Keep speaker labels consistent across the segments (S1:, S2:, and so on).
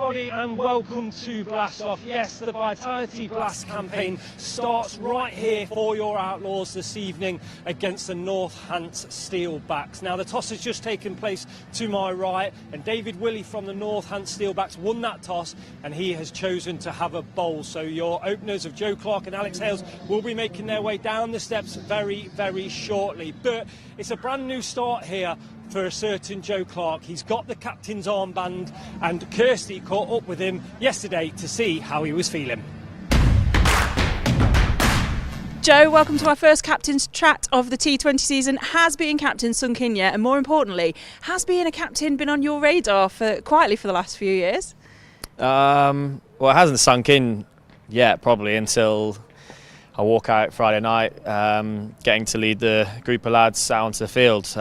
S1: everybody and welcome to Blast Off. Yes, the Vitality Blast campaign starts right here for your Outlaws this evening against the Northamptonshire Steelbacks. Now the toss has just taken place to my right and Willie from the Northamptonshire Steelbacks won that toss and he has chosen to have a bowl. So your openers of Joe Clark and Alex Hales will be making their way down the steps very, very shortly. But it's a brand new start here for a certain Joe Clark. He's got the captain's armband and Kirsty caught up with him yesterday to see how he was feeling.
S2: Joe, welcome to our first captain's chat of the T20 season. Has being captain sunk in yet? And more importantly, has being a captain been on your radar quietly for the last few years?
S3: Well, it hasn't sunk in yet, probably until I walk out Friday night, getting to lead the group of lads out onto the field.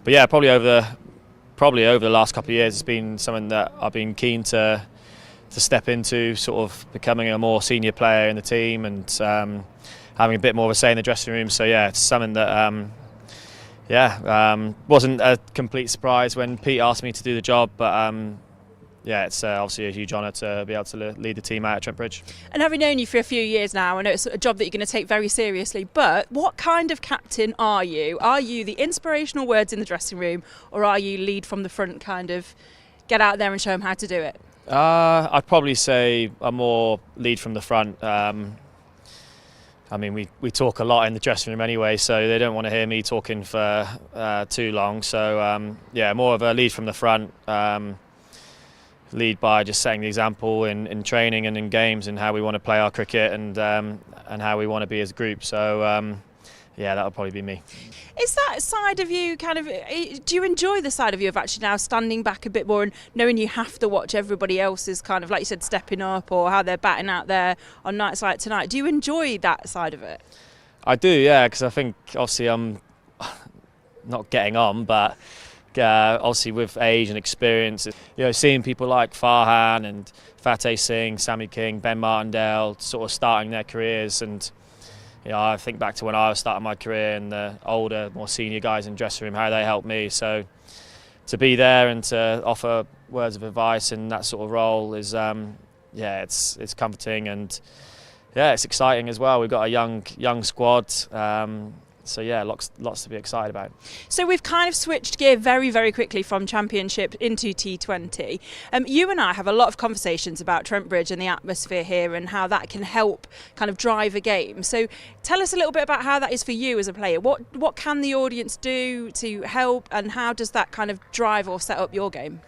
S3: But yeah, probably over the last couple of years, it's been something that I've been keen to step into, sort of becoming a more senior player in the team and having a bit more of a say in the dressing room. So yeah, it's something that wasn't a complete surprise when Pete asked me to do the job, but yeah, it's obviously a huge honour to be able to lead the team out at Trent Bridge. And
S2: having known you for a few years now, I know it's a job that you're going to take very seriously, but what kind of captain are you? Are you the inspirational words in the dressing room, or are you lead from the front, kind of get out there and show them how to do it?
S3: I'd probably say I'm more lead from the front. I mean, we talk a lot in the dressing room anyway, so they don't want to hear me talking for too long. So yeah, more of a lead from the front. Lead by just setting the example in training and in games and how we want to play our cricket and how we want to be as a group. So yeah, that'll probably be me.
S2: Is that side of you do you enjoy the side of you of actually now standing back a bit more and knowing you have to watch everybody else's kind of, like you said, stepping up or how they're batting out there on nights like tonight? Do you enjoy that side of it?
S3: I do, yeah, because I think obviously I'm not getting on, but obviously with age and experience, seeing people like Farhan and Fateh Singh, Sammy King, Ben Martindale sort of starting their careers, and I think back to when I was starting my career and the older, more senior guys in the dressing room, how they helped me. So to be there and to offer words of advice in that sort of role is, it's comforting and yeah, it's exciting as well. We've got a young squad. So yeah, lots to be excited about.
S2: So we've kind of switched gear very, very quickly from Championship into T20. You and I have a lot of conversations about Trent Bridge and the atmosphere here and how that can help kind of drive a game. So tell us a little bit about how that is for you as a player. What can the audience do to help, and how does that kind of drive or set up your game?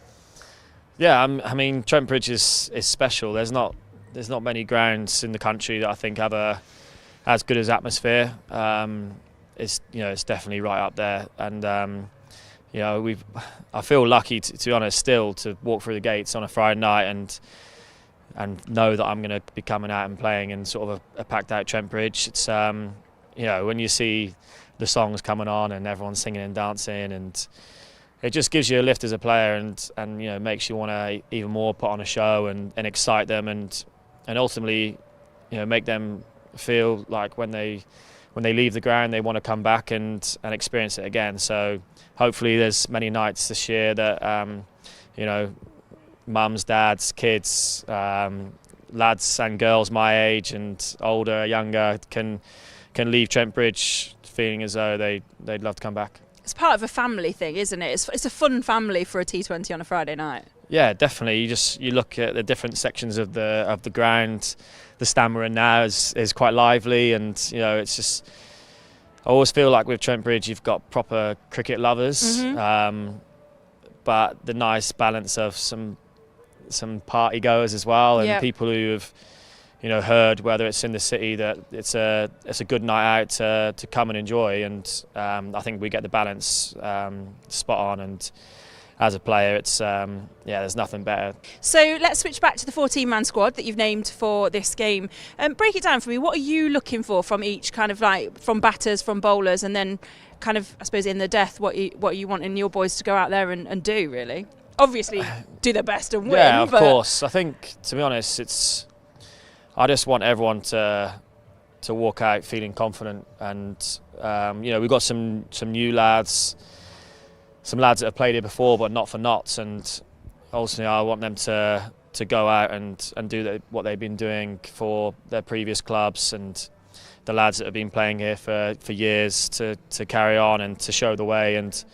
S2: Yeah,
S3: I mean, Trent Bridge is special. There's not many grounds in the country that I think have as good as atmosphere. It's definitely right up there, and I feel lucky to be honest still to walk through the gates on a Friday night and know that I'm going to be coming out and playing in sort of a packed out Trent Bridge. It's when you see the songs coming on and everyone's singing and dancing, and it just gives you a lift as a player and makes you want to even more put on a show and excite them and ultimately make them feel like when they leave the ground, they want to come back and experience it again. So hopefully there's many nights this year that, mums, dads, kids, lads and girls my age and older, younger, can leave Trent Bridge feeling as though they'd love to come back.
S2: It's part of a family thing, isn't it? It's a fun family for a T20 on a Friday night.
S3: Yeah, definitely. You look at the different sections of the ground. The Stammerin now is quite lively, and it's just, I always feel like with Trent Bridge you've got proper cricket lovers, but the nice balance of some party goers as well, and people who have heard, whether it's in the city, that it's a good night out to come and enjoy, and I think we get the balance spot on. And as a player, it's there's nothing better. So
S2: let's switch back to the 14-man squad that you've named for this game. Break it down for me. What are you looking for from each, kind of like from batters, from bowlers, and then kind of, I suppose, in the death, what you want in your boys to go out there and do, really? Obviously, do their best and win.
S3: Yeah, of course. I think, to be honest, I just want everyone to walk out feeling confident, and we've got some new lads. Some lads that have played here before, but not for Notts, and ultimately I want them to go out and do what they've been doing for their previous clubs, and the lads that have been playing here for years to carry on and to show the way, and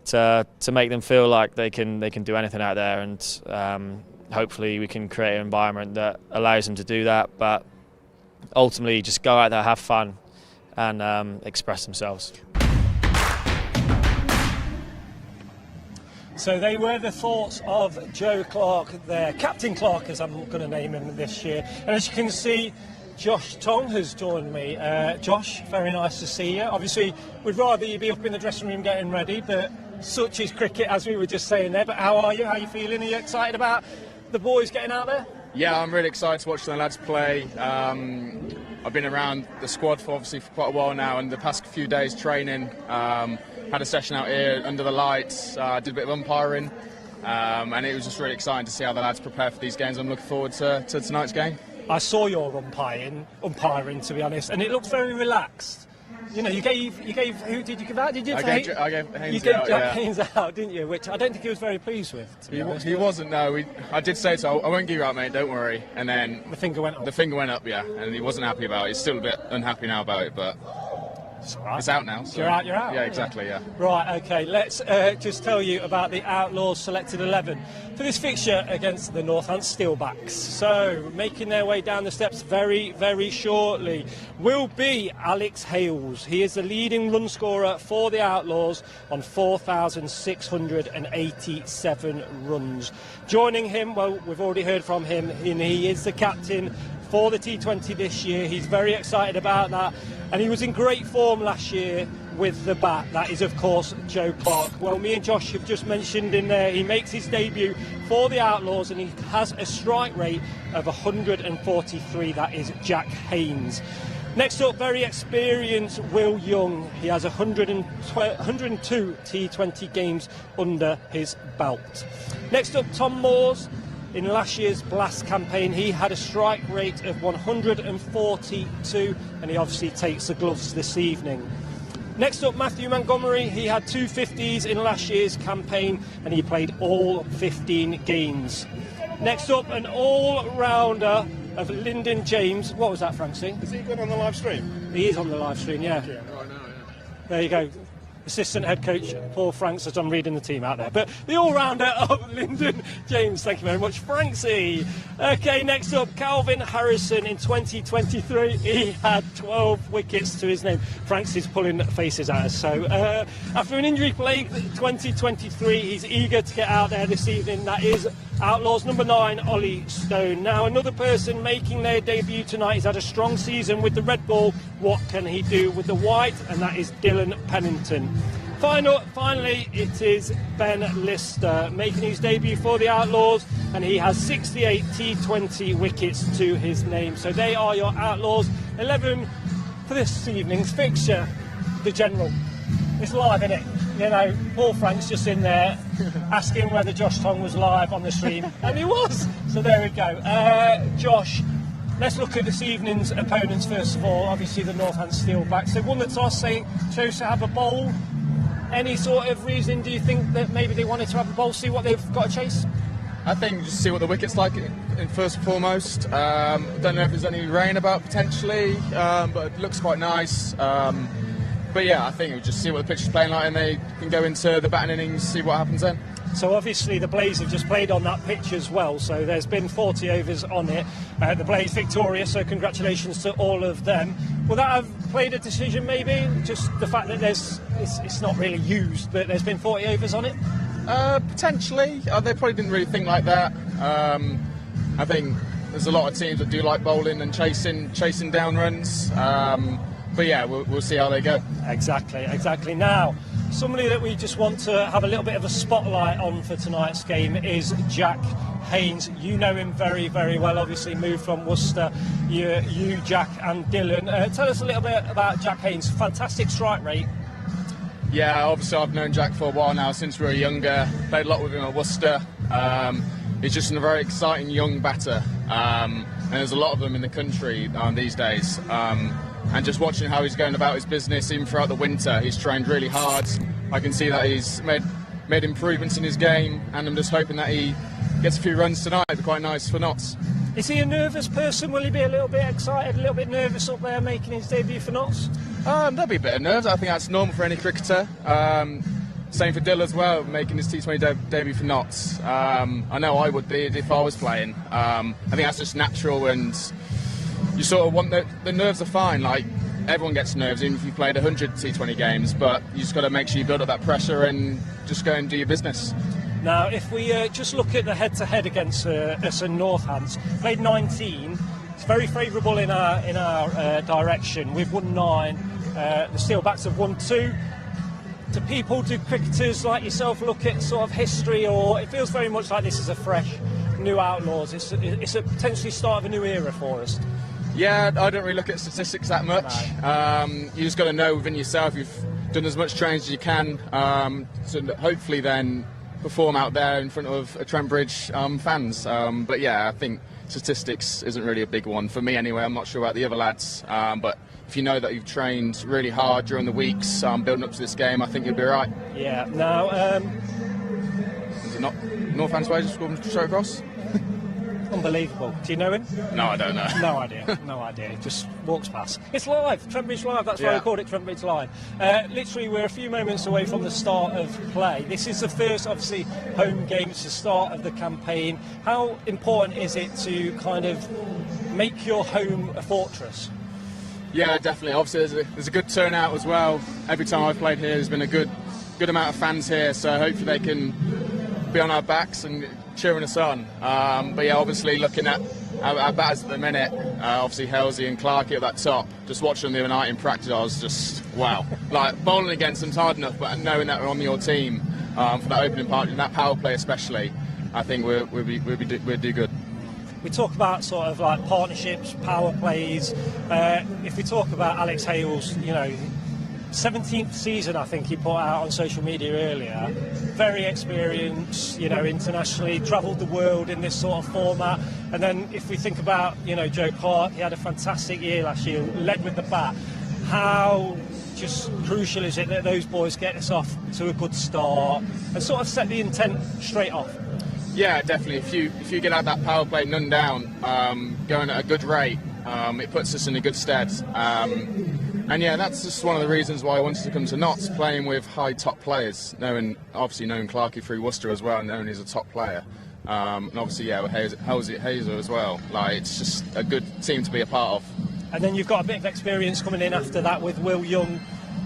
S3: to make them feel like they can do anything out there, and hopefully we can create an environment that allows them to do that, but ultimately just go out there, have fun and express themselves.
S1: So they were the thoughts of Joe Clark there, Captain Clark as I'm going to name him this year. And as you can see, Josh Tong has joined me. Josh, very nice to see you. Obviously, we'd rather you be up in the dressing room getting ready, but such is cricket, as we were just saying there. But how are you? How are you feeling? Are you excited about the boys getting out there?
S4: Yeah, I'm really excited to watch the lads play. I've been around the squad for quite a while now, and the past few days training, had a session out here under the lights, did a bit of umpiring, and it was just really exciting to see how the lads prepare for these games. I'm looking forward to tonight's game.
S1: I saw your umpiring, to be honest, and it looked very relaxed. You know, you gave who did you give out? Did you?
S4: I gave Haynes.
S1: You gave
S4: out,
S1: Jack Haynes out, didn't you? Which I don't think he was very pleased with.
S4: He wasn't. No, I did say so. I won't give you out, mate. Don't worry. And then
S1: the finger went up.
S4: The finger went up, yeah, and he wasn't happy about it. He's still a bit unhappy now about it, but it's out now. So.
S1: You're out.
S4: Yeah, exactly. Yeah.
S1: Right. Okay. Let's just tell you about the Outlaws selected 11 for this fixture against the Northampton Steelbacks. So making their way down the steps very, very shortly will be Alex Hales. He is the leading run scorer for the Outlaws on 4,687 runs. Joining him, well, we've already heard from him, and he is the captain for the T20 this year. He's very excited about that, and he was in great form last year with the bat. That is, of course, Joe Clark. Well, me and Josh have just mentioned in there, he makes his debut for the Outlaws, and he has a strike rate of 143. That is Jack Haynes. Next up, very experienced Will Young. He has 102 T20 games under his belt. Next up, Tom Moores. In last year's Blast campaign, he had a strike rate of 142, and he obviously takes the gloves this evening. Next up, Matthew Montgomery. He had 250s in last year's campaign, and he played all 15 games. Next up, an all-rounder of Lyndon James. What was that, Francie?
S5: Is he good on the live stream?
S1: He is on the live stream, yeah.
S5: Yeah, right now, yeah.
S1: There you go. Assistant head coach Paul Franks, as I'm reading the team out there. But the all-rounder of Lyndon James, thank you very much, Franksy. Okay, next up, Calvin Harrison. In 2023, he had 12 wickets to his name. Franks is pulling faces at us. So after an injury-plagued 2023, he's eager to get out there this evening. That is Outlaws number 9, Ollie Stone. Now, another person making their debut tonight. He's had a strong season with the red ball. What can he do with the white? And that is Dylan Pennington. Finally, it is Ben Lister making his debut for the Outlaws, and he has 68 T20 wickets to his name. So they are your Outlaws 11 for this evening's fixture. The General. It's live, isn't it? You know, Paul Franks just in there asking whether Josh Tong was live on the stream, and he was. So there we go. Josh, let's look at this evening's opponents first of all. Obviously, the Northampton Steelbacks. They won the toss. They chose to have a bowl. Any sort of reason do you think that maybe they wanted to have a bowl, see what they've got to chase?
S4: I think just see what the wicket's like in first and foremost. Don't know if there's any rain about potentially, but it looks quite nice. But yeah, I think we'll just see what the pitch is playing like, and they can go into the batting innings, see what happens then.
S1: So obviously the Blaze have just played on that pitch as well, so there's been 40 overs on it. The Blaze victorious, so congratulations to all of them. Will that have played a decision maybe? Just the fact that it's not really used, but there's been 40 overs on it?
S4: Potentially. They probably didn't really think like that. I think there's a lot of teams that do like bowling and chasing down runs. But yeah, we'll see how they go.
S1: Exactly. Now, somebody that we just want to have a little bit of a spotlight on for tonight's game is Jack Haynes. You know him very, very well, obviously moved from Worcester. You Jack and Dylan. Tell us a little bit about Jack Haynes. Fantastic strike rate.
S4: Yeah, obviously I've known Jack for a while now, since we were younger. Played a lot with him at Worcester. He's just a very exciting young batter. And there's a lot of them in the country these days. And just watching how he's going about his business, even throughout the winter, he's trained really hard. I can see that he's made made improvements in his game, and I'm just hoping that he gets a few runs tonight. It'd be quite nice for Notts.
S1: Is he a nervous person? Will he be a little bit excited, a little bit nervous up there making his debut for Notts?
S4: There'll be a bit of nerves. I think that's normal for any cricketer. Same for Dill as well, making his T20 debut for Notts. I know I would be if I was playing. I think that's just natural, and you sort of want the nerves are fine. Like, everyone gets nerves, even if you've played 100 T20 games, but you just got to make sure you build up that pressure and just go and do your business.
S1: Now, if we just look at the head-to-head against us and Northants, played 19. It's very favourable in our direction. We've won 9. The Steelbacks have won 2. Do cricketers like yourself look at sort of history, or it feels very much like this is a fresh, new Outlaws? It's a potentially start of a new era for us.
S4: Yeah, I don't really look at statistics that much. No. You just got to know within yourself you've done as much training as you can to hopefully then perform out there in front of Trent Bridge fans. But yeah, I think statistics isn't really a big one for me anyway. I'm not sure about the other lads, but if you know that you've trained really hard during the weeks building up to this game, I think you'll be right.
S1: Yeah. Now,
S4: is it not Northamptonshire just scored straight across?
S1: Unbelievable. Do you know him?
S4: No, I don't know.
S1: No idea. No idea. He just walks past. It's live. Trent Bridge Live. That's why I called it Trent Bridge Live. Literally, we're a few moments away from the start of play. This is the first, obviously, home game. It's the start of the campaign. How important is it to kind of make your home a fortress? Yeah, definitely. Obviously, there's a good turnout as well. Every time I've played here, there's been a good amount of fans here. So hopefully they can be on our backs and cheering us on. But yeah, obviously looking at our batters at the minute, obviously Halsey and Clarkey at that top, just watching them the other night in practice, I was just, wow. Like, bowling against them's hard enough, but knowing that we're on your team for that opening part, and that power play especially, I think we'll do good. We talk about sort of like partnerships, power plays. If we talk about Alex Hales, 17th season, I think he put out on social media earlier. Very experienced, internationally, travelled the world in this sort of format. And then if we think about, Joe Clark, he had a fantastic year last year, led with the bat. How just crucial is it that those boys get us off to a good start and sort of set the intent straight off? Yeah, definitely. If you get out that power play none down, going at a good rate, it puts us in a good stead. And yeah, that's just one of the reasons why I wanted to come to Notts, playing with high top players, knowing Clarkey through Worcester as well, knowing he's a top player. And obviously, yeah, with Hazer as well. Like, it's just a good team to be a part of. And then you've got a bit of experience coming in after that with Will Young.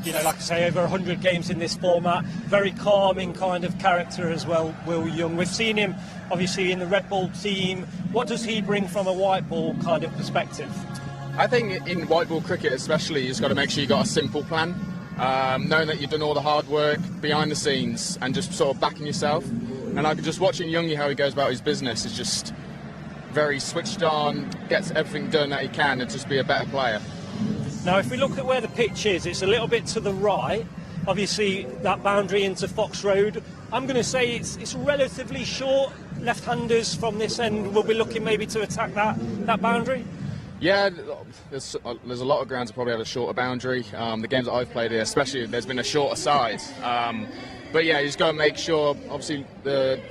S1: Like I say, over 100 games in this format. Very calming kind of character as well, Will Young. We've seen him, obviously, in the Red Bull team. What does he bring from a white ball kind of perspective? I think in white ball cricket especially, you've just got to make sure you've got a simple plan. Knowing that you've done all the hard work behind the scenes and just sort of backing yourself. And like just watching Youngie, how he goes about his business, is just very switched on, gets everything done that he can and just be a better player. Now, if we look at where the pitch is, it's a little bit to the right. Obviously, that boundary into Fox Road. I'm going to say it's relatively short. Left-handers from this end will be looking maybe to attack that boundary. Yeah, there's a lot of grounds that probably have a shorter boundary. The games that I've played here, especially, there's been a shorter side. But yeah, you just got to make sure, obviously,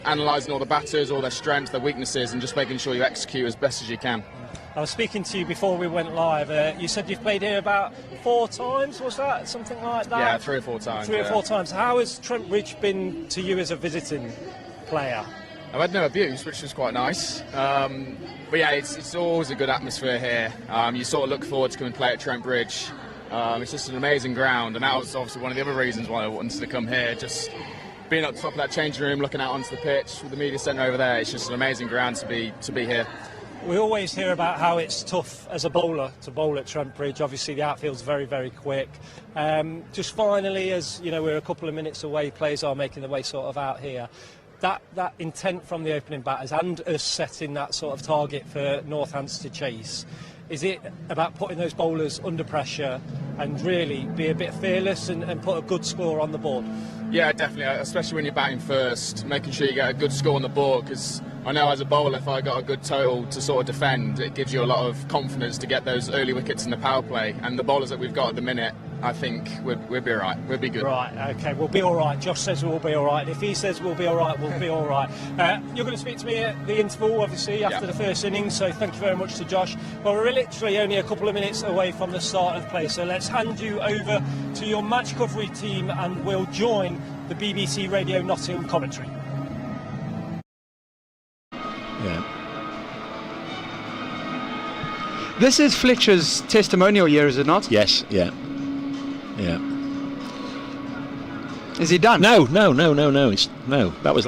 S1: analysing all the batters, all their strengths, their weaknesses, and just making sure you execute as best as you can. I was speaking to you before we went live. You said you've played here about 4 times, was that? Something like that? Yeah, 3 or 4 times. 3 or 4 times. How has Trent Bridge been to you as a visiting player? I've had no abuse, which was quite nice. But yeah, it's always a good atmosphere here. You sort of look forward to coming and play at Trent Bridge. It's just an amazing ground, and that was obviously one of the other reasons why I wanted to come here. Just being up top of that changing room, looking out onto the pitch with the media centre over there, it's just an amazing ground to be here. We always hear about how it's tough as a bowler to bowl at Trent Bridge. Obviously, the outfield's very, very quick. Just finally, as we're a couple of minutes away, players are making their way sort of out here. That intent from the opening batters and us setting that sort of target for Northants to chase, is it about putting those bowlers under pressure and really be a bit fearless and put a good score on the board? Yeah, definitely, especially when you're batting first, making sure you get a good score on the board, because I know as a bowler, if I got a good total to sort of defend, it gives you a lot of confidence to get those early wickets in the power play. And the bowlers that we've got at the minute,
S4: I think we'll be all right. We'll be good.
S1: Right, okay, we'll be all right. Josh says we'll be all right. And if he says we'll be all right, we'll be all right. You're going to speak to me at the interval, obviously, after the first innings, so thank you very much to Josh. Well, we're literally only a couple of minutes away from the start of play, so let's hand you over to your match coverage team and we'll join the BBC Radio Nottingham commentary.
S6: Yeah. This is Fletcher's testimonial year, is it not?
S7: Yes, yeah. Yeah.
S6: Is he done?
S7: No. That was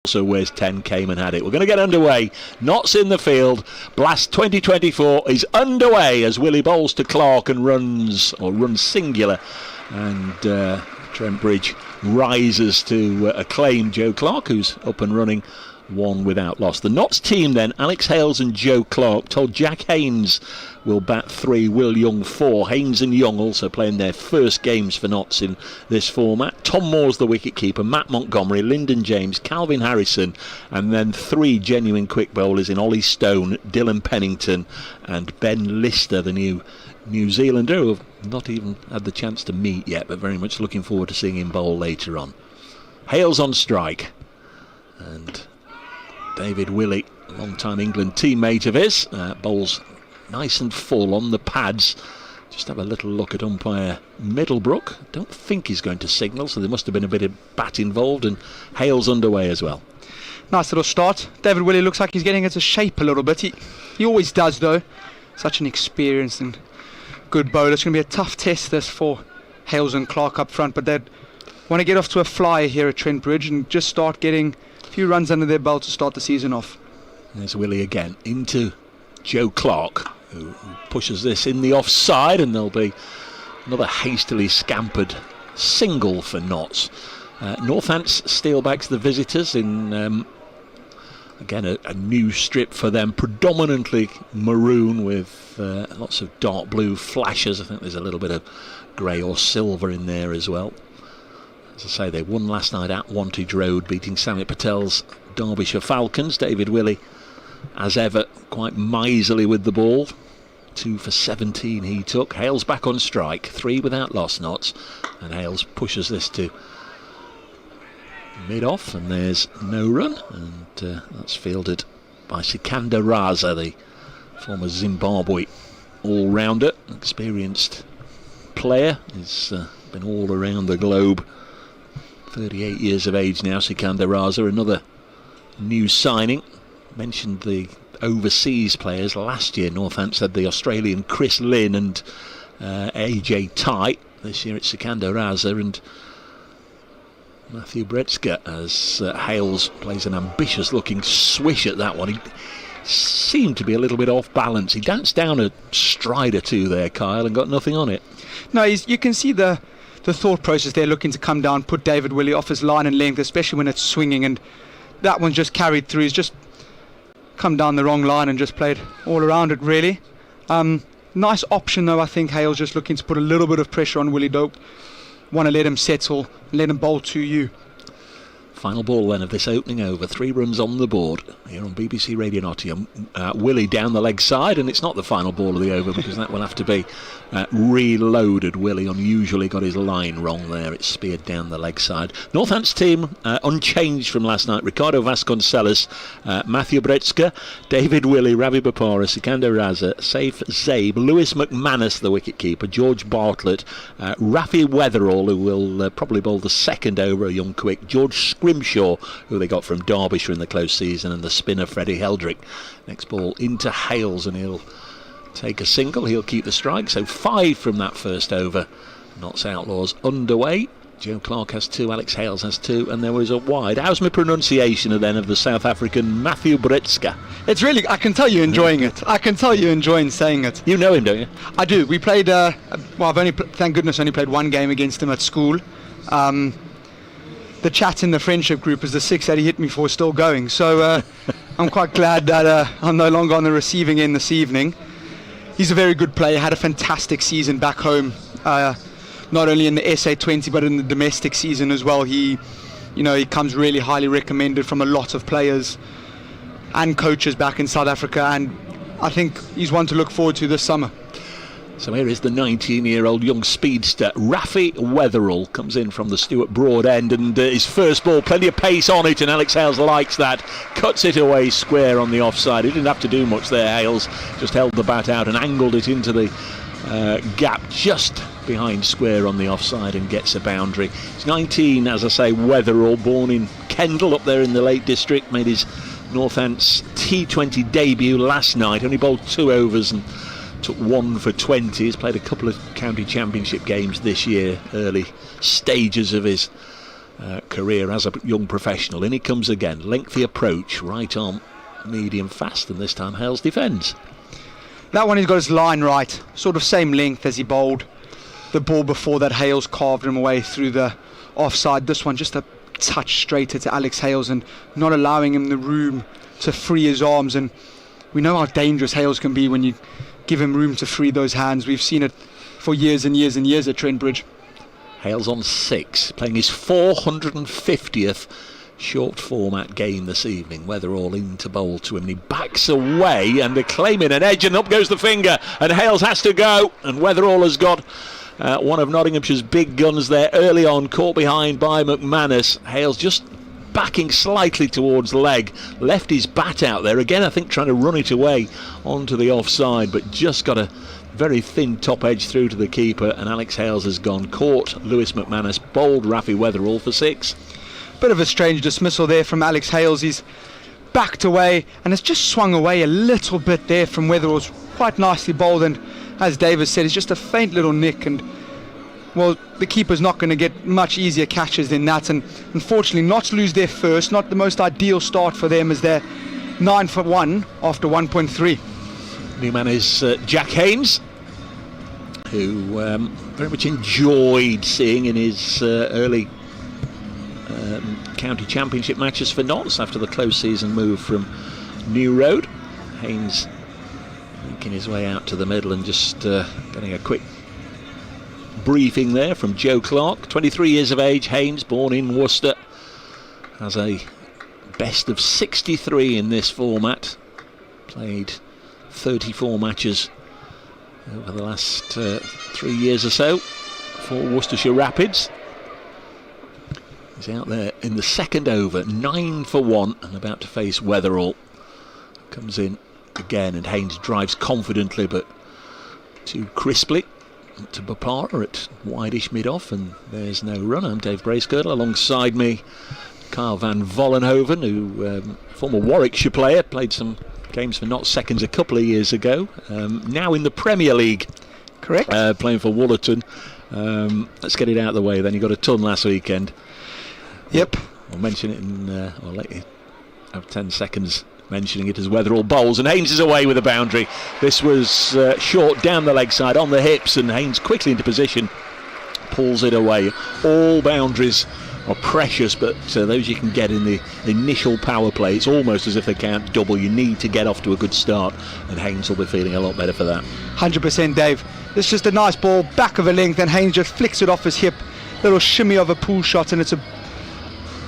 S7: So where's 10 came and had it. We're going to get underway. Notts in the field. Blast 2024 is underway as Willie bowls to Clark and runs singular. And Trent Bridge rises to acclaim Joe Clark, who's up and running, one without loss. The Notts team then, Alex Hales and Joe Clark, told Jack Haynes will bat 3, Will Young 4. Haynes and Young also playing their first games for Notts in this format. Tom Moore's the wicketkeeper, Matt Montgomery, Lyndon James, Calvin Harrison, and then 3 genuine quick bowlers in Ollie Stone, Dylan Pennington and Ben Lister, the New Zealander, who have not even had the chance to meet yet, but very much looking forward to seeing him bowl later on. Hales on strike, and David Willie, long-time England teammate of his, bowls nice and full on the pads. Just have a little look at umpire Middlebrook. Don't think he's going to signal, so there must have been a bit of bat involved, and Hales underway as well.
S6: Nice little start. David Willie looks like he's getting into shape a little bit. He always does, though. Such an experienced and good bowler. It's going to be a tough test this for Hales and Clark up front, but they want to get off to a flyer here at Trent Bridge and just start getting a few runs under their belt to start the season off.
S7: There's Willie again into Joe Clark, who pushes this in the offside, and there'll be another hastily scampered single for Notts. Northamptonshire Steelbacks, the visitors, in again a new strip for them, predominantly maroon with lots of dark blue flashes. I think there's a little bit of grey or silver in there as well. As I say, they won last night at Wantage Road, beating Samit Patel's Derbyshire Falcons. David Willie, as ever, quite miserly with the ball. 2 for 17 he took. Hales back on strike, 3 without loss, Notts, and Hales pushes this to mid-off, and there's no run, and that's fielded by Sikandar Raza, the former Zimbabwe all-rounder, experienced player. He's been all around the globe. 38 years of age now, Sikandar Raza, another new signing. Mentioned the overseas players last year. Northampton had the Australian Chris Lynn and AJ Tye. This year it's Sikandar Raza and Matthew Bretzka, as Hales plays an ambitious looking swish at that one. He seemed to be a little bit off balance. He danced down a stride or two there, Kyle, and got nothing on it.
S6: No, you can see the thought process there, looking to come down, put David Willie off his line and length, especially when it's swinging, and that one's just carried through. He's just come down the wrong line and just played all around it, really. Nice option, though. I think Hale's just looking to put a little bit of pressure on Willie. Don't want to let him settle, let him bowl to you.
S7: Final ball then of this opening over. 3 runs on the board here on BBC Radio Nottingham. Willie down the leg side, and it's not the final ball of the over because that will have to be reloaded. Willie unusually got his line wrong there. It's speared down the leg side. Northampton's team unchanged from last night. Ricardo Vasconcelos, Matthew Bretzka, David Willie, Ravi Bopara, Sikandar Raza, Saif Zabe, Lewis McManus, the wicketkeeper, George Bartlett, Rafi Weatherall, who will probably bowl the second over, a young quick, George Scrimshaw, who they got from Derbyshire in the close season, and the spinner Freddie Heldrick. Next ball into Hales, and he'll take a single. He'll keep the strike, so 5 from that first over. Notts Outlaws underway. Joe Clark has 2, Alex Hales has 2, and there was a wide. How's my pronunciation then of the South African Matthew Bretzka?
S6: It's really, I can tell you're enjoying it. I can tell you're enjoying saying it.
S7: You know him, don't you?
S6: I do. We played, well, I've only, thank goodness, only played 1 game against him at school. The chat in the friendship group is the 6 that he hit me for still going, so I'm quite glad that I'm no longer on the receiving end this evening. He's a very good player, had a fantastic season back home, not only in the SA20 but in the domestic season as well. He comes really highly recommended from a lot of players and coaches back in South Africa, and I think he's one to look forward to this summer.
S7: So here is the 19-year-old young speedster. Rafi Weatherall comes in from the Stuart Broad end, and his first ball, plenty of pace on it, and Alex Hales likes that. Cuts it away square on the offside. He didn't have to do much there, Hales. Just held the bat out and angled it into the gap just behind square on the offside and gets a boundary. He's 19, as I say, Weatherall, born in Kendal up there in the Lake District, made his Northamptonshire T20 debut last night, only bowled 2 overs and took 1 for 20. He's played a couple of county championship games this year, early stages of his career as a young professional. In he comes again, lengthy approach, right arm, medium fast, and this time Hales defends.
S6: That one he's got his line right, sort of same length as he bowled the ball before that. Hales carved him away through the offside. This one just a touch straighter to Alex Hales and not allowing him the room to free his arms. And we know how dangerous Hales can be when you give him room to free those hands. We've seen it for years and years and years at Trent Bridge.
S7: Hales on 6, playing his 450th short format game this evening. Weatherall in to bowl to him, and he backs away and they're claiming an edge, and up goes the finger, and Hales has to go, and Weatherall has got one of Nottinghamshire's big guns there early on, caught behind by McManus. Hales just backing slightly towards leg, left his bat out there again, I think trying to run it away onto the offside, but just got a very thin top edge through to the keeper, and Alex Hales has gone, caught Lewis McManus, bowled Rafi Weatherall for 6.
S6: Bit of a strange dismissal there from Alex Hales. He's backed away and has just swung away a little bit there from Weatherall's quite nicely bowled, and as David said, it's just a faint little nick, and well, the keeper's not going to get much easier catches than that. And unfortunately, Notts lose their first, not the most ideal start for them, as they're 9 for 1 after 1.3.
S7: New man is Jack Haynes, who very much enjoyed seeing in his early county championship matches for Notts after the close season move from New Road. Haynes making his way out to the middle and just getting a quick briefing there from Joe Clark. 23 years of age, Haynes, born in Worcester, has a best of 63 in this format, played 34 matches over the last 3 years or so for Worcestershire Rapids. He's out there in the second over, 9 for 1, and about to face Weatherall. Comes in again, and Haynes drives confidently but too crisply to Bapara at wideish mid-off, and there's no run. I'm Dave Bracegirdle, alongside me Kyle van Vollenhoven, who former Warwickshire player, played some games for Notts Seconds a couple of years ago, now in the Premier League.
S6: Correct.
S7: Playing for Woollerton. Let's get it out of the way then. You got a ton last weekend.
S6: Yep.
S7: I'll mention it in I'll let you have 10 seconds mentioning it as Weatherall bowls, and Haynes is away with a boundary. This was short down the leg side on the hips, and Haynes quickly into position, pulls it away. All boundaries are precious, but those you can get in the initial power play, it's almost as if they can't double. You need to get off to a good start, and Haynes will be feeling a lot better for that.
S6: 100% Dave. It's just a nice ball, back of a length, and Haynes just flicks it off his hip. Little shimmy of a pull shot, and it's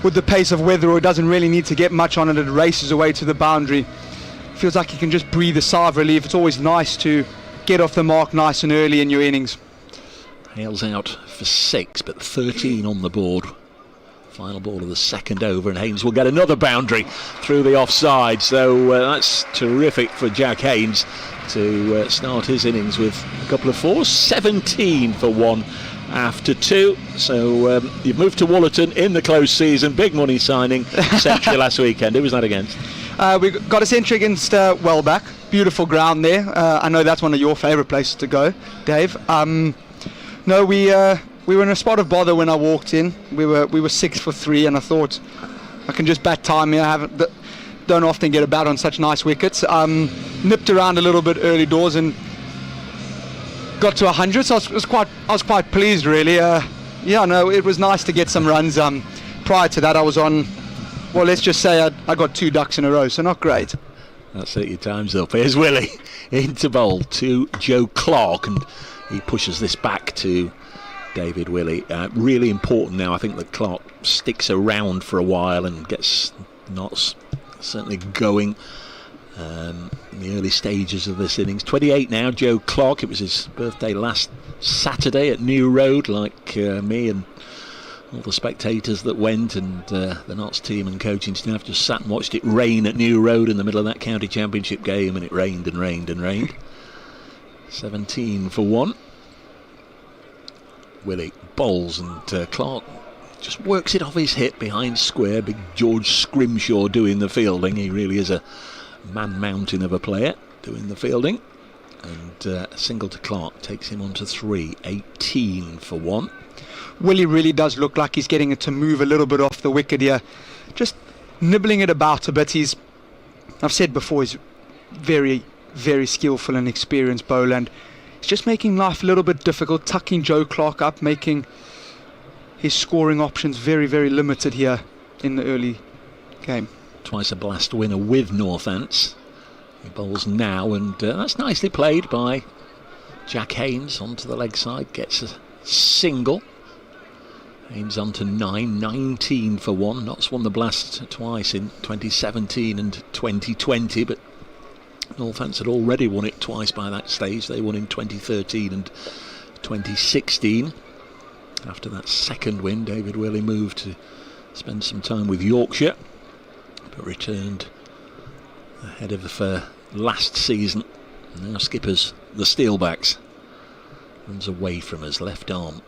S6: with the pace of Weatherall, it doesn't really need to get much on it. It races away to the boundary. Feels like you can just breathe a sigh of relief. It's always nice to get off the mark nice and early in your innings.
S7: Hales out for 6, but 13 on the board. Final ball of the second over, and Haynes will get another boundary through the offside. So that's terrific for Jack Haynes to start his innings with a couple of 4s. 17 for 1 after 2. So you've moved to Woollerton in the close season. Big money signing. Century last weekend. Who was that against?
S6: We got a century against Wellback. Beautiful ground there. I know that's one of your favourite places to go, Dave. No, we were in a spot of bother when I walked in. We were 6 for 3, and I thought I can just bat time here. Don't often get a bat on such nice wickets. Nipped around a little bit early doors and got to 100, so I was quite pleased, really. It was nice to get some runs. Prior to that, I was on, well, let's just say I got 2 ducks in a row, so not great.
S7: That's it, your time's up. Here's Willie into bowl to Joe Clark, and he pushes this back to David Willie. Really important now, I think, that Clark sticks around for a while and gets Notts certainly going in the early stages of this innings. 28 now, Joe Clark. It was his birthday last Saturday at New Road, like me and all the spectators that went, and the Notts team and coaching staff just sat and watched it rain at New Road in the middle of that county championship game, and it rained and rained and rained. 17 for 1. Willie bowls, and Clark just works it off his hip behind square. Big George Scrimshaw doing the fielding. He really is a man-mountain of a player doing the fielding. And a single to Clark takes him on to 3. 18 for 1.
S6: Willie really does look like he's getting it to move a little bit off the wicket here. Just nibbling it about a bit. I've said before, he's very, very skillful and experienced bowler, and he's just making life a little bit difficult, tucking Joe Clarke up, making his scoring options very, very limited here in the early game.
S7: Twice a blast winner with Northants. He bowls now, and that's nicely played by Jack Haynes onto the leg side, gets a single. Haynes on to 19 for 1. Notts won the blast twice in 2017 and 2020, but Northants had already won it twice by that stage. They won in 2013 and 2016. After that second win, David Willie moved to spend some time with Yorkshire, but returned ahead of last season. Now skippers the Steelbacks. Runs away from his left arm.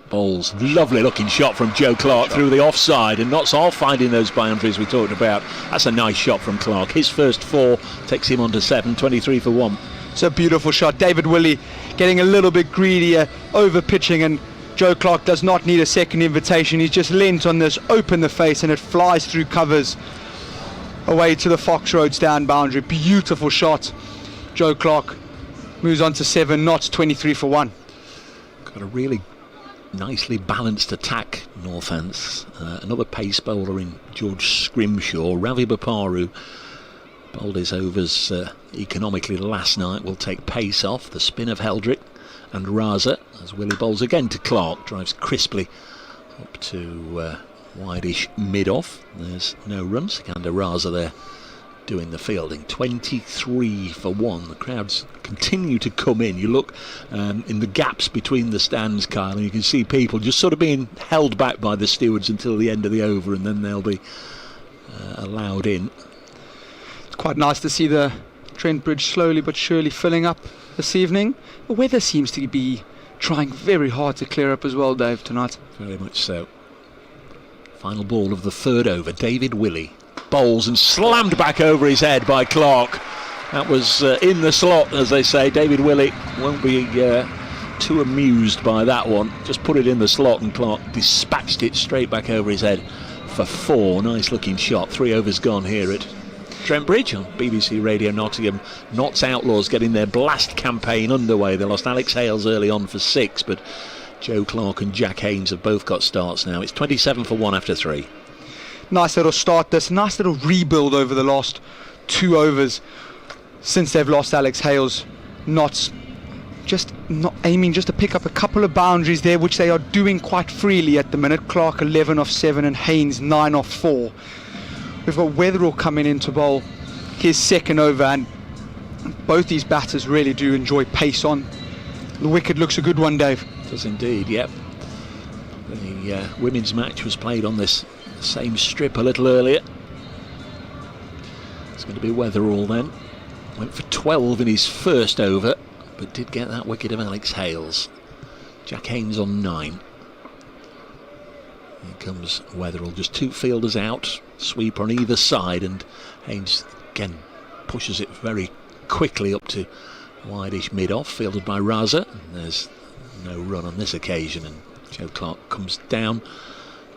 S7: Bowls, lovely looking shot from Joe Clarke through the offside, and Notts all finding those boundaries we talked about. That's a nice shot from Clarke. His first 4 takes him on to 7, 23 for 1.
S6: It's a beautiful shot. David Willie getting a little bit greedy, over pitching, and Joe Clarke does not need a second invitation. He's just leant on this, open the face, and it flies through covers away to the Fox Road stand boundary. Beautiful shot. Joe Clarke moves on to 7, Notts 23 for 1.
S7: Got a really nicely balanced attack, Northants. Another pace bowler in George Scrimshaw. Ravi Baparu bowled his overs economically last night. Will take pace off. The spin of Heldrick and Raza as Willie bowls again to Clarke. Drives crisply up to wide-ish mid-off. There's no run. Sikander Raza there doing the fielding. 23 for 1. The crowds continue to come in. You look in the gaps between the stands, Kyle, and you can see people just sort of being held back by the stewards until the end of the over, and then they'll be allowed in.
S6: It's quite nice to see the Trent Bridge slowly but surely filling up this evening. The weather seems to be trying very hard to clear up as well, Dave, tonight.
S7: Very much so. Final ball of the third over. David Willie bowls and slammed back over his head by Clarke. That was in the slot, as they say. David Willie won't be too amused by that one. Just put it in the slot, and Clarke dispatched it straight back over his head for 4. Nice looking shot. 3 overs gone here at Trent Bridge on BBC Radio Nottingham. Notts Outlaws getting their blast campaign underway. They lost Alex Hales early on for 6, but Joe Clarke and Jack Haynes have both got starts now. It's 27 for 1 after 3.
S6: Nice little start, this nice little rebuild over the last 2 overs since they've lost Alex Hales. Notts just not aiming just to pick up a couple of boundaries there, which they are doing quite freely at the minute. Clarke 11 off 7 and Haynes 9 off 4. We've got Weatherall coming in to bowl his second over, and both these batters really do enjoy pace on. The wicket looks a good one, Dave.
S7: It does indeed, yep. The women's match was played on this same strip a little earlier. It's going to be Weatherall then. Went for 12 in his first over, but did get that wicket of Alex Hales. Jack Haynes on 9. Here comes Weatherall, just 2 fielders out, sweeper on either side, and Haynes again pushes it very quickly up to wide-ish mid-off, fielded by Raza. And there's no run on this occasion, and Joe Clarke comes down,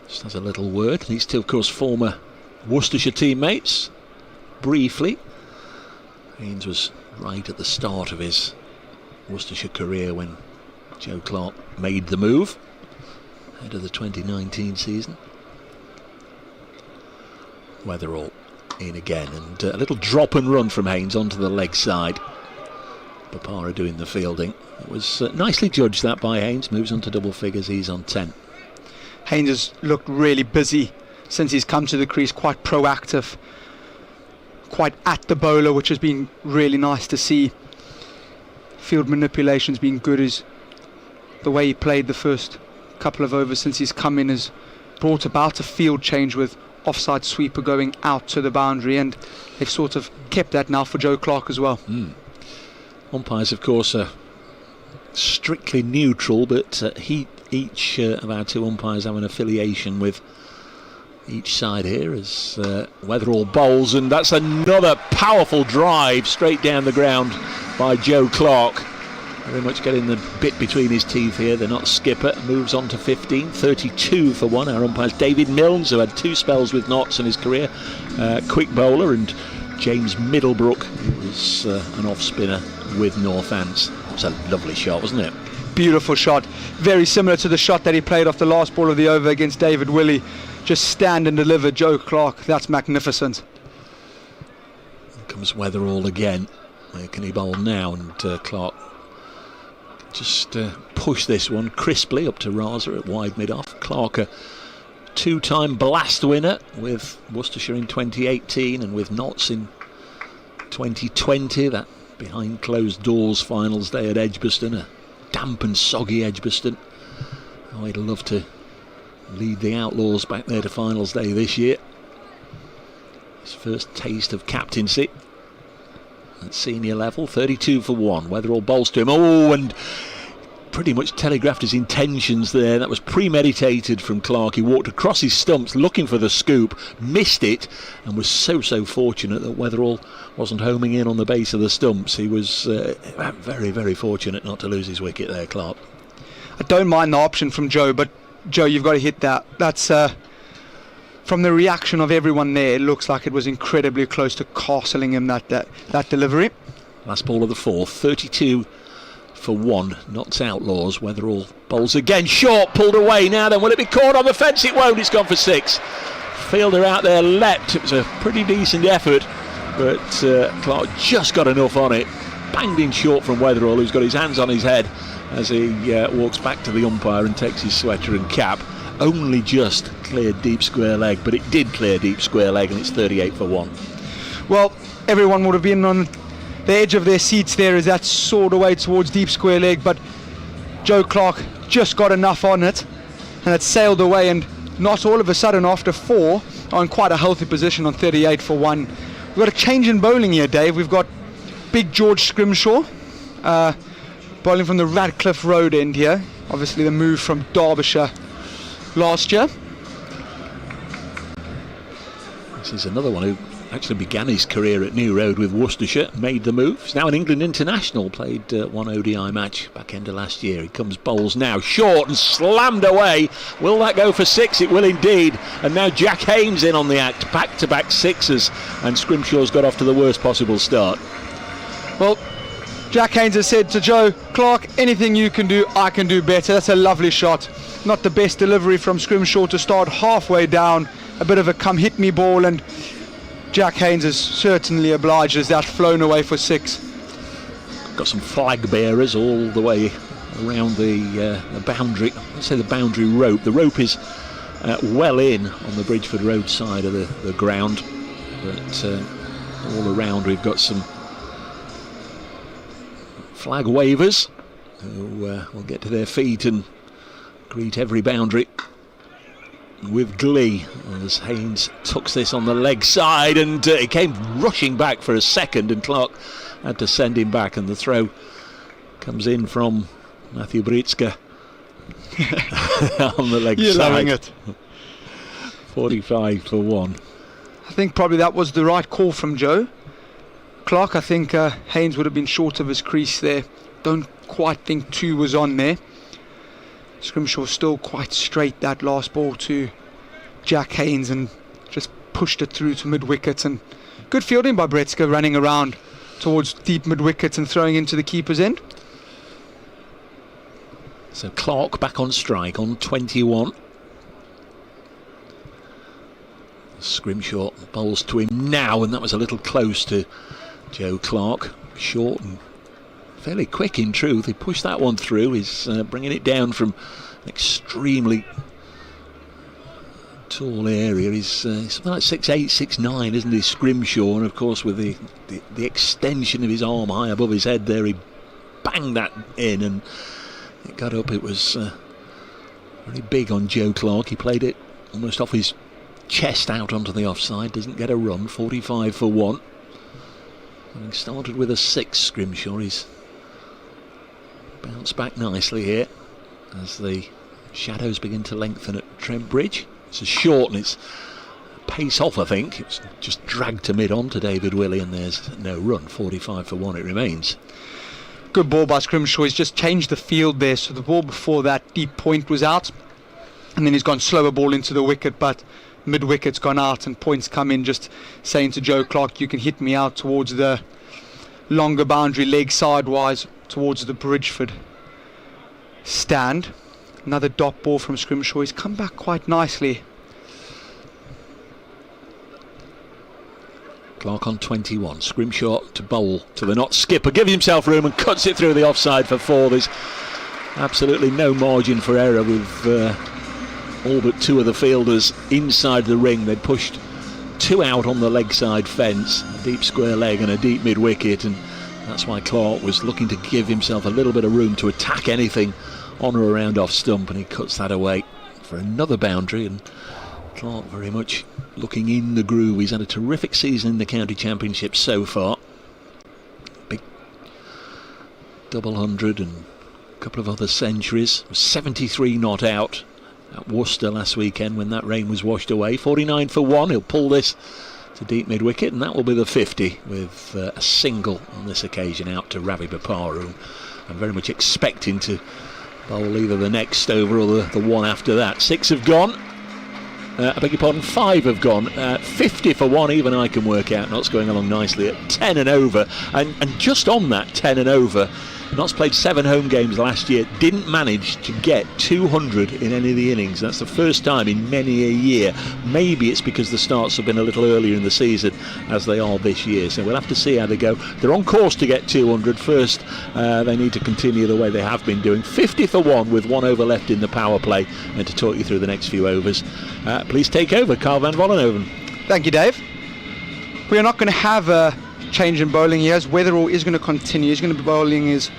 S7: just has a little word. These two, of course, former Worcestershire teammates, briefly. Haynes was right at the start of his Worcestershire career when Joe Clarke made the move ahead of the 2019 season. Weatherall in again, and a little drop and run from Haynes onto the leg side. Papara doing the fielding. It was nicely judged that by Haynes. Moves on to double figures. He's on 10.
S6: Haynes has looked really busy since he's come to the crease, quite proactive, quite at the bowler, which has been really nice to see. Field manipulation's been good. As the way he played the first couple of overs since he's come in has brought about a field change with offside sweeper going out to the boundary, and they've sort of kept that now for Joe Clarke as well.
S7: Umpires, of course, are strictly neutral, but each of our 2 umpires have an affiliation with each side here as Weatherall bowls, and that's another powerful drive straight down the ground by Joe Clarke. very much getting the bit between his teeth here. They're not skipper. Moves on to 15, 32 for 1. Our umpire's David Milnes, who had 2 spells with Notts in his career. Quick bowler, and James Middlebrook, who was an off spinner with Northants. It was a lovely shot, wasn't it?
S6: Beautiful shot. Very similar to the shot that he played off the last ball of the over against David Willie. Just stand and deliver, Joe Clarke. That's magnificent.
S7: Here comes Weatherall again. Where can he bowl now? And Clarke just push this one crisply up to Raza at wide mid-off. Clarke, a 2-time blast winner with Worcestershire in 2018 and with Notts in 2020. That behind closed doors finals day at Edgbaston, a damp and soggy Edgbaston. Oh, he'd love to lead the Outlaws back there to finals day this year. His first taste of captaincy at senior level. 32 for 1. Weatherall bowls to him. Oh, and pretty much telegraphed his intentions there. That was premeditated from Clarke. He walked across his stumps looking for the scoop, missed it, and was so fortunate that Weatherall wasn't homing in on the base of the stumps. He was very, very fortunate not to lose his wicket there, Clarke.
S6: I don't mind the option from Joe, but Joe, you've got to hit that. That's from the reaction of everyone there, it looks like it was incredibly close to castling him, that delivery.
S7: Last ball of the 4th, 32 for 1. Notts Outlaws. Weatherall bowls again, short, pulled away. Now then, will it be caught on the fence? It won't. It's gone for 6. Fielder out there leapt. It was a pretty decent effort, but Clarke just got enough on it. Banged in short from Weatherall, who's got his hands on his head as he walks back to the umpire and takes his sweater and cap. Only just cleared deep square leg, but it did clear deep square leg, and it's 38 for 1.
S6: Well, everyone would have been on the edge of their seats there as that soared away towards deep square leg, but Joe Clarke just got enough on it and it sailed away, and not all of a sudden after 4 are in quite a healthy position on 38 for 1. We've got a change in bowling here, Dave. We've got Big George Scrimshaw bowling from the Radcliffe Road end here. Obviously the move from Derbyshire last year.
S7: This is another one who actually began his career at New Road with Worcestershire, made the move. He's now an England international, played one ODI match back end of last year. He comes bowls now, short and slammed away. Will that go for 6? It will indeed. And now Jack Haynes in on the act, back-to-back 6s, and Scrimshaw's got off to the worst possible start.
S6: Well, Jack Haynes has said to Joe Clarke, anything you can do, I can do better. That's a lovely shot. Not the best delivery from Scrimshaw to start halfway down. A bit of a come hit me ball, and Jack Haynes is certainly obliged as that's flown away for 6.
S7: Got some flag bearers all the way around the boundary. Let's say the boundary rope. The rope is well in on the Bridgeford Road side of the ground, but all around we've got some flag wavers who will get to their feet and greet every boundary with glee as Haynes tucks this on the leg side, and he came rushing back for a second, and Clarke had to send him back, and the throw comes in from Matthew Britska on the leg
S6: You're
S7: side.
S6: loving it.
S7: 45 for 1.
S6: I think probably that was the right call from Joe Clarke. I think Haynes would have been short of his crease there. Don't quite think 2 was on there. Scrimshaw still quite straight that last ball to Jack Haynes and just pushed it through to mid-wicket, and good fielding by Bretska, running around towards deep mid-wicket and throwing into the keeper's end.
S7: So Clarke back on strike on 21. Scrimshaw bowls to him now, and that was a little close to Joe Clarke. Short and fairly quick in truth. He pushed that one through. He's bringing it down from an extremely tall area. He's something like 6'8", 6'9", isn't he, Scrimshaw? And of course with the extension of his arm high above his head there, he banged that in and it got up. It was very big on Joe Clarke. He played it almost off his chest out onto the offside. Doesn't get a run. 45 for 1. Having started with a 6, Scrimshaw, he's bounced back nicely here as the shadows begin to lengthen at Trent Bridge. It's a short and it's pace off, I think. It's just dragged to mid on to David Willie, and there's no run. 45 for 1 it remains.
S6: Good ball by Scrimshaw. He's just changed the field there. So the ball before that, deep point, was out. And then he's gone slower ball into the wicket, but mid-wicket's gone out and points come in, just saying to Joe Clark, you can hit me out towards the longer boundary, leg sidewise towards the Bridgeford stand. Another dot ball from Scrimshaw. He's come back quite nicely.
S7: Clark on 21. Scrimshaw to bowl to the not skipper, gives himself room and cuts it through the offside for 4. There's absolutely no margin for error with all but 2 of the fielders inside the ring. They'd pushed 2 out on the leg side fence, a deep square leg and a deep mid wicket, and that's why Clark was looking to give himself a little bit of room to attack anything on or around off stump, and he cuts that away for another boundary. And Clark very much looking in the groove. He's had a terrific season in the county championship so far. Big double hundred and a couple of other centuries. 73 not out at Worcester last weekend when that rain was washed away. 49 for 1. He'll pull this to deep mid wicket, and that will be the 50 with a single on this occasion out to Ravi Baparu. I'm very much expecting to bowl either the next over or the one after that. 6 have gone. I beg your pardon, 5 have gone. 50 for 1, even I can work out. Notts going along nicely at 10 and over. And just on that 10 and over, Notts played 7 home games last year, didn't manage to get 200 in any of the innings. That's the first time in many a year. Maybe it's because the starts have been a little earlier in the season, as they are this year. So we'll have to see how they go. They're on course to get 200. First, they need to continue the way they have been doing. 50 for 1 with 1 over left in the power play. And to talk you through the next few overs, please take over, Carl van Vollenhoven.
S6: Thank you, Dave. We are not going to have a change in bowling here, as Weatherall is going to continue. He's going to be bowling his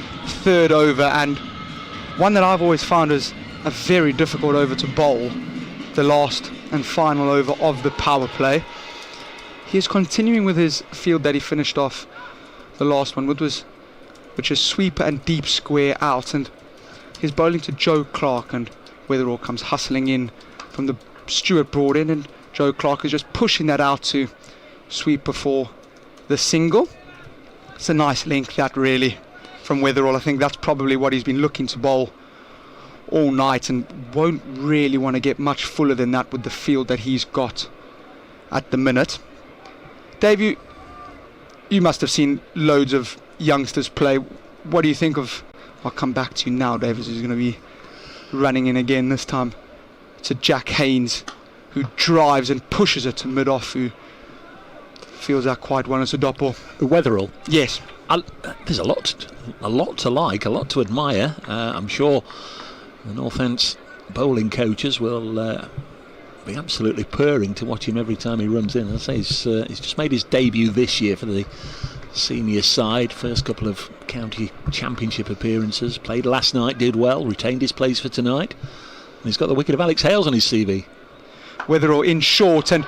S6: 3rd over, and one that I've always found is a very difficult over to bowl, the last and final over of the power play. He is continuing with his field that he finished off the last one, which is sweeper and deep square out, and he's bowling to Joe Clark, and Weatherall comes hustling in from the Stuart Broad end, and Joe Clark is just pushing that out to sweeper for the single. It's a nice link, that, really, from Weatherall. I think that's probably what he's been looking to bowl all night, and won't really want to get much fuller than that with the field that he's got at the minute. Dave, you must have seen loads of youngsters play. What do you think of... I'll come back to you now, Dave, as he's going to be running in again this time. It's a Jack Haynes who drives and pushes it to mid-off, who feels that quite well as a dot ball.
S7: Weatherall?
S6: Yes.
S7: There's a lot to like, a lot to admire. I'm sure the Northants bowling coaches will be absolutely purring to watch him every time he runs in. As I say, he's just made his debut this year for the senior side. First couple of county championship appearances. Played last night, did well, retained his place for tonight. And he's got the wicket of Alex Hales on his CV.
S6: Weatherall in short and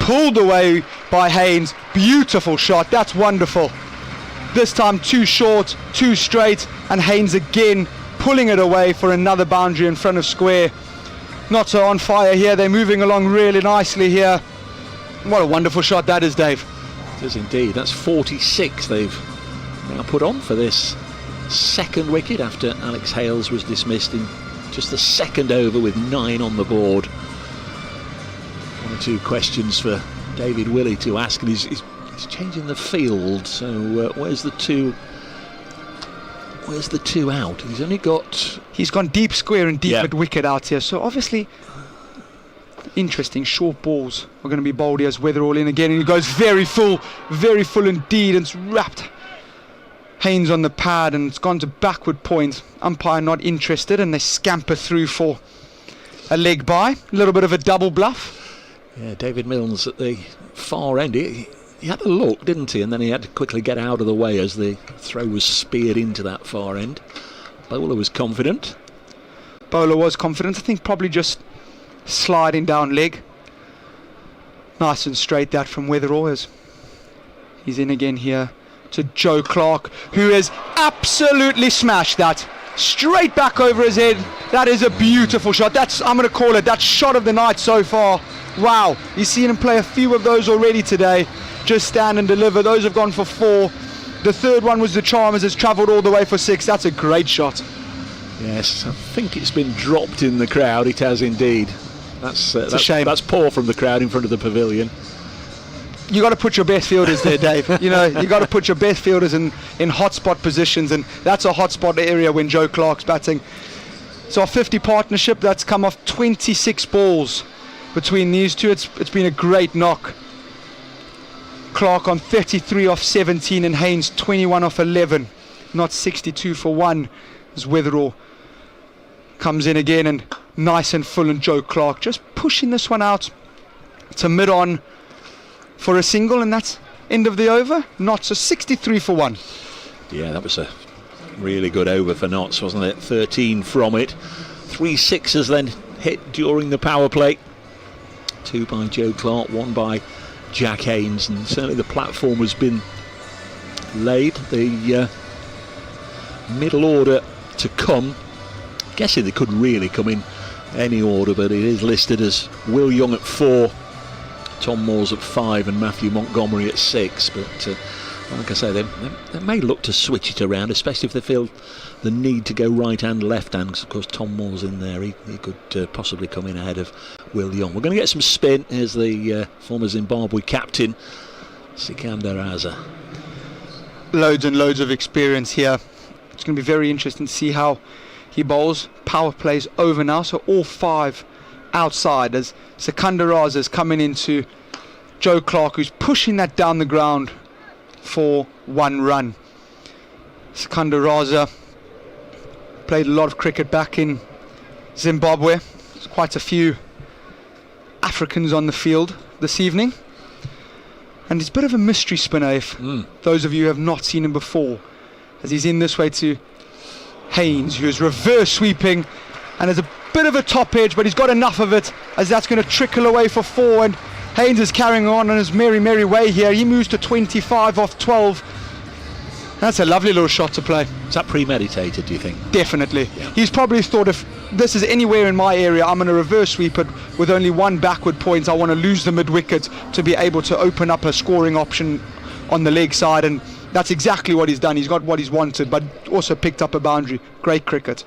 S6: pulled away by Haynes. Beautiful shot, that's wonderful. This time 2 short, 2 straight, and Haynes again pulling it away for another boundary in front of square. Not so on fire here, they're moving along really nicely here. What a wonderful shot that is, Dave.
S7: It is indeed. That's 46 they've now put on for this 2nd wicket after Alex Hales was dismissed in just the 2nd over with 9 on the board. 1 or 2 questions for David Willie to ask, and he's changing the field. So where's the 2 out? He's
S6: gone deep square and deep mid wicket out here. So obviously interesting short balls are going to be bowled here as Weatherall in again, and he goes very full indeed, and it's wrapped Haynes on the pad, and it's gone to backward point. Umpire not interested, and they scamper through for a leg by. A little bit of a double bluff.
S7: Yeah, David Milnes at the far end. He had a look, didn't he? And then he had to quickly get out of the way as the throw was speared into that far end. Bowler was confident.
S6: I think probably just sliding down leg. Nice and straight that from Weatherall, as he's in again here to Joe Clark, who has absolutely smashed that straight back over his head. That is a beautiful shot. I'm going to call it that shot of the night so far. Wow, you've seen him play a few of those already today. Just stand and deliver. Those have gone for 4. The third one was the Chalmers, has travelled all the way for 6. That's a great shot.
S7: Yes, I think it's been dropped in the crowd. It has indeed. That's
S6: a shame.
S7: That's poor from the crowd in front of the pavilion.
S6: You got to put your best fielders there, Dave. You got to put your best fielders in hotspot positions, and that's a hotspot area when Joe Clark's batting. So our 50 partnership, that's come off 26 balls between these two. It's been a great knock. Clark on 33 off 17 and Haynes 21 off 11. Not 62 for 1 as Weatherall comes in again, and nice and full, and Joe Clark just pushing this one out to mid-on for a single, and that's end of the over. Knots a 63 for 1.
S7: Yeah, that was a really good over for Notts, wasn't it? 13 from it. 3 sixes then hit during the power play. 2 by Joe Clark, 1 by Jack Haynes, and certainly the platform has been laid. The middle order to come, guessing they could really come in any order, but it is listed as Will Young at 4, Tom Moores at 5 and Matthew Montgomery at 6, but like I say, they may look to switch it around, especially if they feel the need to go right hand, left hand, because of course Tom Moore's in there. He could possibly come in ahead of Will Young. We're going to get some spin. Here's the former Zimbabwe captain, Sikandar Raza.
S6: Loads and loads of experience here. It's going to be very interesting to see how he bowls. Power plays over now, so all 5 outside as Sikandar Raza is coming into Joe Clark, who's pushing that down the ground for 1 run. Sikandar Raza played a lot of cricket back in Zimbabwe. There's quite a few Africans on the field this evening, and he's a bit of a mystery spinner if those of you who have not seen him before, as he's in this way to Haynes, who is reverse sweeping and has a bit of a top edge, but he's got enough of it as that's going to trickle away for 4, and Haynes is carrying on his merry way here. He moves to 25 off 12. That's a lovely little shot to play.
S7: Is that premeditated, do you think?
S6: Definitely.
S7: Yeah.
S6: He's probably thought, if this is anywhere in my area, I'm going to reverse sweep it with only 1 backward point. I want to lose the mid-wicket to be able to open up a scoring option on the leg side, and that's exactly what he's done. He's got what he's wanted, but also picked up a boundary. Great cricket.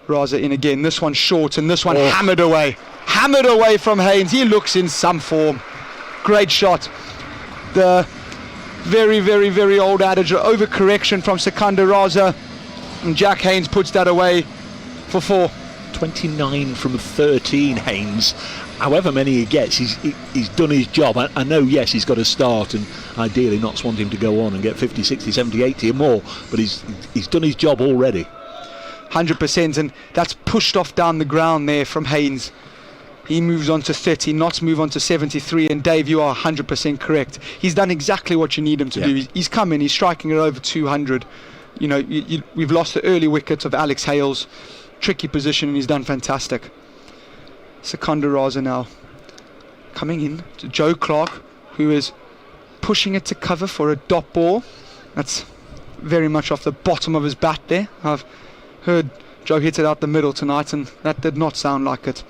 S6: Raza in again. This one short, and this one hammered away. Hammered away from Haynes. He looks in some form. Great shot. The very, very, very old adage of overcorrection from Sikandar Raza, and Jack Haynes puts that away for 4.
S7: 29 from 13, Haynes. However many he gets, he's done his job. I know, yes, he's got to start, and ideally Notts want him to go on and get 50, 60, 70, 80 or more, but he's done his job already.
S6: 100%, and that's pushed off down the ground there from Haynes. He moves on to 30, Notts move on to 73, and Dave, you are 100% correct. He's done exactly what you need him to do. He's come in, he's striking it over 200. You know, we've lost the early wicket of Alex Hales. Tricky position, and he's done fantastic. Sikandar Raza now coming in to Joe Clark, who is pushing it to cover for a dot ball. That's very much off the bottom of his bat there. I've heard Joe hit it out the middle tonight, and that did not sound like it.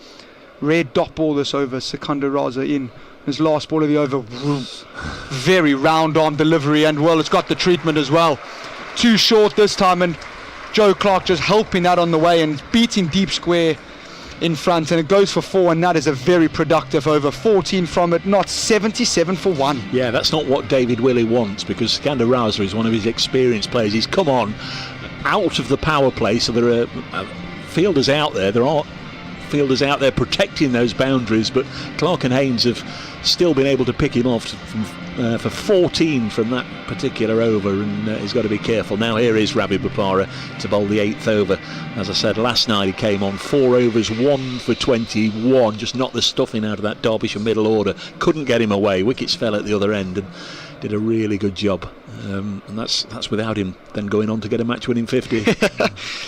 S6: Rare dot ball this over. Sikandar Raza in his last ball of the over. Very round arm delivery, and well, it's got the treatment as well. Too short this time, and Joe Clark just helping that on the way and beating deep square in front, and it goes for 4, and that is a very productive over. 14 from it, not 77 for 1.
S7: Yeah, that's not what David Willie wants, because Sikandar Raza is one of his experienced players. He's come on out of the power play, so there are fielders out there. There are fielders out there protecting those boundaries, but Clark and Haynes have still been able to pick him off for 14 from that particular over, and he's got to be careful. Now here is Ravi Bopara to bowl the 8th over. As I said, last night he came on 4 overs, 1 for 21, just knocked the stuffing out of that Derbyshire middle order. Couldn't get him away, wickets fell at the other end, and did a really good job. And that's without him then going on to get a match-winning 50.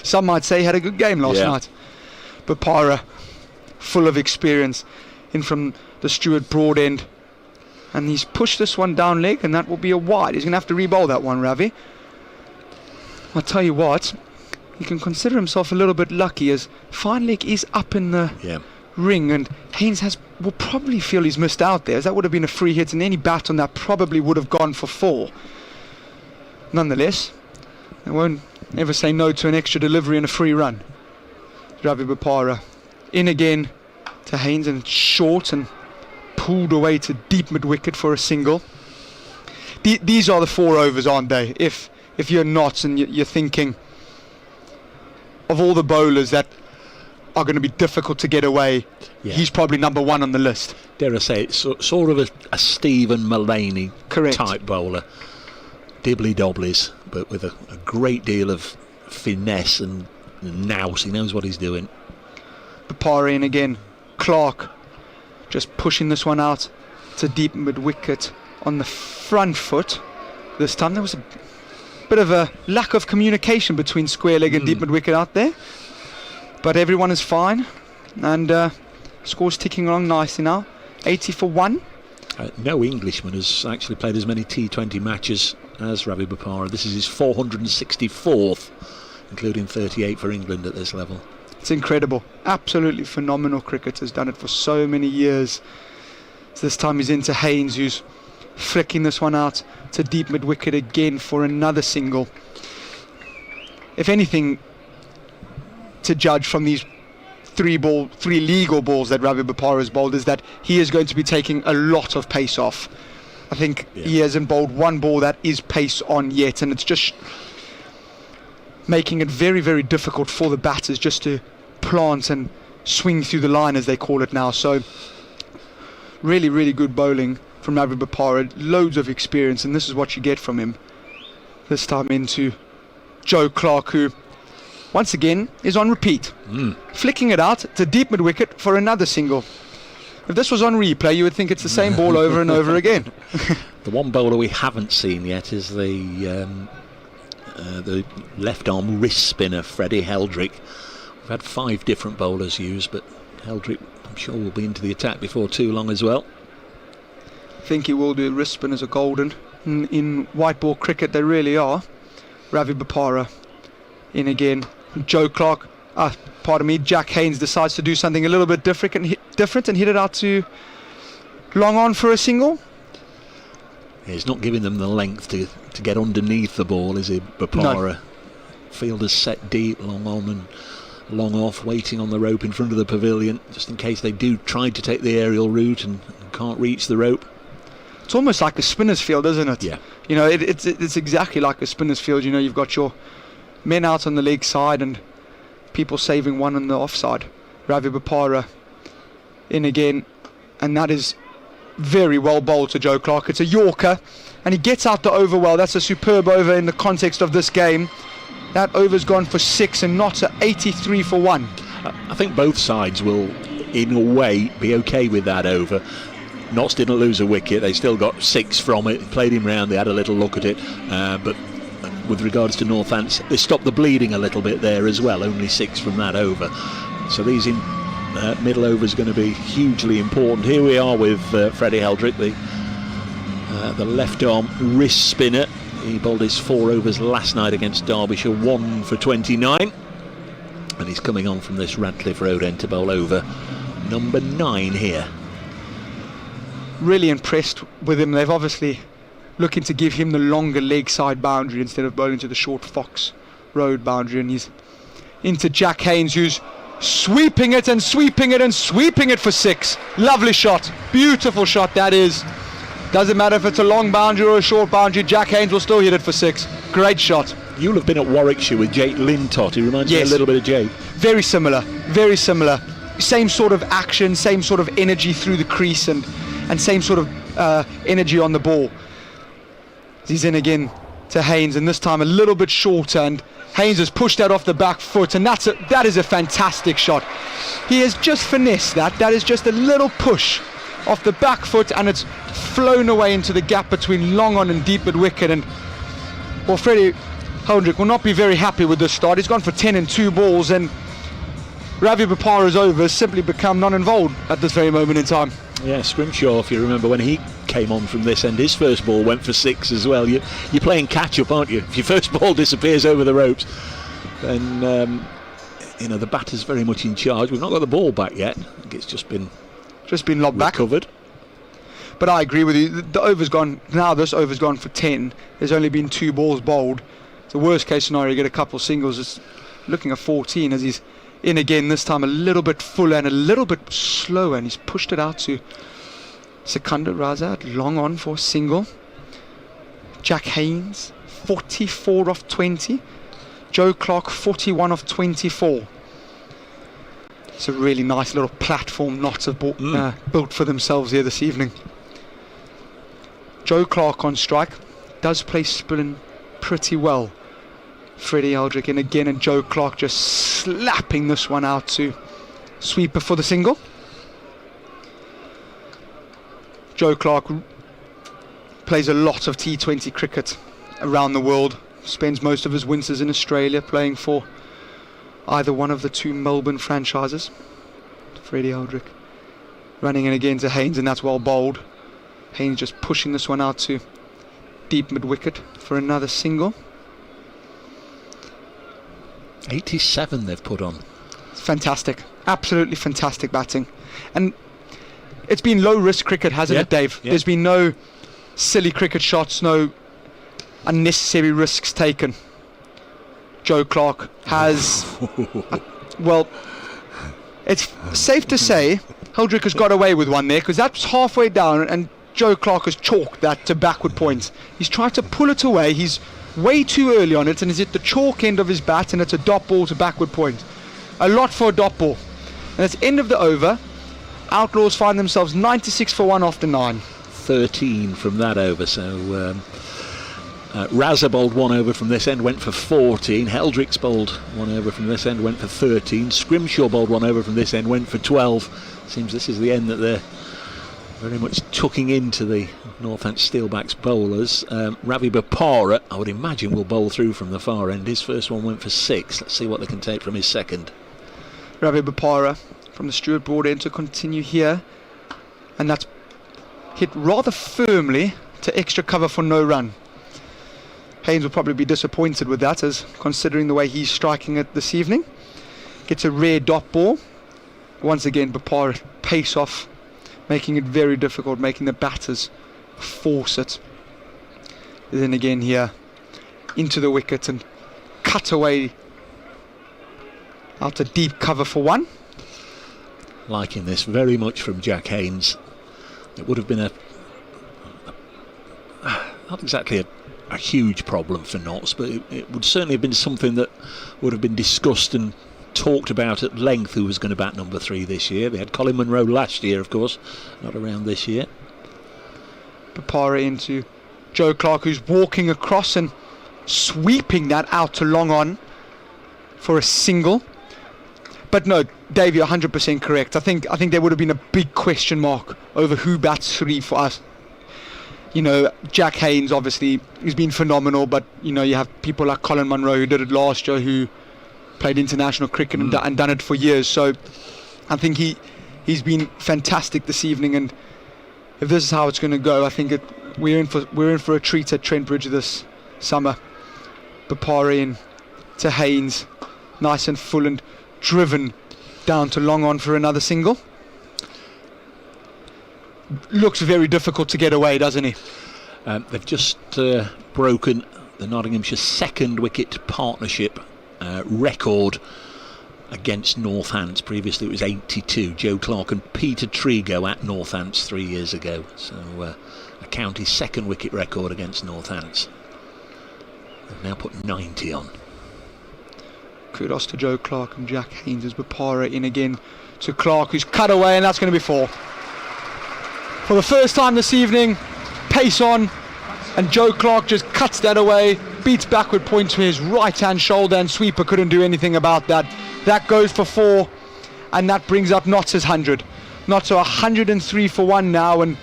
S6: Some might say he had a good game last night. Bopara, full of experience, in from the Stuart Broad end, and he's pushed this one down leg, and that will be a wide. He's going to have to re-bowl that one, Ravi. I'll tell you what, he can consider himself a little bit lucky, as fine leg is up in the ring, and Haynes will probably feel he's missed out there, as that would have been a free hit, and any bat on that probably would have gone for 4. nonetheless, they won't ever say no to an extra delivery and a free run. Ravi Bopara in again to Haynes, and short and pulled away to deep mid-wicket for a single. These are the 4 overs, aren't they? If you're not, and you're thinking of all the bowlers that are going to be difficult to get away, he's probably number 1 on the list.
S7: Dare I say, it's sort of a Stephen Mullaney type bowler. Dibbly-dobblies, but with a great deal of finesse and nous. He knows what he's doing.
S6: Bopara in again. Clark just pushing this one out to deep mid-wicket on the front foot. This time there was a bit of a lack of communication between square leg and deep mid-wicket out there, but everyone is fine, and score's ticking along nicely now. 80 for 1.
S7: No Englishman has actually played as many T20 matches as Ravi Bopara. This is his 464th, including 38 for England at this level.
S6: It's incredible. Absolutely phenomenal cricket. Has done it for so many years. So this time he's into Haynes, who's flicking this one out to deep mid-wicket again for another single. If anything, to judge from these three legal balls that Ravi Bopara has bowled, is that he is going to be taking a lot of pace off. I think he hasn't bowled one ball that is pace on yet, and it's just making it very, very difficult for the batters just to plant and swing through the line, as they call it now. So really, really good bowling from Ravi Bopara. Loads of experience, and this is what you get from him. This time into Joe Clark, who once again is on repeat, flicking it out to deep mid-wicket for another single. If this was on replay, you would think it's the same ball over and over again.
S7: The one bowler we haven't seen yet is the left arm wrist spinner, Freddie Heldrick. We've had 5 different bowlers used, but Heldrick, I'm sure, will be into the attack before too long as well.
S6: I think he will do. Wrist spinners are golden. In white ball cricket, they really are. Ravi Bopara in again. Joe Clark, Jack Haynes decides to do something a little bit different and hit it out to long on for a single.
S7: He's not giving them the length to get underneath the ball, is he, Bopara? No. Fielders set deep, long on and long off, waiting on the rope in front of the pavilion, just in case they do try to take the aerial route and can't reach the rope.
S6: It's almost like a spinner's field, isn't it?
S7: Yeah.
S6: You know, it's exactly like a spinner's field. You know, you've got your men out on the leg side and people saving one on the offside. Ravi Bopara in again, and that is very well bowled to Joe Clark. It's a Yorker, and he gets out the over well. That's a superb over in the context of this game. That over's gone for 6 and not 83 for 1.
S7: I think both sides will, in a way, be okay with that over. Notts didn't lose a wicket. They still got 6 from it. Played him round. They had a little look at it. But with regards to Northants, they stopped the bleeding a little bit there as well. Only 6 from that over. So these middle overs are going to be hugely important. Here we are with Freddie Heldrick, the left arm wrist spinner. He bowled his 4 overs last night against Derbyshire, 1 for 29. And he's coming on from this Radcliffe Road end to bowl over number 9 here.
S6: Really impressed with him. They've obviously looking to give him the longer leg side boundary instead of bowling to the short Fox Road boundary, and he's into Jack Haynes, who's sweeping it and sweeping it and sweeping it for 6. Lovely shot, beautiful shot that is. Doesn't matter if it's a long boundary or a short boundary, Jack Haynes will still hit it for 6. Great shot.
S7: You'll have been at Warwickshire with Jake Lintott. He reminds me a little bit of Jake.
S6: Very similar, very similar. Same sort of action, same sort of energy through the crease, and same sort of energy on the ball. He's in again to Haynes, and this time a little bit shorter, and Haynes has pushed that off the back foot, and that is a fantastic shot. He has just finessed that. That is just a little push off the back foot, and it's flown away into the gap between long on and deep mid wicket. And well, Freddie Heldrick will not be very happy with this start. He's gone for 10 and 2 balls, and Ravi Bopara's over has simply become non-involved at this very moment in time.
S7: Yeah, Scrimshaw, if you remember when he came on from this end, his first ball went for 6 as well. You're playing catch-up, aren't you? If your first ball disappears over the ropes, then the batter's very much in charge. We've not got the ball back yet. I think it's just been
S6: lobbed back.
S7: Recovered.
S6: But I agree with you. The over's gone now. This over's gone for 10. There's only been 2 balls bowled. It's the worst case scenario. You get a couple singles. It's looking at 14 as he's in again. This time a little bit fuller and a little bit slower, and he's pushed it out to Secunda Raza. Long on for a single. Jack Haynes 44 off 20. Joe Clark 41 off 24. It's a really nice little platform Notts have built for themselves here this evening. Joe Clark on strike. Does play spin pretty well. Freddie Eldrick in again, and Joe Clark just slapping this one out to sweeper for the single. Joe Clark plays a lot of T20 cricket around the world. Spends most of his winters in Australia playing for either one of the 2 Melbourne franchises. Freddie Eldrick running in again to Haynes, and that's well bowled. Haynes just pushing this one out to deep mid-wicket for another single.
S7: 87 they've put on.
S6: It's fantastic. Absolutely fantastic batting. And it's been low-risk cricket, hasn't it, Dave? Yeah. There's been no silly cricket shots, no unnecessary risks taken. Joe Clark has well, it's safe to say Eldrick has got away with one there, because that's halfway down and Joe Clark has chalked that to backward points. He's tried to pull it away. He's way too early on it, and he's at the chalk end of his bat, and it's a dot ball to backward point. A lot for a dot ball. And it's end of the over. Outlaws find themselves 96 for 1 after 9.
S7: 13 from that over, so Raza bowled 1 over from this end, went for 14. Heldrick's bowled 1 over from this end, went for 13. Scrimshaw bowled 1 over from this end, went for 12. Seems this is the end that they're very much tucking into the Northampton Steelbacks bowlers. Ravi Bopara, I would imagine, will bowl through from the far end. His first one went for 6. Let's see what they can take from his second.
S6: Ravi Bopara from the Stewart Broad end to continue here, and that's hit rather firmly to extra cover for no run. Haynes will probably be disappointed with that, as considering the way he's striking it this evening. Gets a rare dot ball. Once again, Bopara pace off, making it very difficult, making the batters force it. Then again here, into the wicket and cut away out to deep cover for 1.
S7: Liking this very much from Jack Haynes. It would have been not exactly a huge problem for Notts, but it would certainly have been something that would have been discussed and talked about at length who was going to bat number 3 this year. They had Colin Munro last year, of course, not around this year.
S6: Bopara into Joe Clark, who's walking across and sweeping that out to long on for a single. But no, Dave, you're 100% correct. I think there would have been a big question mark over who bats 3 for us. You know, Jack Haynes, obviously, he's been phenomenal, but, you know, you have people like Colin Munro, who did it last year, who played international cricket and done it for years. So I think he's been fantastic this evening, and if this is how it's going to go, I think we're in for a treat at Trent Bridge this summer. Bopara in to Haynes, nice and full and driven down to long on for another single. Looks very difficult to get away, doesn't he?
S7: They've just broken the Nottinghamshire second wicket partnership record against Northants. Previously it was 82. Joe Clark and Peter Trigo at Northants 3 years ago. So a county second wicket record against Northants. They've now put 90 on.
S6: Kudos to Joe Clark and Jack Haynes as Bopara in again to Clark, who's cut away, and that's going to be 4. For the first time this evening, pace on, and Joe Clark just cuts that away, beats backward point to his right hand shoulder, and sweeper couldn't do anything about that. That goes for 4, and that brings up Notts' 100. Notts are 103 for 1 now, and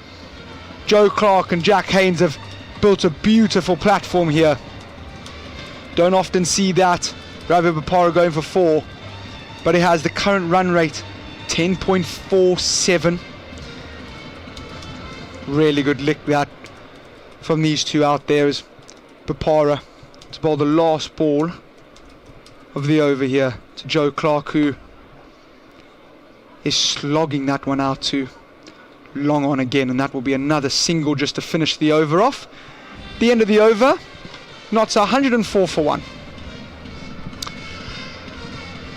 S6: Joe Clark and Jack Haynes have built a beautiful platform here. Don't often see that. Ravi Bopara going for 4, but he has the current run rate 10.47. Really good lick that from these two out there as Bopara to bowl the last ball of the over here to Joe Clark, who is slogging that one out to long on again, and that will be another single just to finish the over off. The end of the over, Notts 104 for 1.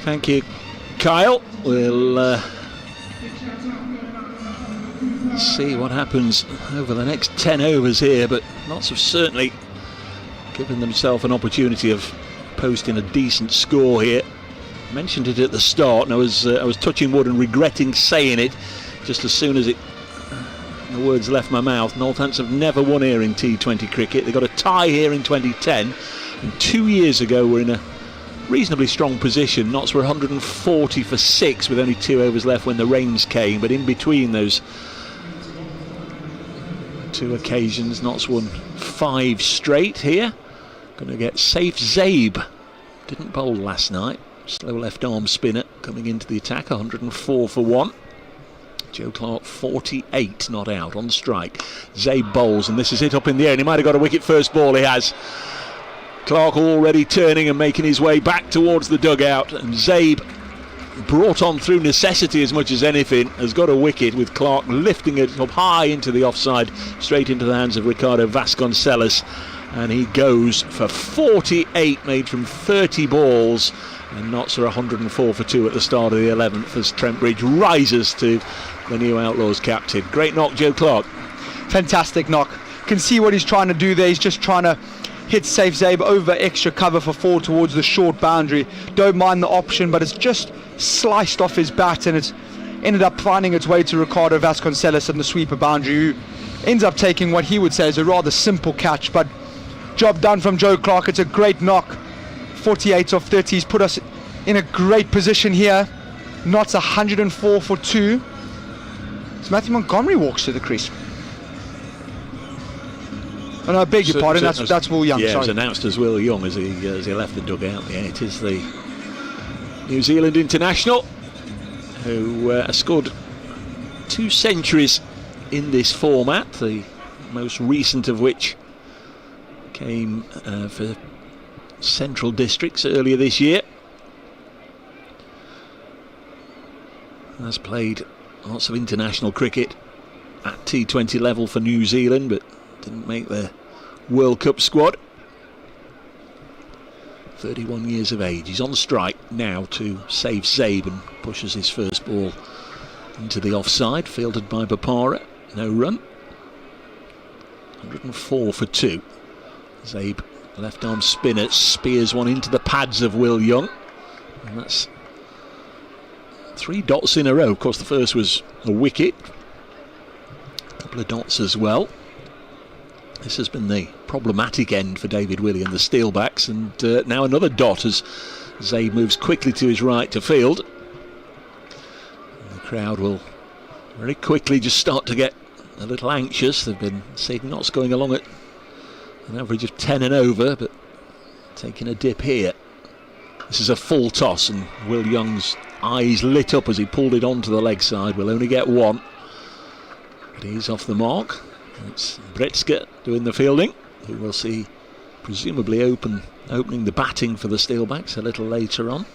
S7: Thank you, Kyle. We'll see what happens over the next 10 overs here, but Notts have certainly given themselves an opportunity of posting a decent score here. I mentioned it at the start, and I was touching wood and regretting saying it just as soon as the words left my mouth. Northampton have never won here in T20 cricket. They got a tie here in 2010, and 2 years ago were in a reasonably strong position. Notts were 140 for 6 with only 2 overs left when the rains came, but in between those 2 occasions, Notts won 5 straight here. Going to get Safe Zabe. Didn't bowl last night. Slow left arm spinner coming into the attack, 104 for 1. Joe Clark 48 not out on strike. Zabe bowls, and this is hit up in the air, and he might have got a wicket first ball. He has. Clark already turning and making his way back towards the dugout, and Zabe, brought on through necessity as much as anything, has got a wicket, with Clark lifting it up high into the offside, straight into the hands of Ricardo Vasconcelos, and he goes for 48 made from 30 balls. And Notts are 104 for 2 at the start of the 11th as Trent Bridge rises to the new Outlaws captain. Great knock, Joe Clark.
S6: Fantastic knock. Can see what he's trying to do there. He's just trying to hit Safe Zabe over extra cover for 4 towards the short boundary. Don't mind the option, but it's just sliced off his bat, and it's ended up finding its way to Ricardo Vasconcelos in the sweeper boundary, who ends up taking what he would say is a rather simple catch, but job done from Joe Clark. It's a great knock. 48 off 30. He's put us in a great position here. Notts 104 for 2. So Matthew Montgomery walks to the crease. Oh, no, I beg your pardon. That's Will Young.
S7: Yeah,
S6: sorry.
S7: it was announced as Will Young as he left the dugout. Yeah, it is the New Zealand international who has scored 2 centuries in this format. The most recent of which came for Central Districts earlier this year. Has played lots of international cricket at T20 level for New Zealand, but didn't make the World Cup squad. 31 years of age. He's on strike now to save Zabe and pushes his first ball into the offside, fielded by Bapara. No run. 104 for 2. Zabe, left arm spinner, spears one into the pads of Will Young, and that's 3 dots in a row. Of course, the first was a wicket, a couple of dots as well. This has been the problematic end for David Willie and the Steelbacks, and now another dot as Zabe moves quickly to his right to field. And the crowd will very quickly just start to get a little anxious. They've been seeing Notts going along at an average of 10 and over, but taking a dip here. This is a full toss, and Will Young's eyes lit up as he pulled it onto the leg side. We'll only get 1, but he's off the mark. It's Bretska doing the fielding, who we'll see presumably opening the batting for the Steelbacks a little later on.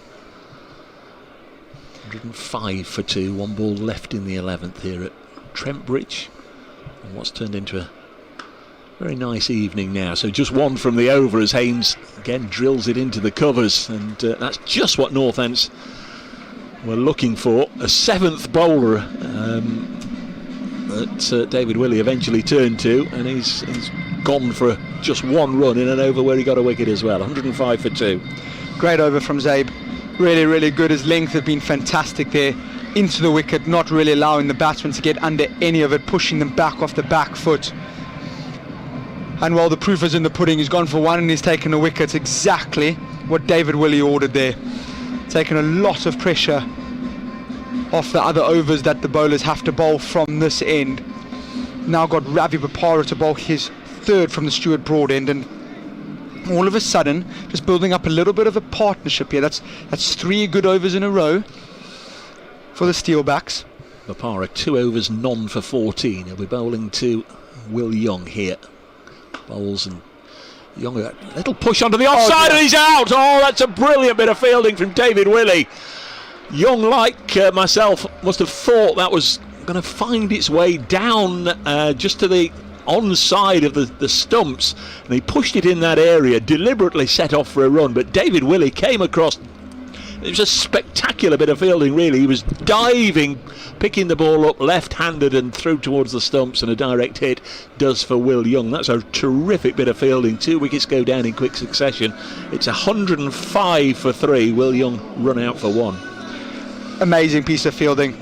S7: 105 for 2, 1 ball left in the 11th here at Trent Bridge, and what's turned into a very nice evening now. So just 1 from the over as Haynes again drills it into the covers, and that's just what Northants were looking for. A 7th bowler that David Willie eventually turned to, and he's gone for just 1 run in an over where he got a wicket as well. 105 for 2.
S6: Great over from Zabe. Really, really good. His length has been fantastic there into the wicket, not really allowing the batsmen to get under any of it, pushing them back off the back foot. And while the proof is in the pudding, he's gone for 1 and he's taken a wicket. Exactly what David Willie ordered there. Taken a lot of pressure off the other overs that the bowlers have to bowl from this end. Now got Ravi Bapara to bowl his 3rd from the Stuart Broad end, and all of a sudden just building up a little bit of a partnership here. That's 3 good overs in a row for the Steelbacks.
S7: Bapara 2 overs, none for 14. He'll be bowling to Will Young here. Bowls, and Young, a little push onto the offside, and he's out. Oh, that's a brilliant bit of fielding from David Willie. Young, like myself, must have thought that was going to find its way down just to the onside of the stumps, and he pushed it in that area, deliberately set off for a run, but David Willie came across. It was a spectacular bit of fielding, really. He was diving, picking the ball up left-handed and through towards the stumps, and a direct hit does for Will Young. That's a terrific bit of fielding. 2 wickets go down in quick succession. It's 105 for 3. Will Young run out for 1.
S6: Amazing piece of fielding.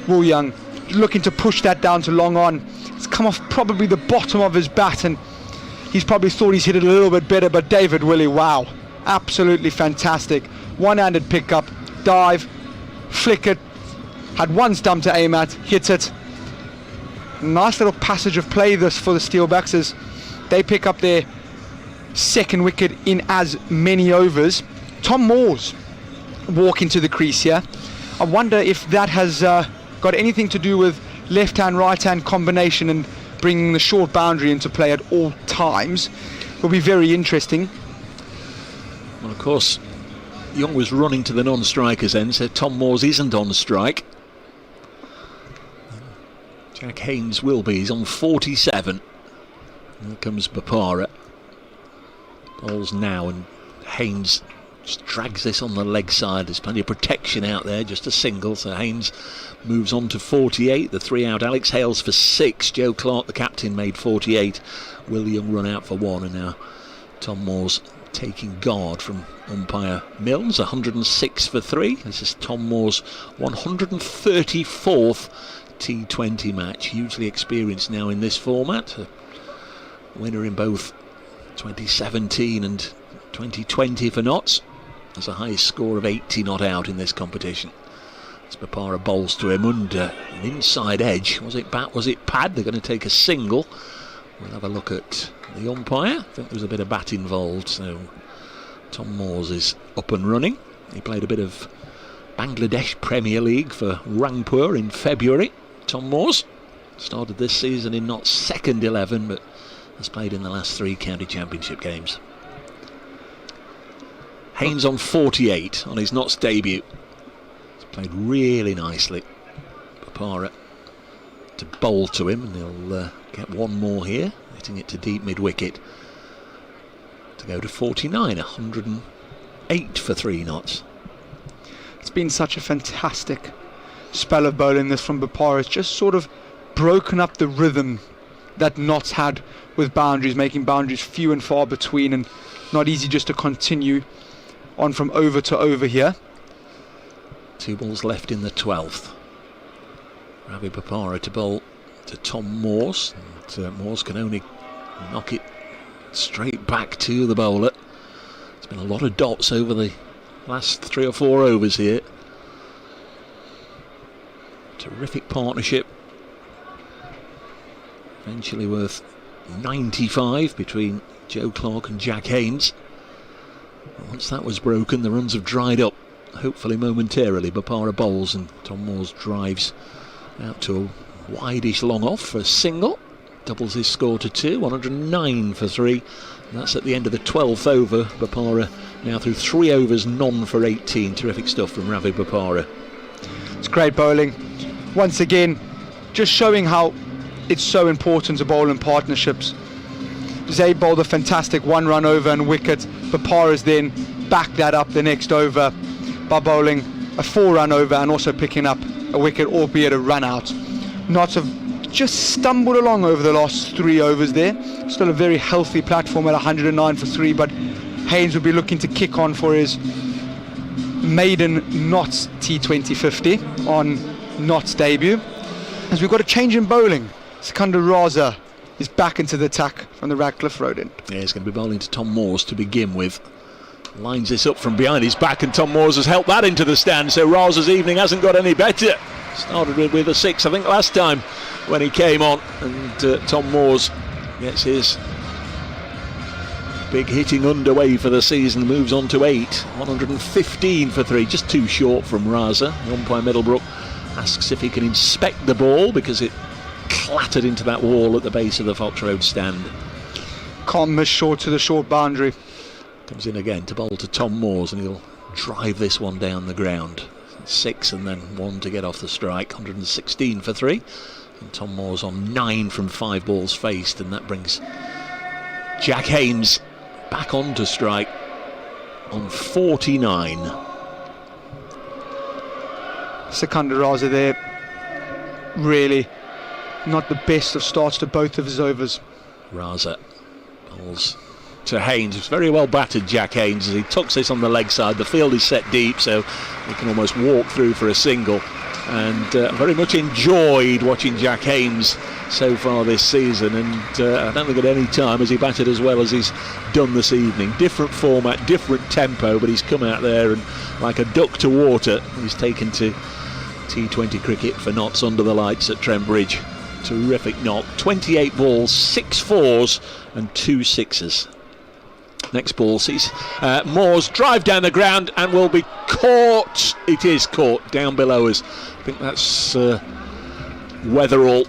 S6: Will Young looking to push that down to long on. It's come off probably the bottom of his bat, and he's probably thought he's hit it a little bit better, but David Willie, wow, absolutely fantastic. One-handed pickup, dive, flick it, had one stump to aim at, hit it. Nice little passage of play this for the Steelbacks as they pick up their second wicket in as many overs. Tom Moore's walk into the crease here. I wonder if that has got anything to do with left-hand, right-hand combination and bringing the short boundary into play at all times. Will be very interesting.
S7: Well, of course, Young was running to the non-striker's end, so Tom Moore's isn't on strike. Jack Haynes will be. He's on 47. Here comes Bapara. Ball's now, and Haynes just drags this on the leg side. There's plenty of protection out there, just a single, so Haynes moves on to 48. The 3 out. Alex Hales for 6. Joe Clark, the captain, made 48. Will Young run out for 1, and now Tom Moore's taking guard from umpire Mills. 106 for 3. This is Tom Moore's 134th T20 match. Hugely experienced now in this format. A winner in both 2017 and 2020 for Notts. There's a highest score of 80 not out in this competition. As Bapara bowls to him under an inside edge. Was it bat? Was it pad? They're going to take a single. We'll have a look at the umpire. I think there was a bit of bat involved, so Tom Moore's is up and running. He played a bit of Bangladesh Premier League for Rangpur in February. Tom Moore's started this season in Notts' second 11, but has played in the last 3 county championship games. Haynes on 48 on his Notts debut. He's played really nicely. Bapara to bowl to him, and he'll get one more here, hitting it to deep mid-wicket to go to 49. 108 for 3 Notts.
S6: It's been such a fantastic spell of bowling this from Bapara. It's just sort of broken up the rhythm that Notts had with boundaries, making boundaries few and far between and not easy just to continue on from over to over here.
S7: 2 balls left in the 12th. Ravi Bapara to bowl to Tom Moore's, and Moore's can only knock it straight back to the bowler. There's been a lot of dots over the last 3 or 4 overs here. Terrific partnership, eventually worth 95 between Joe Clark and Jack Haynes. Once that was broken, the runs have dried up, hopefully momentarily. Bapara bowls and Tom Moore's drives out to a wideish long off for a single, doubles his score to 2. 109 for 3. And that's at the end of the 12th over. Bapara now through 3 overs, none for 18. Terrific stuff from Ravi Bapara.
S6: It's great bowling. Once again, just showing how it's so important to bowl in partnerships. Zaid bowled a fantastic 1-run over and wicket. Bapara's then backed that up the next over by bowling a 4-run over and also picking up a wicket, albeit a run out. Notts have just stumbled along over the last 3 overs there. Still a very healthy platform at 109 for 3, but Haynes will be looking to kick on for his maiden Notts T20 50 on Notts debut. As we've got a change in bowling. Sikandar Raza is back into the attack from the Radcliffe Road end.
S7: Yeah, he's going to be bowling to Tom Moore's to begin with. Lines this up from behind his back, and Tom Moore's has helped that into the stand, so Raza's evening hasn't got any better. Started with a 6, I think, last time when he came on, and Tom Moore's gets his big hitting underway for the season, moves on to 8. 115 for 3, just too short from Raza. The umpire Middlebrook asks if he can inspect the ball because it clattered into that wall at the base of the Fox Road stand.
S6: Can't miss short to the short boundary.
S7: Comes in again to bowl to Tom Moore's, and he'll drive this one down the ground. 6 and then 1 to get off the strike. 116 for 3. And Tom Moore's on 9 from 5 balls faced, and that brings Jack Haynes back onto strike on 49.
S6: Sikandar Raza there, really not the best of starts to both of his overs.
S7: Raza bowls to Haynes. It's very well battered, Jack Haynes, as he tucks this on the leg side. The field is set deep, so he can almost walk through for a single. And very much enjoyed watching Jack Haynes so far this season, and I don't think at any time has he batted as well as he's done this evening. Different format, different tempo, but he's come out there and like a duck to water, he's taken to T20 cricket for Notts under the lights at Trent Bridge. Terrific knock. 28 balls, 6 4s and 2 6s. Next ball sees Moore's drive down the ground and will be caught. It is caught down below us. I think that's Weatherall.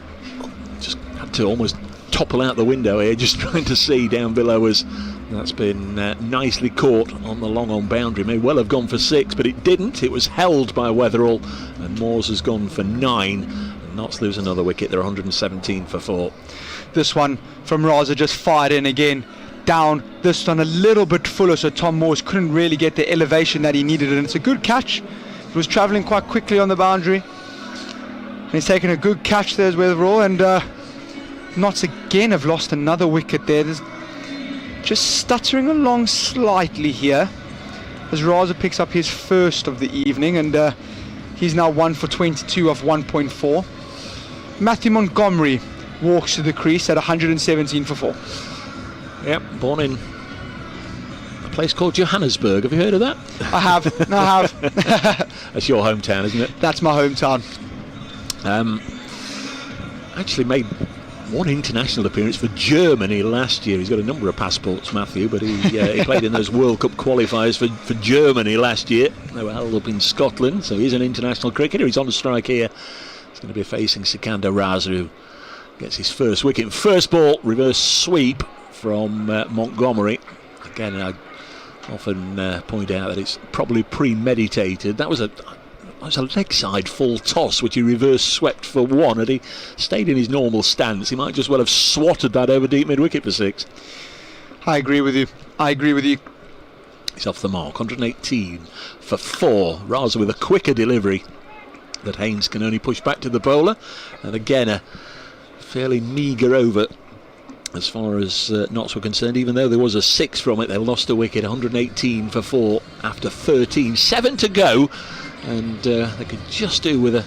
S7: Just had to almost topple out the window here, just trying to see down below us. That's been nicely caught on the long on boundary. May well have gone for 6, but it didn't. It was held by Weatherall, and Moore's has gone for 9. And Notts lose another wicket. They're 117 for 4.
S6: This one from Raza just fired in again. Down, this one a little bit fuller, so Tom Moores couldn't really get the elevation that he needed, and it's a good catch. It was travelling quite quickly on the boundary, and he's taken a good catch there as Weatherall, and Notts again have lost another wicket there. There's just stuttering along slightly here as Raza picks up his first of the evening, and he's now 1 for 22 off 1.4. Matthew Montgomery walks to the crease at 117 for 4.
S7: Yep, born in a place called Johannesburg. Have you heard of that?
S6: I have. I have.
S7: That's your hometown, isn't it?
S6: That's my hometown.
S7: Actually made one international appearance for Germany last year. He's got a number of passports, Matthew, but he played in those World Cup qualifiers for Germany last year. They were held up in Scotland, so he's an international cricketer. He's on the strike here. He's going to be facing Sikandar Raza, who gets his first wicket. First ball, reverse sweep from Montgomery. Again, I often point out that it's probably premeditated. That was a leg side full toss which he reverse swept for 1. Had he stayed in his normal stance, he might just well have swatted that over deep mid wicket for 6.
S6: I agree with you.
S7: He's off the mark. 118 for 4. Raza with a quicker delivery that Haynes can only push back to the bowler, and again a fairly meagre over as far as Notts were concerned. Even though there was a 6 from it, they lost a wicket. 118 for 4 after 13. 7 to go, and they could just do with an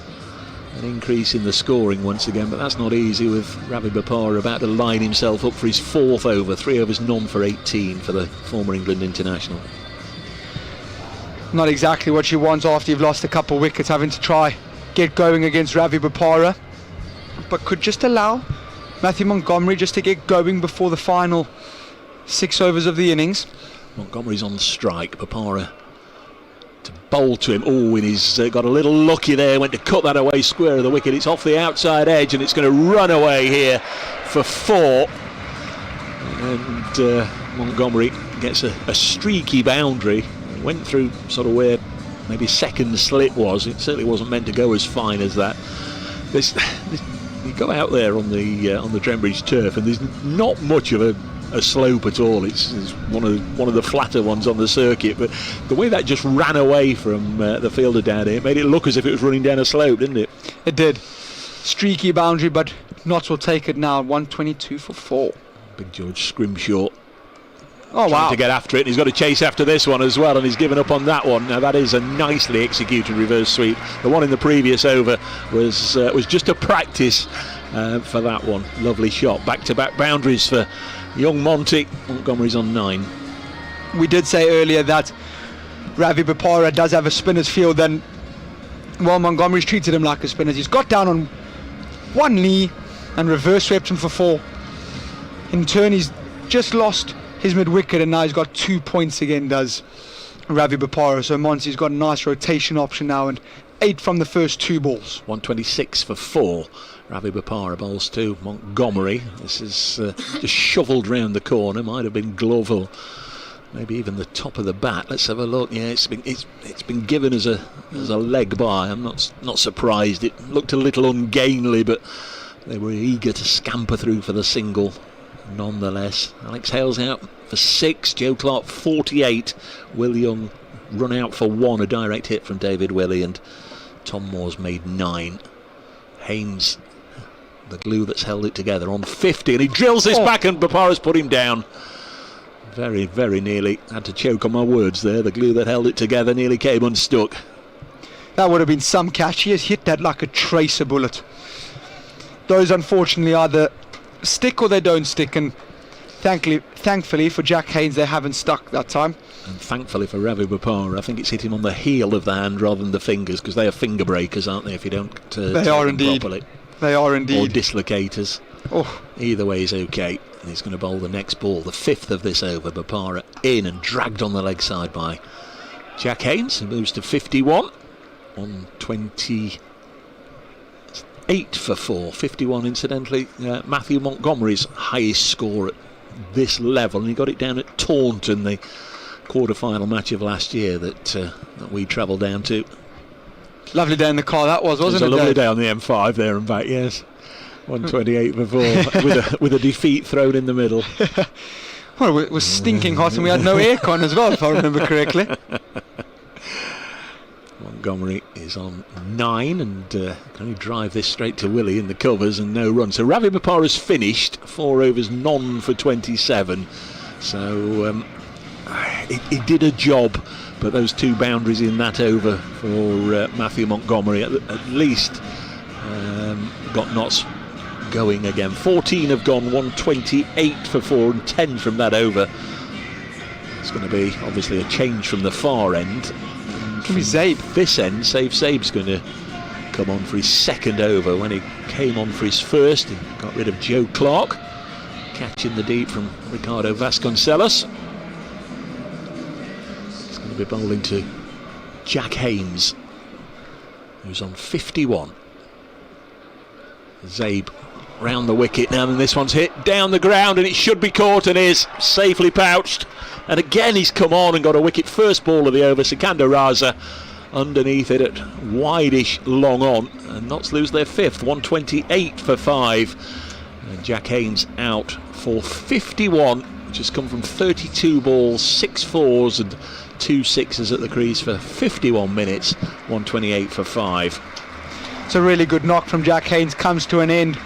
S7: increase in the scoring once again, but that's not easy with Ravi Bopara about to line himself up for his 4th over. 3 overs none for 18 for the former England international.
S6: Not exactly what you want after you've lost a couple of wickets, having to try get going against Ravi Bopara, but could just allow Matthew Montgomery just to get going before the final 6 overs of the innings.
S7: Montgomery's on strike. Bopara to bowl to him. Oh, and he's got a little lucky there. Went to cut that away square of the wicket. It's off the outside edge, and it's going to run away here for 4. And Montgomery gets a streaky boundary. Went through sort of where maybe second slit was. It certainly wasn't meant to go as fine as that. You go out there on the Trent Bridge turf, and there's not much of a slope at all. It's one of the flatter ones on the circuit, but the way that just ran away from the fielder down here made it look as if it was running down a slope, didn't it? It
S6: did. Streaky boundary, but Notts will take it now. 122 for 4.
S7: Big George Scrimshaw.
S6: Oh, wow.
S7: To get after it, and he's got to chase after this one as well, and he's given up on that one. Now that is a nicely executed reverse sweep. The one in the previous over was just a practice for that one. Lovely shot. Back-to-back boundaries for young Monty. Montgomery's on 9.
S6: We did say earlier that Ravi Bopara does have a spinner's field, and well, Montgomery's treated him like a spinner. He's got down on one knee and reverse swept him for 4. In turn, he's just lost his mid-wicket, and now he's got 2 points again, does Ravi Bopara. So Monty's got a nice rotation option now, and 8 from the first 2 balls.
S7: 126 for 4. Ravi Bopara bowls to Montgomery. This is just shovelled round the corner. Might have been glove or maybe even the top of the bat. Let's have a look. Yeah, it's been given as a leg by. I'm not surprised. It looked a little ungainly, but they were eager to scamper through for the single nonetheless. Alex Hale's out for 6, Joe Clark 48, Will Young run out for 1, a direct hit from David Willie, and Tom Moore's made 9. Haynes, the glue that's held it together, on 50, and he drills this back, and Bopara's put him down. Very, very nearly had to choke on my words there. The glue that held it together nearly came unstuck.
S6: That would have been some catch. He has hit that like a tracer bullet. Those unfortunately either stick or they don't stick, and thankfully for Jack Haynes they haven't stuck that time.
S7: And thankfully for Ravi Bopara, I think it's hit him on the heel of the hand rather than the fingers, because they are finger breakers, aren't they, if you don't
S6: they are indeed properly. They are indeed.
S7: Or dislocators. Either way is okay. And he's going to bowl the next ball, the 5th of this over. Bopara in and dragged on the leg side by Jack Haynes, who moves to 51 on 28 for 4. 51 incidentally, Matthew Montgomery's highest score at this level, and he got it down at Taunton, the quarter-final match of last year that we travelled down to.
S6: Lovely day in the car that wasn't it?
S7: It was a lovely day on the M5 there and back, yes. 128 for 4 with a defeat thrown in the middle.
S6: Well, it was stinking hot and we had no aircon as well, if I remember correctly.
S7: Montgomery is on 9 and can only drive this straight to Willie in the covers and no run. So Ravi Bopara's finished, 4 overs, none for 27. So he did a job, but those 2 boundaries in that over for Matthew Montgomery at least got knots going again. 14 have gone, 128 for 4 and 10 from that over. It's going to be obviously a change from the far end.
S6: Can be Zabe.
S7: This end, Sabe's going to come on for his 2nd over. When he came on for his 1st, he got rid of Joe Clark, catching the deep from Ricardo Vasconcelos. It's going to be bowling to Jack Haynes, who's on 51. Zabe round the wicket now, and this one's hit down the ground, and it should be caught and is safely pouched. And again he's come on and got a wicket. First ball of the over, Sikandar Raza underneath it at wideish long on, and Notts lose their 5th, 128 for 5. And Jack Haynes out for 51, which has come from 32 balls, 6 4s and 2 6s at the crease for 51 minutes, 128 for 5.
S6: It's a really good knock from Jack Haynes, comes to an end.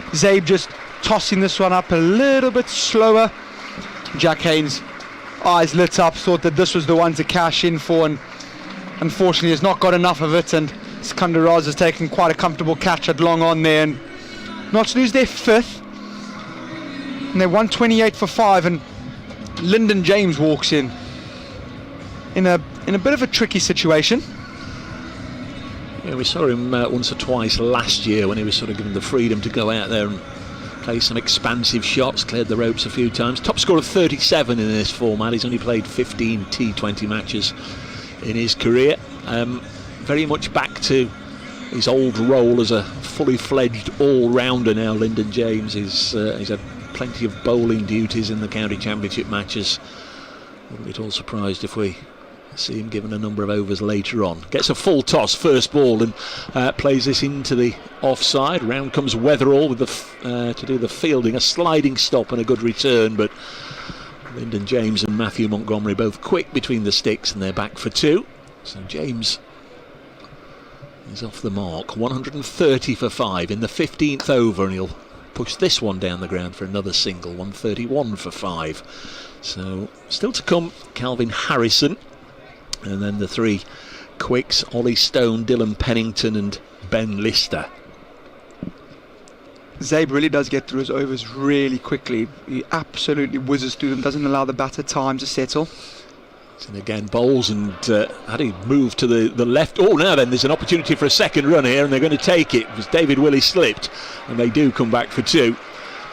S6: Zabe just tossing this one up a little bit slower. Jack Haynes, eyes lit up, thought that this was the one to cash in for, and unfortunately has not got enough of it, and Sikandar Raza has taken quite a comfortable catch at long on there, and Notts lose their 5th, and they're 128 for 5, and Lyndon James walks in a bit of a tricky situation.
S7: Yeah, we saw him once or twice last year when he was sort of given the freedom to go out there and play some expansive shots, cleared the ropes a few times. Top score of 37 in this format. He's only played 15 T20 matches in his career. Very much back to his old role as a fully fledged all-rounder now. Lyndon James he's had plenty of bowling duties in the county championship matches. Wouldn't be at all surprised if we see him given a number of overs later on. Gets a full toss, first ball, and plays this into the offside. Round comes Weatherall with to do the fielding. A sliding stop and a good return, but Lyndon James and Matthew Montgomery both quick between the sticks, and they're back for 2. So James is off the mark. 130 for 5 in the 15th over, and he'll push this one down the ground for another single. 131 for 5. So still to come, Calvin Harrison, and then the 3 quicks, Ollie Stone, Dylan Pennington and Ben Lister.
S6: Zabe really does get through his overs really quickly. He absolutely whizzes through them, doesn't allow the batter time to settle.
S7: And again bowls, and had he moved to the left. Oh, now then there's an opportunity for a second run here, and they're going to take it because David Willie slipped, and they do come back for 2.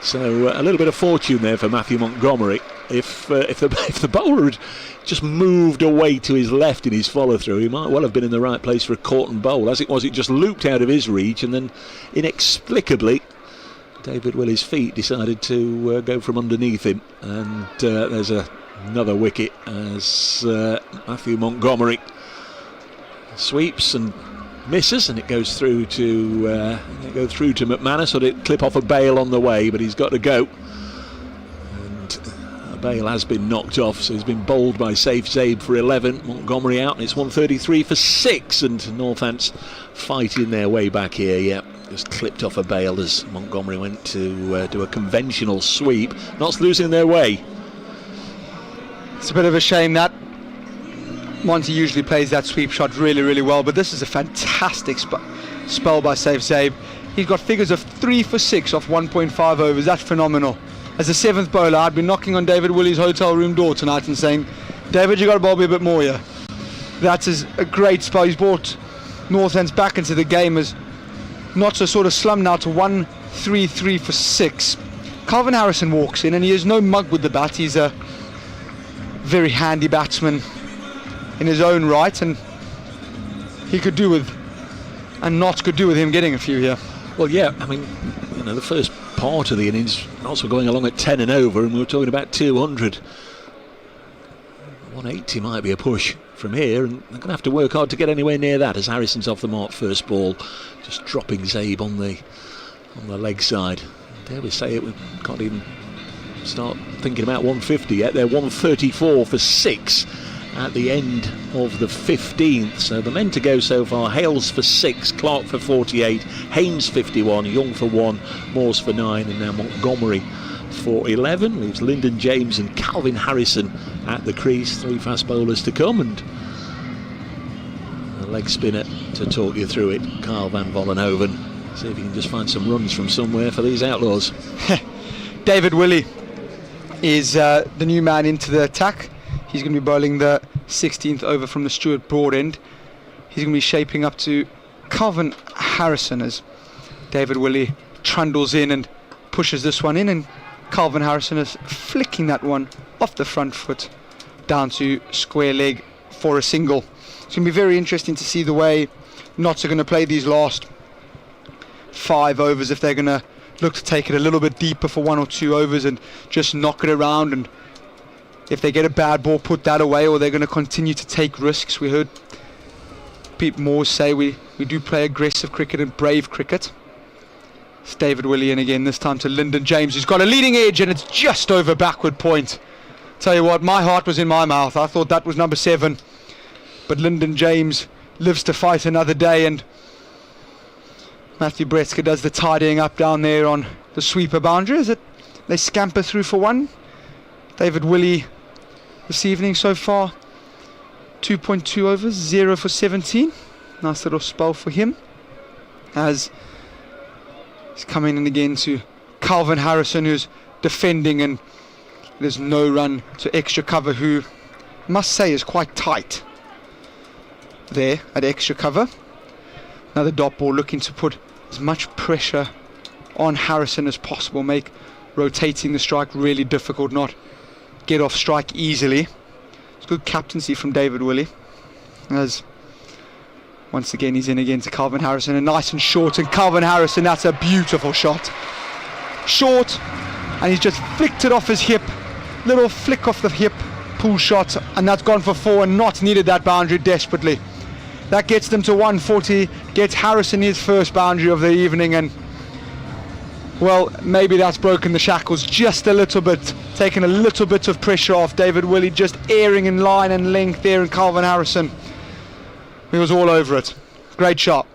S7: So a little bit of fortune there for Matthew Montgomery. If the bowler had just moved away to his left in his follow-through, he might well have been in the right place for a caught and bowl. As it was, it just looped out of his reach, and then inexplicably David Willie's feet decided to go from underneath him, and there's a Another wicket as Matthew Montgomery sweeps and misses, and it goes through to McManus. So it clip off a bail on the way, but he's got to go. And a bail has been knocked off, so he's been bowled by Safe Zabe for 11. Montgomery out, and it's 133 for 6, and Northants fighting their way back here. Yeah, just clipped off a bail as Montgomery went to do a conventional sweep. Notts losing their way.
S6: It's a bit of a shame that Monty usually plays that sweep shot really, really well, but this is a fantastic spell by Safe Zabe. He's got figures of 3 for 6 off 1.5 overs. That's phenomenal. As a 7th bowler, I'd been knocking on David Willie's hotel room door tonight and saying, David, you got to bowl me a bit more here. That is a great spell. He's brought Northants back into the game as Notts are sort of slumped now to 133 for 6. Calvin Harrison walks in, and he is no mug with the bat. He's a very handy batsman in his own right, and he could do with, and Notts could do with him getting a few here.
S7: Well, yeah, I mean, you know, the first part of the innings, Notts were going along at 10 and over, and we were talking about 200. 180 might be a push from here, and they're going to have to work hard to get anywhere near that as Harrison's off the mark first ball, just dropping Zabe on the leg side. Dare we say it, we can't even start thinking about 150 yet. They're 134 for 6 at the end of the 15th. So the men to go so far: Hales for 6, Clark for 48, Haynes 51, Young for 1, Moores for 9, and now Montgomery for 11. Leaves Lyndon James and Calvin Harrison at the crease. 3 fast bowlers to come, and a leg spinner to talk you through it, Carl van Vollenhoven. See if he can just find some runs from somewhere for these Outlaws.
S6: David Willie is the new man into the attack. He's going to be bowling the 16th over from the Stuart Broad end. He's going to be shaping up to Calvin Harrison as David Willie trundles in and pushes this one in, and Calvin Harrison is flicking that one off the front foot down to square leg for a single. It's going to be very interesting to see the way Notts are going to play these last 5 overs, if they're going to look to take it a little bit deeper for 1 or 2 overs and just knock it around, and if they get a bad ball, put that away, or they're going to continue to take risks. We heard Pete Moores say we do play aggressive cricket and brave cricket. It's David Willie in again, this time to Lyndon James, who's got a leading edge, and it's just over backward point. Tell you what, my heart was in my mouth. I thought that was number 7, but Lyndon James lives to fight another day, and Matthew Bretzker does the tidying up down there on the sweeper boundary as they scamper through for 1. David Willie this evening so far, 2.2 overs, 0 for 17. Nice little spell for him as he's coming in again to Calvin Harrison, who's defending, and there's no run to extra cover, who I must say is quite tight there at extra cover. Another dot ball looking to put as much pressure on Harrison as possible, make rotating the strike really difficult, not get off strike easily. It's good captaincy from David Willie as once again he's in again to Calvin Harrison, and nice and short, and Calvin Harrison, that's a beautiful shot. Short, and he's just flicked it off his hip, little flick off the hip, pull shot, and that's gone for 4, and Notts needed that boundary desperately. That gets them to 140, gets Harrison his first boundary of the evening, and well, maybe that's broken the shackles just a little bit, taken a little bit of pressure off. David Willie just airing in line and length there, and Calvin Harrison, he was all over it. Great shot.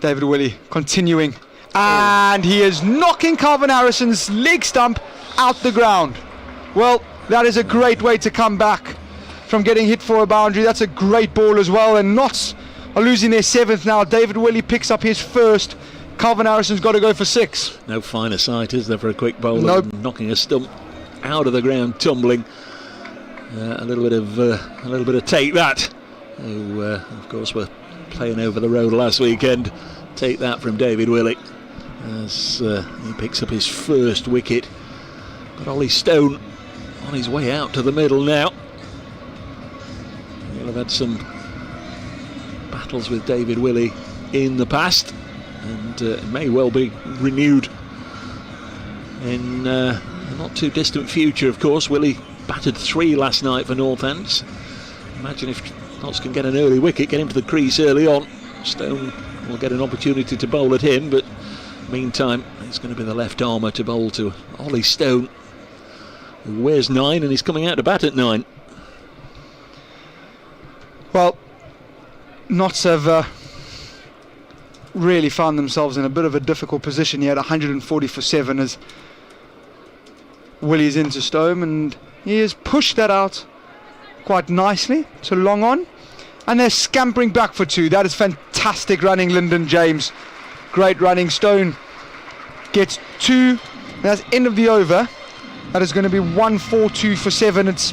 S6: David Willie continuing, and he is knocking Calvin Harrison's leg stump out the ground. Well, that is a great way to come back from getting hit for a boundary. That's a great ball as well, and Notts are losing their 7th now. David Willie picks up his first. Calvin Harrison's got to go for 6.
S7: No finer sight, is there, for a quick bowler?
S6: Nope.
S7: Knocking a stump out of the ground, tumbling. A little bit of take that. Who, of course, were playing over the road last weekend. Take that from David Willie as he picks up his first wicket. Got Ollie Stone on his way out to the middle now. He'll have had some battles with David Willie in the past, and it may well be renewed in a not too distant future, of course. Willie batted 3 last night for Northants. Imagine if Notts can get an early wicket, get him to the crease early on. Stone will get an opportunity to bowl at him, but meantime it's going to be the left armour to bowl to Ollie Stone, who wears 9 and he's coming out to bat at 9.
S6: Well, Notts have really found themselves in a bit of a difficult position here at 140 for 7 as Willie's into Stone, and he has pushed that out quite nicely to long on, and they're scampering back for 2. That is fantastic running, Lyndon James. Great running. Stone gets 2. That's end of the over. That is going to be 142 for 7. It's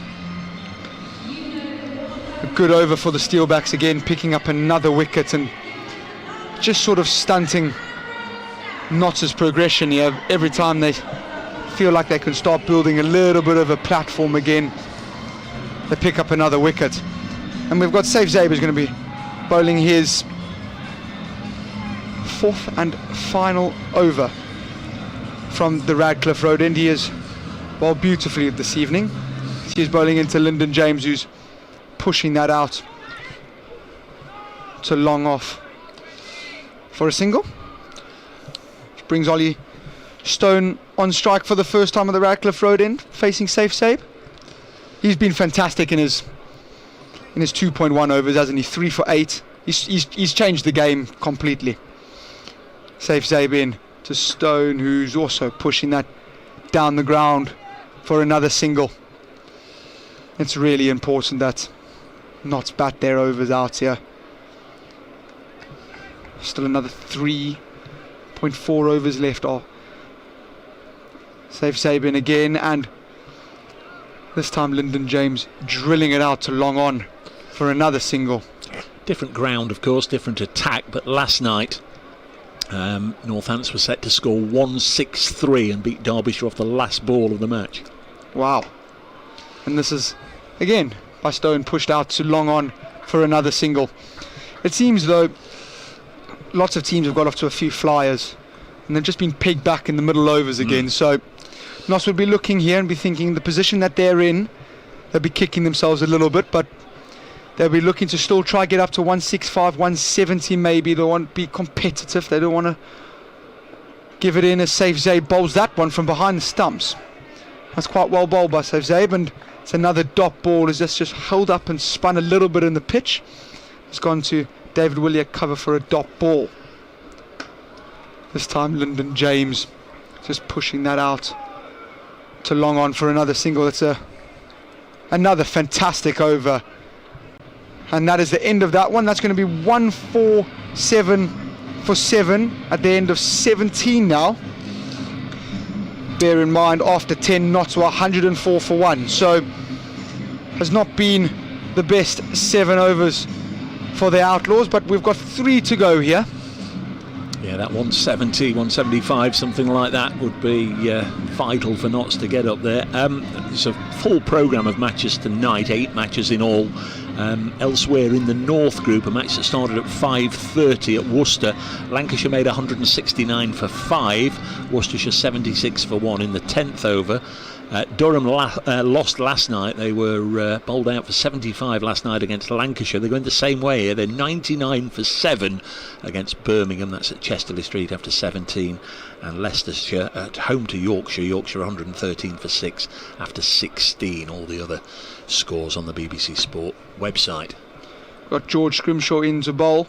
S6: a good over for the Steelbacks again, picking up another wicket and just sort of stunting Notts' progression here. Every time they feel like they can start building a little bit of a platform again, they pick up another wicket. And we've got Saif Zaid, who's going to be bowling his 4th and final over from the Radcliffe Road end. He has bowled beautifully this evening. He's bowling into Lyndon James, who's pushing that out to long off for a single. Which brings Ollie Stone on strike for the first time at the Radcliffe Road end, facing Saif Zaid. He's been fantastic in his 2.1 overs, hasn't he? 3 for 8. He's changed the game completely. Saif Zaid in to Stone, who's also pushing that down the ground for another single. It's really important that Notts bat their overs out here. Still another 3.4 overs left. Saif Zaid in again, and this time Lyndon James drilling it out to long on for another single.
S7: Different ground, of course, different attack, but last night Northants were set to score 163 and beat Derbyshire off the last ball of the match.
S6: Wow. And this is, again, by Stone, pushed out to long on for another single. It seems, though, lots of teams have got off to a few flyers and they've just been pegged back in the middle overs again. So Notts would be looking here and be thinking the position that they're in, they'll be kicking themselves a little bit, but they'll be looking to still try get up to 165, 170 maybe. They want to be competitive. They don't want to give it in as Saif Zaid bowls that one from behind the stumps. That's quite well bowled by Saif Zaid, and it's another dot ball as this just held up and spun a little bit in the pitch. It's gone to David Willie at cover for a dot ball. This time Lyndon James just pushing that out to long on for another single. It's another fantastic over, and that is the end of that one. That's going to be 147 for 7 at the end of 17 now. Bear in mind, after 10 Notts were 104 for 1, so has not been the best 7 overs for the Outlaws, but we've got 3 to go here.
S7: Yeah, that 170, 175, something like that would be vital for Notts to get up there. There's a full programme of matches tonight, 8 matches in all. Elsewhere in the North Group, a match that started at 5:30 at Worcester. Lancashire made 169 for 5, Worcestershire 76 for 1 in the 10th over. Durham lost last night. They were bowled out for 75 last night against Lancashire. They're going the same way here. They're 99 for 7 against Birmingham. That's at Chesterley Street after 17. And Leicestershire at home to Yorkshire. Yorkshire 113 for 6 after 16. All the other scores on the BBC Sport website.
S6: Got George Scrimshaw in to bowl,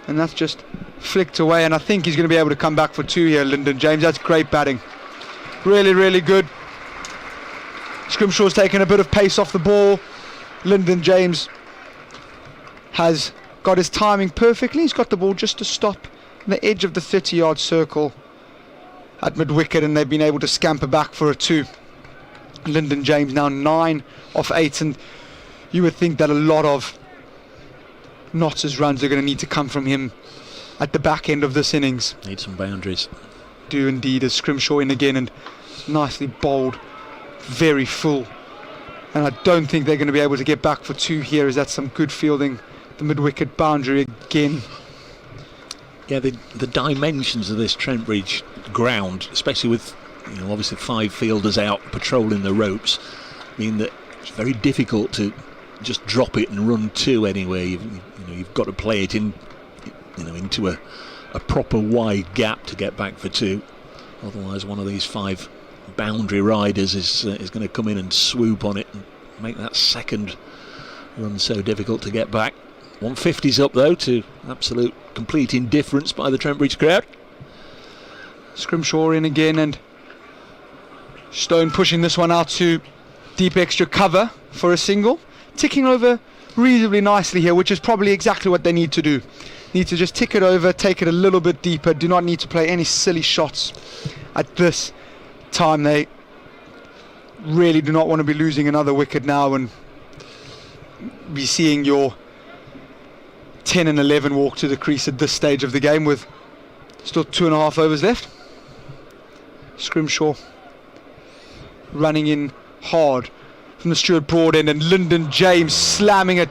S6: and that's just flicked away, and I think he's going to be able to come back for 2 here, Lyndon James. That's great batting. Really, really good. Scrimshaw's taken a bit of pace off the ball. Lyndon James has got his timing perfectly. He's got the ball just to stop on the edge of the 30-yard circle at mid-wicket, and they've been able to scamper back for a 2. Lyndon James now 9 off 8, and you would think that a lot of Notts' runs are going to need to come from him at the back end of this innings.
S7: Need some boundaries.
S6: Do indeed, as Scrimshaw in again and nicely bowled, very full, and I don't think they're going to be able to get back for 2 here, as that's some good fielding. The mid-wicket boundary again.
S7: Yeah, the dimensions of this Trent Bridge ground, especially with obviously 5 fielders out patrolling the ropes mean that it's very difficult to just drop it and run 2 anywhere. You've got to play it into a proper wide gap to get back for 2. Otherwise, one of these 5 boundary riders is going to come in and swoop on it and make that second run so difficult to get back. 150's up though, to absolute complete indifference by the Trent Bridge crowd.
S6: Scrimshaw in again, and Stone pushing this one out to deep extra cover for a single. Ticking over reasonably nicely here, which is probably exactly what they need to do. Need to just tick it over, take it a little bit deeper. Do not need to play any silly shots at this time. They really do not want to be losing another wicket now and be seeing your 10 and 11 walk to the crease at this stage of the game with still 2.5 overs left. Scrimshaw running in hard from the Stuart Broad end, and Lyndon James slamming it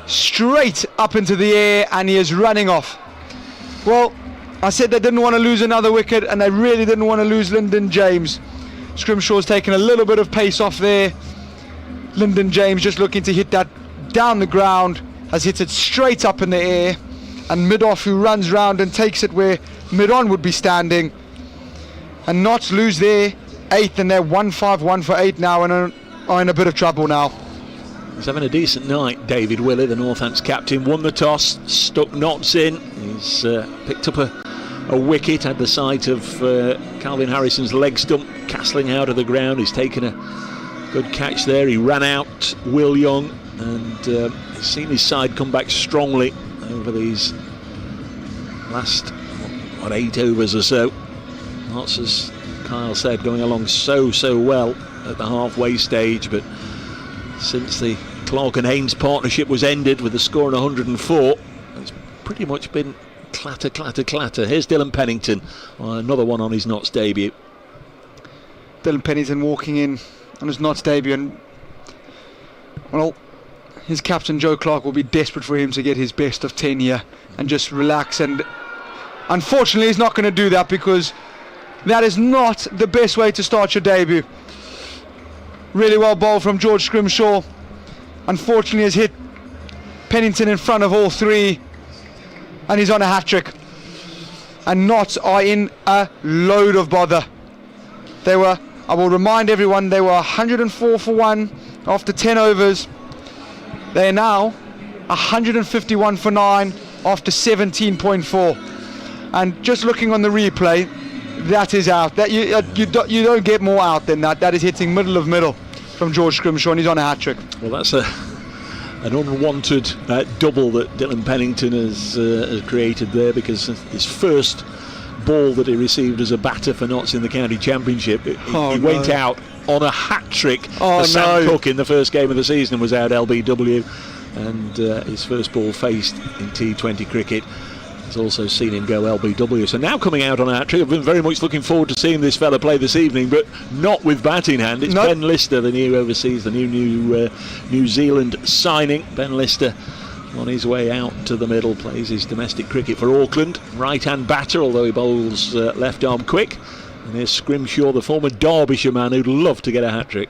S6: straight up into the air, and he is running off. Well, I said they didn't want to lose another wicket, and they really didn't want to lose Lyndon James. Scrimshaw's taken a little bit of pace off there. Lyndon James just looking to hit that down the ground, has hit it straight up in the air, and Mid-off, who runs round and takes it where Mid-on would be standing, and Notts lose their 8th, and they're 1-5-1 for 8 now, and are in a bit of trouble now.
S7: He's having a decent night, David Willie, the Northants captain. Won the toss, stuck Notts in. He's picked up a wicket, had the sight of Calvin Harrison's leg stump castling out of the ground. He's taken a good catch there. He ran out Will Young, and he's seen his side come back strongly over these last 8 overs or so. Notts, as Kyle said, going along so well at the halfway stage, but since the Clark and Haynes partnership was ended with the score of 104, it's pretty much been clatter. Here's Dylan Pennington, another one on his Notts debut.
S6: Dylan Pennington walking in on his Notts debut, and well, his captain Joe Clark will be desperate for him to get his best of 10 here and just relax, and unfortunately he's not going to do that, because that is not the best way to start your debut. Really well bowled from George Scrimshaw. Unfortunately has hit Pennington in front of all 3, and he's on a hat-trick. And Notts are in a load of bother. They were, I will remind everyone, they were 104 for 1 after 10 overs. They are now 151 for 9 after 17.4. And just looking on the replay, that is out. That you don't get more out than that. That is hitting middle of middle from George Scrimshaw, and he's on a hat-trick.
S7: Well, that's an unwanted double that Dylan Pennington has created there, because his first ball that he received as a batter for Notts in the county championship, he went out on a hat-trick. Sam Cook in the first game of the season was out LBW, and his first ball faced in T20 cricket has also seen him go LBW. So now coming out on a hat-trick. I've been very much looking forward to seeing this fella play this evening, but not with bat in hand. It's Ben Lister, the New Zealand signing. Ben Lister on his way out to the middle, plays his domestic cricket for Auckland. Right-hand batter, although he bowls left arm quick. And here's Scrimshaw, the former Derbyshire man who'd love to get a hat-trick.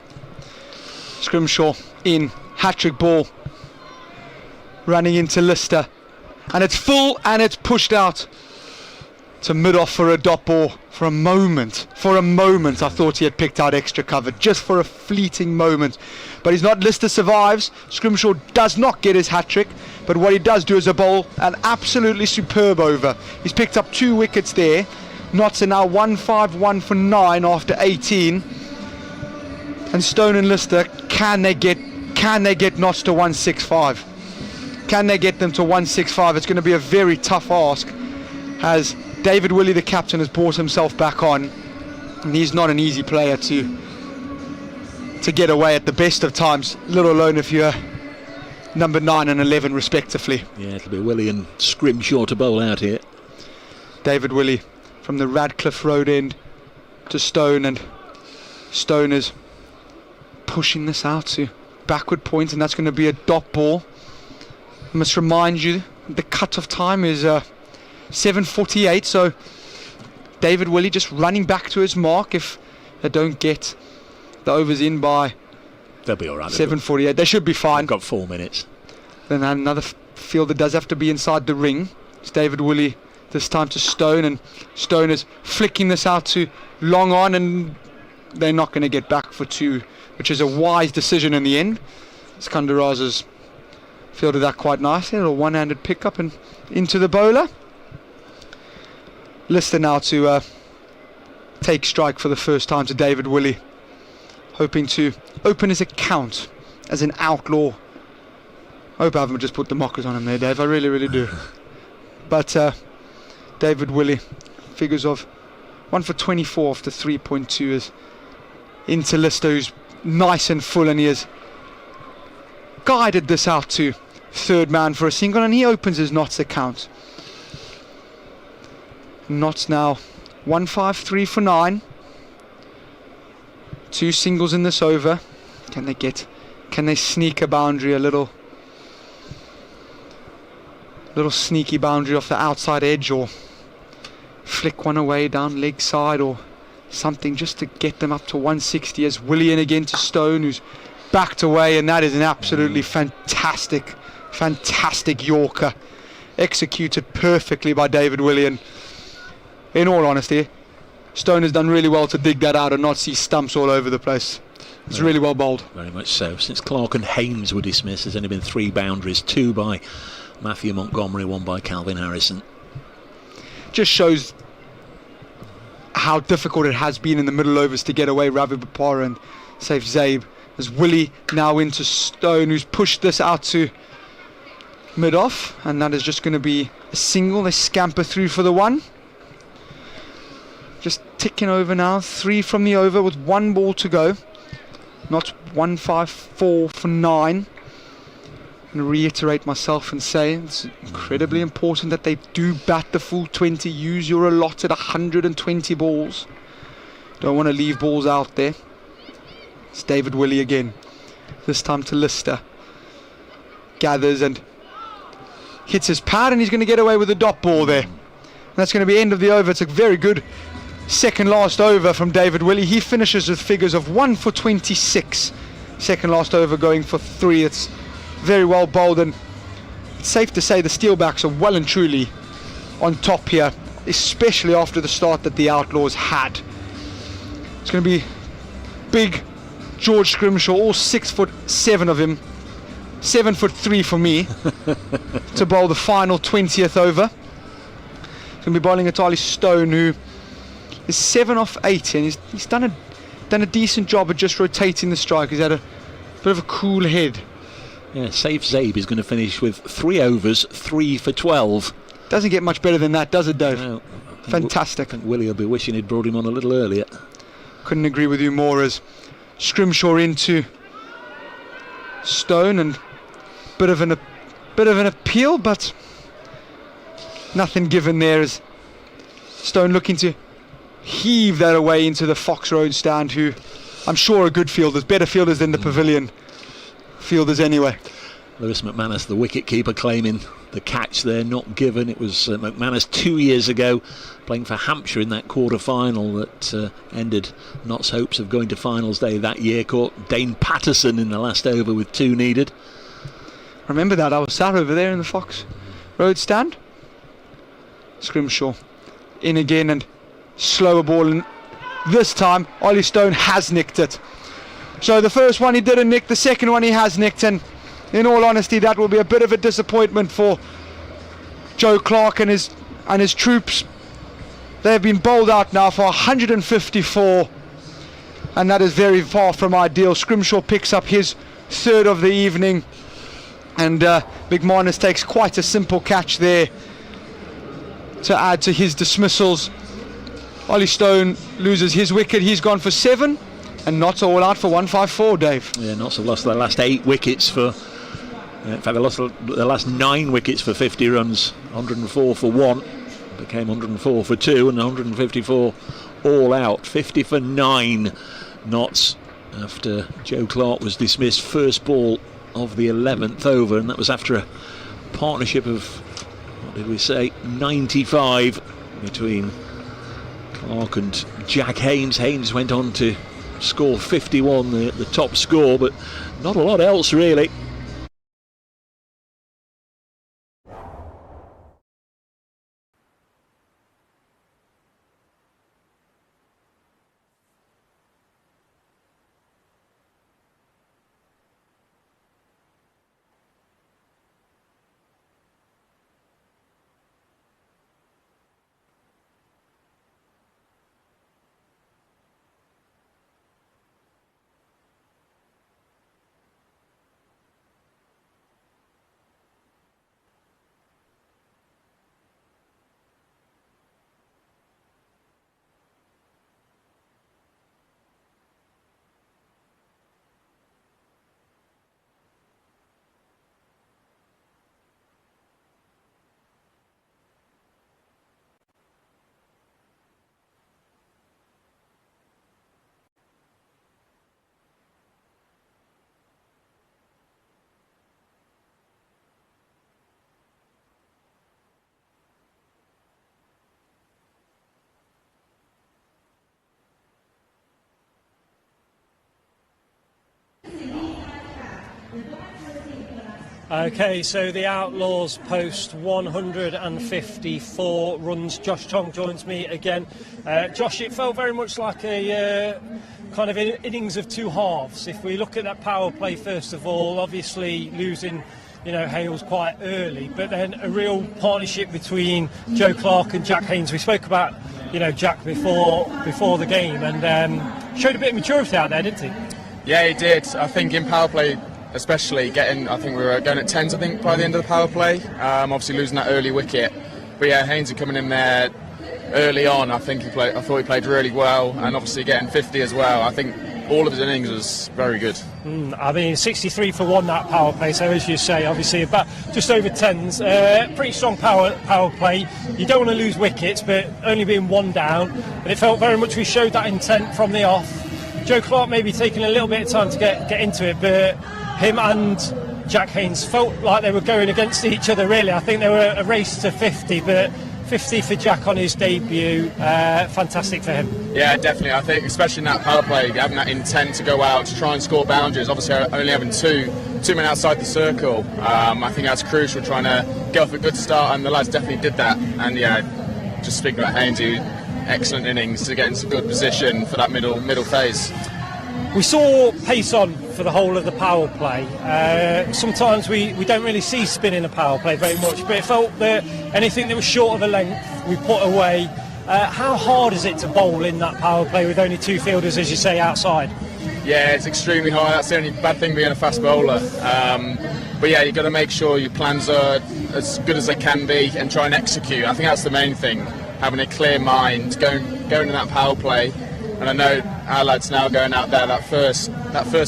S6: Scrimshaw in, hat-trick ball, running into Lister, and it's full, and it's pushed out to Mid-off for a dot ball. For a moment I thought he had picked out extra cover, just for a fleeting moment, but he's not. Lister survives. Scrimshaw does not get his hat-trick, but what he does do is a bowl an absolutely superb over. He's picked up 2 wickets there. Notts are now 1-5-1 for 9 after 18, and Stone and Lister, can they get Notts to 165? Can they get them to 165? It's going to be a very tough ask, as David Willie, the captain, has brought himself back on, and he's not an easy player to get away at the best of times, let alone if you're number 9 and 11 respectively.
S7: Yeah, it'll be Willie and Scrimshaw to bowl out here.
S6: David Willie from the Radcliffe Road end to Stone, and Stone is pushing this out to backward point, and that's going to be a dot ball. I must remind you, the cut-off time is 7:48, so David Willie just running back to his mark if they don't get the overs in by
S7: They'll be all right.
S6: 7:48. They should be fine.
S7: They've got 4 minutes.
S6: Then another fielder does have to be inside the ring. It's David Willie this time to Stone, and Stone is flicking this out to long on, and they're not going to get back for 2, which is a wise decision in the end. Skandaraz has fielded that quite nicely. A little one-handed pickup and into the bowler. Lister now to take strike for the first time to David Willie, hoping to open his account as an outlaw. I hope I haven't just put the mockers on him there, Dave. I really, really do. But David Willie, figures of 1 for 24 after 3.2 is into Lister, who's nice and full, and he has guided this out to third man for a single, and he opens his Notts account. Notts now 153 for 9. 2 singles in this over. Can they sneak a boundary, a little sneaky boundary off the outside edge, or flick one away down leg side or something, just to get them up to 160 as Willie in again to Stone, who's backed away, and that is an absolutely fantastic Yorker, executed perfectly by David Willie. And in all honesty, Stone has done really well to dig that out and not see stumps all over the place. It's really well bowled.
S7: Very much so. Since Clark and Haynes were dismissed, there's only been 3 boundaries, 2 by Matthew Montgomery, 1 by Calvin Harrison.
S6: Just shows how difficult it has been in the middle overs to get away Ravi Bopara and Saif Zaib. As Willie now into Stone, who's pushed this out to mid-off, and that is just going to be a single. They scamper through for the 1. Just ticking over now, 3 from the over with 1 ball to go. Not 154 for 9. And reiterate myself and say it's incredibly important that they do bat the full 20. Use your allotted 120 balls. Don't want to leave balls out there. It's David Willie again. This time to Lister. Gathers and hits his pad, and he's going to get away with a dot ball there. And that's going to be end of the over. It's a very good second last over from David Willie. He finishes with figures of 1 for 26. Second last over going for 3. It's very well bowled, and it's safe to say the Steelbacks are well and truly on top here, especially after the start that the Outlaws had. It's going to be big George Scrimshaw, all 6'7" of him, 7'3" for me, to bowl the final 20th over. He's going to be bowling Atali Stone, who is 7 off 8, and he's done a decent job at just rotating the strike. He's had a bit of a cool head.
S7: Yeah, Saif Zaib is going to finish with 3 overs, 3 for 12.
S6: Doesn't get much better than that, does it, Dave?
S7: No,
S6: fantastic.
S7: I think Willie will be wishing he'd brought him on a little earlier.
S6: Couldn't agree with you more, as Scrimshaw into Stone, and bit of an appeal, but nothing given there, as Stone looking to heave that away into the Fox Road stand, who I'm sure are good fielders, better fielders than the Pavilion fielders anyway.
S7: Lewis McManus, the wicket-keeper, claiming the catch there, not given. It was McManus 2 years ago, playing for Hampshire in that quarter-final that ended Notts' hopes of going to finals day that year. Caught Dane Patterson in the last over with 2 needed.
S6: Remember that, I was sat over there in the Fox Road stand. Scrimshaw in again, and slower ball, and this time Ollie Stone has nicked it. So the first one he didn't nick, the second one he has nicked, and in all honesty that will be a bit of a disappointment for Joe Clark and his troops. They have been bowled out now for 154, and that is very far from ideal. Scrimshaw picks up his 3rd of the evening, and McManus takes quite a simple catch there to add to his dismissals. Ollie Stone loses his wicket, he's gone for 7, and Notts all out for 154, Dave.
S7: Yeah, Notts have lost their last 8 wickets for, in fact they lost their last 9 wickets for 50 runs, 104 for 1, became 104 for 2, and 154 all out. 50 for 9 Notts after Joe Clark was dismissed, first ball of the 11th over, and that was after a partnership of, what did we say, 95 between Clark and Jack Haynes. Haynes went on to score 51, the top score, but not a lot else really.
S1: Okay, so the Outlaws post 154 runs. Josh Chong joins me again. Josh, it felt very much like a kind of innings of two halves. If we look at that power play, first of all, obviously losing, Hales quite early, but then a real partnership between Joe Clark and Jack Haynes. We spoke about, Jack before the game, and showed a bit of maturity out there, didn't he?
S4: Yeah, he did. I think in power play, especially I think we were going at 10s, by the end of the power play. Obviously losing that early wicket. But yeah, Haynes coming in there early on, I thought he played really well, and obviously getting 50 as well. I think all of his innings was very good.
S1: 63 for 1 that power play, so as you say, obviously about just over 10s. Pretty strong power play. You don't want to lose wickets, but only being 1 down. And it felt very much we showed that intent from the off. Joe Clark maybe taking a little bit of time to get into it, but him and Jack Haynes felt like they were going against each other, really. I think they were a race to 50, but 50 for Jack on his debut, fantastic for him.
S4: Yeah, definitely. I think, especially in that power play, having that intent to go out to try and score boundaries, obviously only having two men outside the circle, I think that's crucial, trying to get off a good start, and the lads definitely did that. And yeah, just speaking about Haynes, excellent innings to get into good position for that middle phase.
S1: We saw pace on for the whole of the power play. Sometimes we don't really see spin in a power play very much, but it felt that anything that was short of a length we put away. How hard is it to bowl in that power play with only 2 fielders, as you say, outside?
S4: Yeah, it's extremely hard. That's the only bad thing being a fast bowler. But yeah, you've got to make sure your plans are as good as they can be and try and execute. I think that's the main thing, having a clear mind, going in that power play. And I know our lads now going out there, that first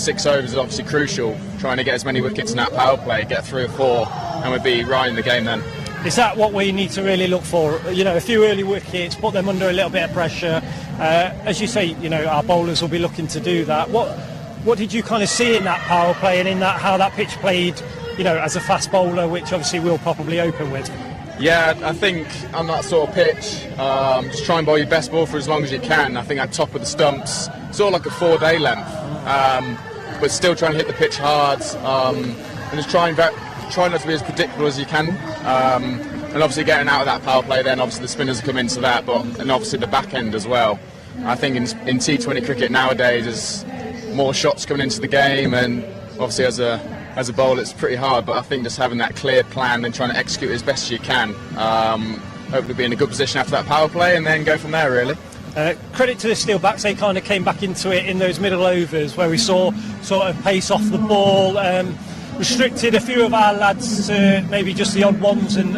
S4: 6 overs is obviously crucial, trying to get as many wickets in that power play, get 3 or 4, and we'd be right in the game then.
S1: Is that what we need to really look for? A few early wickets, put them under a little bit of pressure. As you say, our bowlers will be looking to do that. What did you kind of see in that power play and in that how that pitch played, as a fast bowler, which obviously we'll probably open with?
S4: Yeah, I think on that sort of pitch, just try and bowl your best ball for as long as you can. I think at top of the stumps, sort of like a 4-day length, but still trying to hit the pitch hard, and just try not to be as predictable as you can. And obviously getting out of that power play, then obviously the spinners come into that, and obviously the back end as well. I think in T20 cricket nowadays, there's more shots coming into the game, and obviously as a bowler it's pretty hard, but I think just having that clear plan and trying to execute as best as you can, hopefully be in a good position after that power play and then go from there, really.
S1: Credit to the Steelbacks, they kind of came back into it in those middle overs where we saw sort of pace off the ball, restricted a few of our lads to maybe just the odd ones and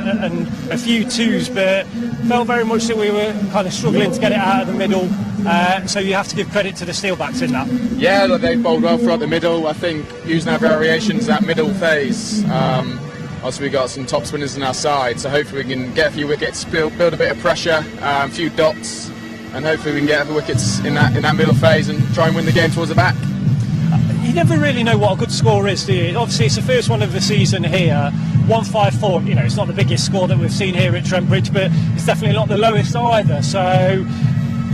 S1: a few 2s, but felt very much that we were kind of struggling to get it out of the middle, so you have to give credit to the Steelbacks in that.
S4: Yeah, they bowled well throughout the middle. I think using our variations that middle phase, also we got some top spinners on our side, so hopefully we can get a few wickets, build a bit of pressure, a few dots, and hopefully we can get a few wickets in that middle phase and try and win the game towards the back.
S1: You never really know what a good score is, do you? Obviously it's the first one of the season here, 154, it's not the biggest score that we've seen here at Trent Bridge, but it's definitely not the lowest either, so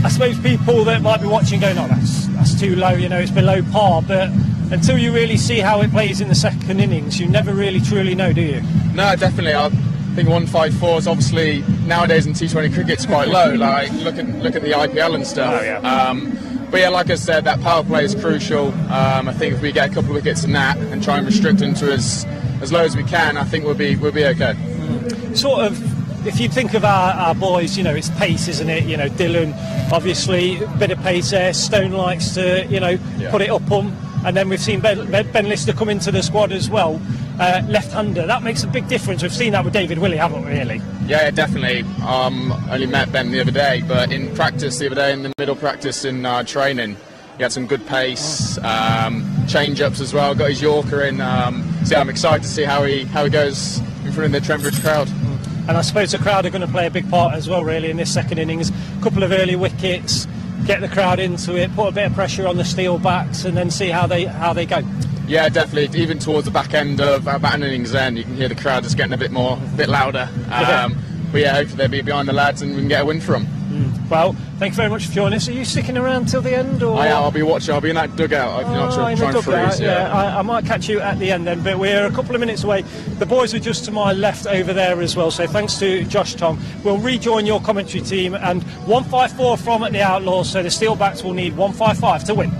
S1: I suppose people that might be watching go, no, that's too low, it's below par, but until you really see how it plays in the second innings, you never really truly know, do you?
S4: No, definitely. I think 154 is obviously nowadays in T20 cricket's quite low. Like look at the IPL and stuff.
S1: Oh, yeah.
S4: But yeah, like I said, that power play is crucial. I think if we get a couple of wickets in that and try and restrict them to as low as we can, I think we'll be okay.
S1: Sort of, if you think of our boys, it's pace, isn't it? Dylan, obviously, a bit of pace there. Stone likes to, put it up them. And then we've seen Ben Lister come into the squad as well, left-hander. That makes a big difference. We've seen that with David Willie, haven't we, really?
S4: Yeah, definitely. Only met Ben the other day, but in practice the other day, in the middle practice in training, he had some good pace, change-ups as well, got his Yorker in. So yeah, I'm excited to see how he goes in front of the Trent Bridge crowd.
S1: And I suppose the crowd are going to play a big part as well, really, in this second innings. A couple of early wickets, get the crowd into it, put a bit of pressure on the Steelbacks, and then see how they go.
S4: Yeah, definitely. Even towards the back end of our batting innings, then you can hear the crowd just getting a bit louder. But yeah, hopefully they'll be behind the lads and we can get a win for them.
S1: Well, thank you very much for joining us. Are you sticking around till the end? Or?
S4: I'll be watching. I'll be in that dugout. Trying to freeze.
S1: I might catch you at the end then, but we're a couple of minutes away. The boys are just to my left over there as well, so thanks to Josh Tom. We'll rejoin your commentary team, and 154 from at the Outlaws, so the Steelbacks will need 155 to win.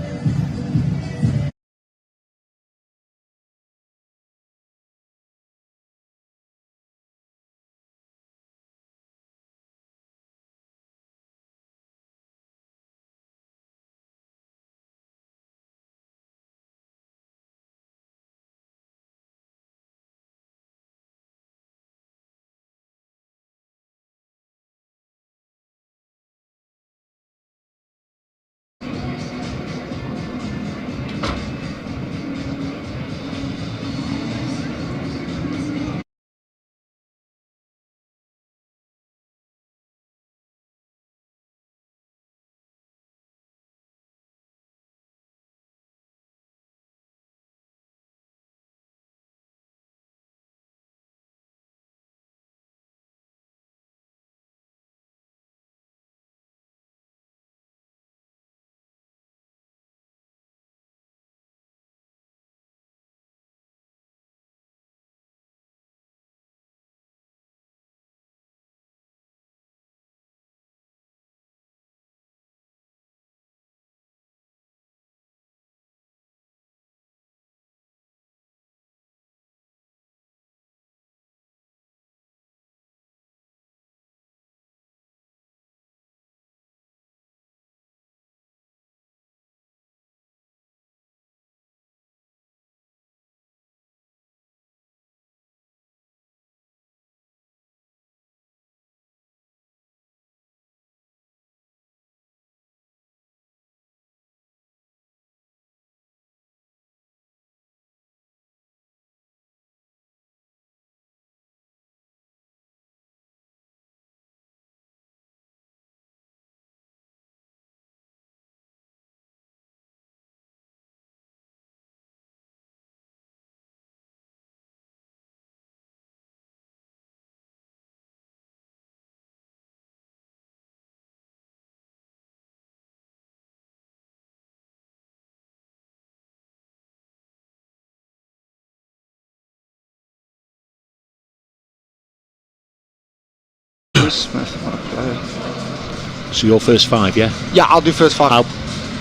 S7: So your first five, yeah?
S6: Yeah, I'll do first five.
S7: I'll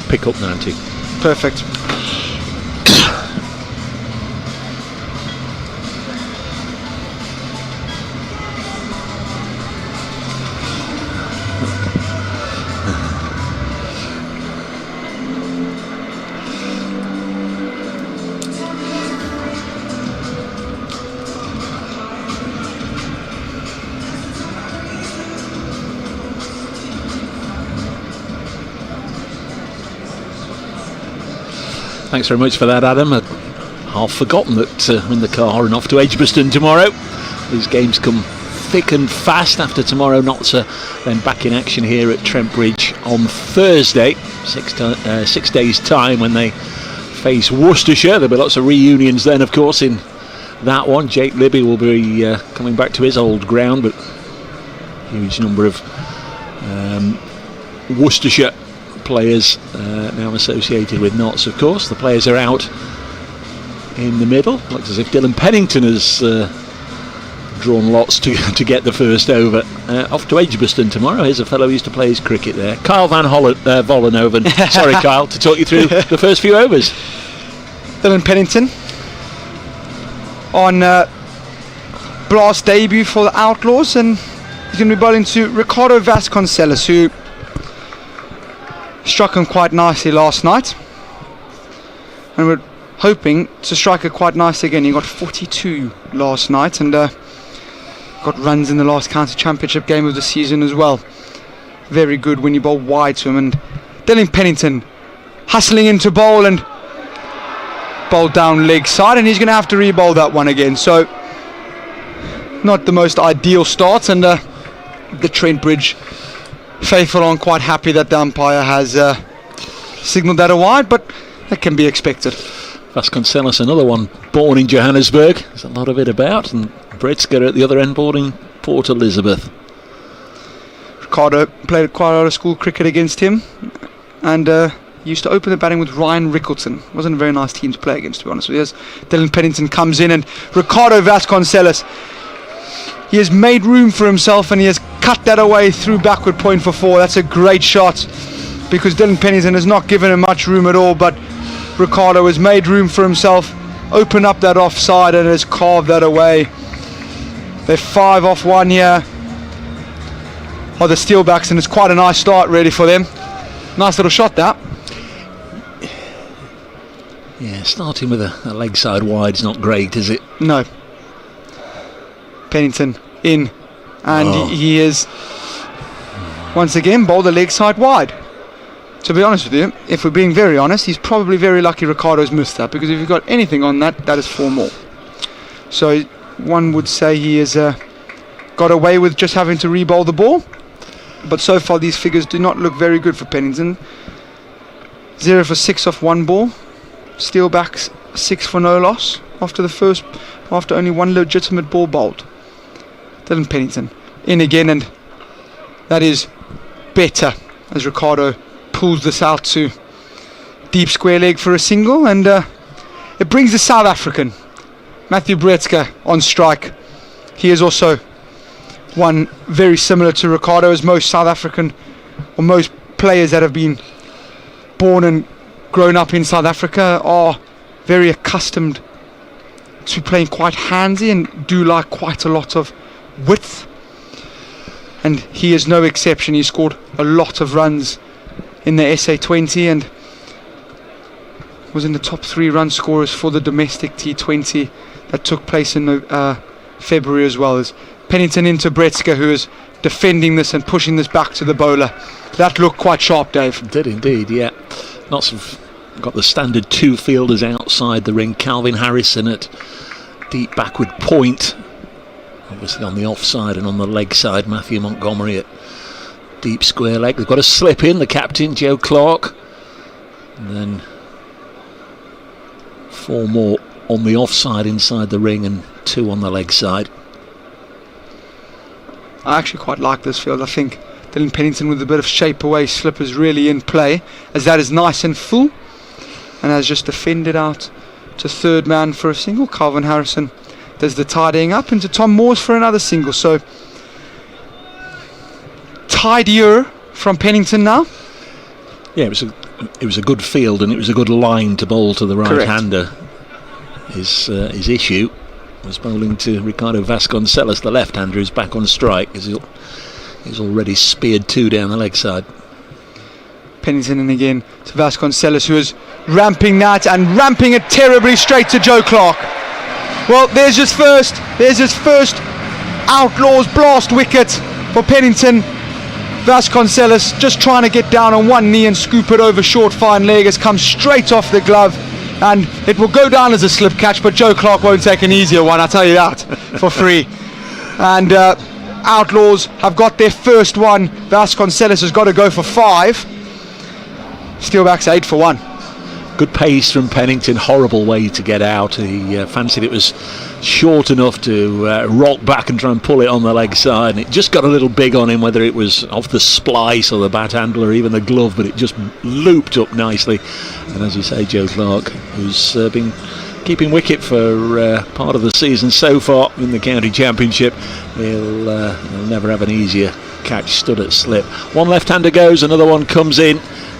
S7: pick up 90.
S6: Perfect.
S7: Thanks very much for that, Adam. I'd half forgotten that I'm in the car and off to Edgbaston tomorrow. These games come thick and fast after tomorrow. Notts then back in action here at Trent Bridge on Thursday, 6 days' time, when they face Worcestershire. There'll be lots of reunions then, of course, in that one. Jake Libby will be coming back to his old ground, but huge number of Worcestershire players now associated with Notts, of course. The players are out in the middle. Looks as if Dylan Pennington has drawn lots to get the first over. Off to Edgbaston tomorrow. Here's a fellow who used to play his cricket there, Kyle van Vollenhoven. Sorry, Kyle, to talk you through the first few overs.
S6: Dylan Pennington on blast debut for the Outlaws, and he's going to be bowling to Ricardo Vasconcelos, who struck him quite nicely last night, and we're hoping to strike it quite nicely again. He got 42 last night and got runs in the last county championship game of the season as well. Very good when you bowl wide to him. And Dylan Pennington hustling into bowl and bowl down leg side, and he's going to have to re-bowl that one again. So not the most ideal start, and the Trent Bridge faithful aren't quite happy that the umpire has signalled that a wide, but that can be expected.
S7: Vasconcelos, another one born in Johannesburg. There's a lot of it about, and Bretska at the other end boarding Port Elizabeth.
S6: Ricardo played quite a lot of school cricket against him, and used to open the batting with Ryan Rickleton. Wasn't a very nice team to play against, to be honest with you. As Dylan Pennington comes in, and Ricardo Vasconcelos, he has made room for himself, and he has cut that away through backward point for 4. That's a great shot, because Dylan Pennington has not given him much room at all, but Ricardo has made room for himself, opened up that offside, and has carved that away. They're 5 off 1 here are the Steelbacks, and it's quite a nice start really for them. Nice little shot that.
S7: Yeah, starting with a leg side wide is not great, is it?
S6: No. Pennington in, and he is once again bowled the leg side wide. To be honest with you, if we're being very honest, he's probably very lucky Ricardo's missed that, because if you've got anything on that, that is 4 more. So one would say he has got away with just having to re-bowl the ball, but so far these figures do not look very good for Pennington. 0 for 6 off 1 ball. Steelbacks 6 for no loss after only 1 legitimate ball bowled. Dylan Pennington in again, and that is better as Ricardo pulls this out to deep square leg for a single, and it brings the South African Matthew Bretska on strike. He is also one very similar to Ricardo, as most South African, or most players that have been born and grown up in South Africa are very accustomed to playing quite handsy and do like quite a lot of width, and he is no exception. He scored a lot of runs in the SA20 and was in the top 3 run scorers for the domestic T20 that took place in February as well. As Pennington into Bretska, who is defending this and pushing this back to the bowler. That looked quite sharp, Dave.
S7: It did indeed, yeah. Lots of got the standard 2 fielders outside the ring. Calvin Harrison at deep backward point, obviously on the offside, and on the leg side Matthew Montgomery at deep square leg. They've got a slip in, the captain Joe Clark, and then 4 more on the offside inside the ring and 2 on the leg side.
S6: I actually quite like this field. I think Dylan Pennington with a bit of shape away slip is really in play, as that is nice and full, and has just defended out to third man for a single. Calvin Harrison does the tidying up into Tom Moores for another single. So tidier from Pennington now.
S7: Yeah, it was a good field, and it was a good line to bowl to the right-hander. His issue was bowling to Ricardo Vasconcelos, the left-hander, who's back on strike, as he's already speared 2 down the leg side.
S6: Pennington in again to Vasconcelos, who is ramping that and ramping it terribly straight to Joe Clark. Well, there's his first Outlaws blast wicket for Pennington. Vasconcelos just trying to get down on one knee and scoop it over short fine leg. Has come straight off the glove, and it will go down as a slip catch, but Joe Clark won't take an easier one, I'll tell you that, for free. And Outlaws have got their first one. Vasconcelos has got to go for 5. Steelbacks 8 for 1.
S7: Good pace from Pennington, horrible way to get out. He fancied it was short enough to rock back and try and pull it on the leg side, and it just got a little big on him, whether it was off the splice or the bat handle or even the glove, but it just looped up nicely. And as you say, Joe Clark, who's been keeping wicket for part of the season so far in the county championship, he'll never have an easier catch stood at slip. One left-hander goes, another one comes in.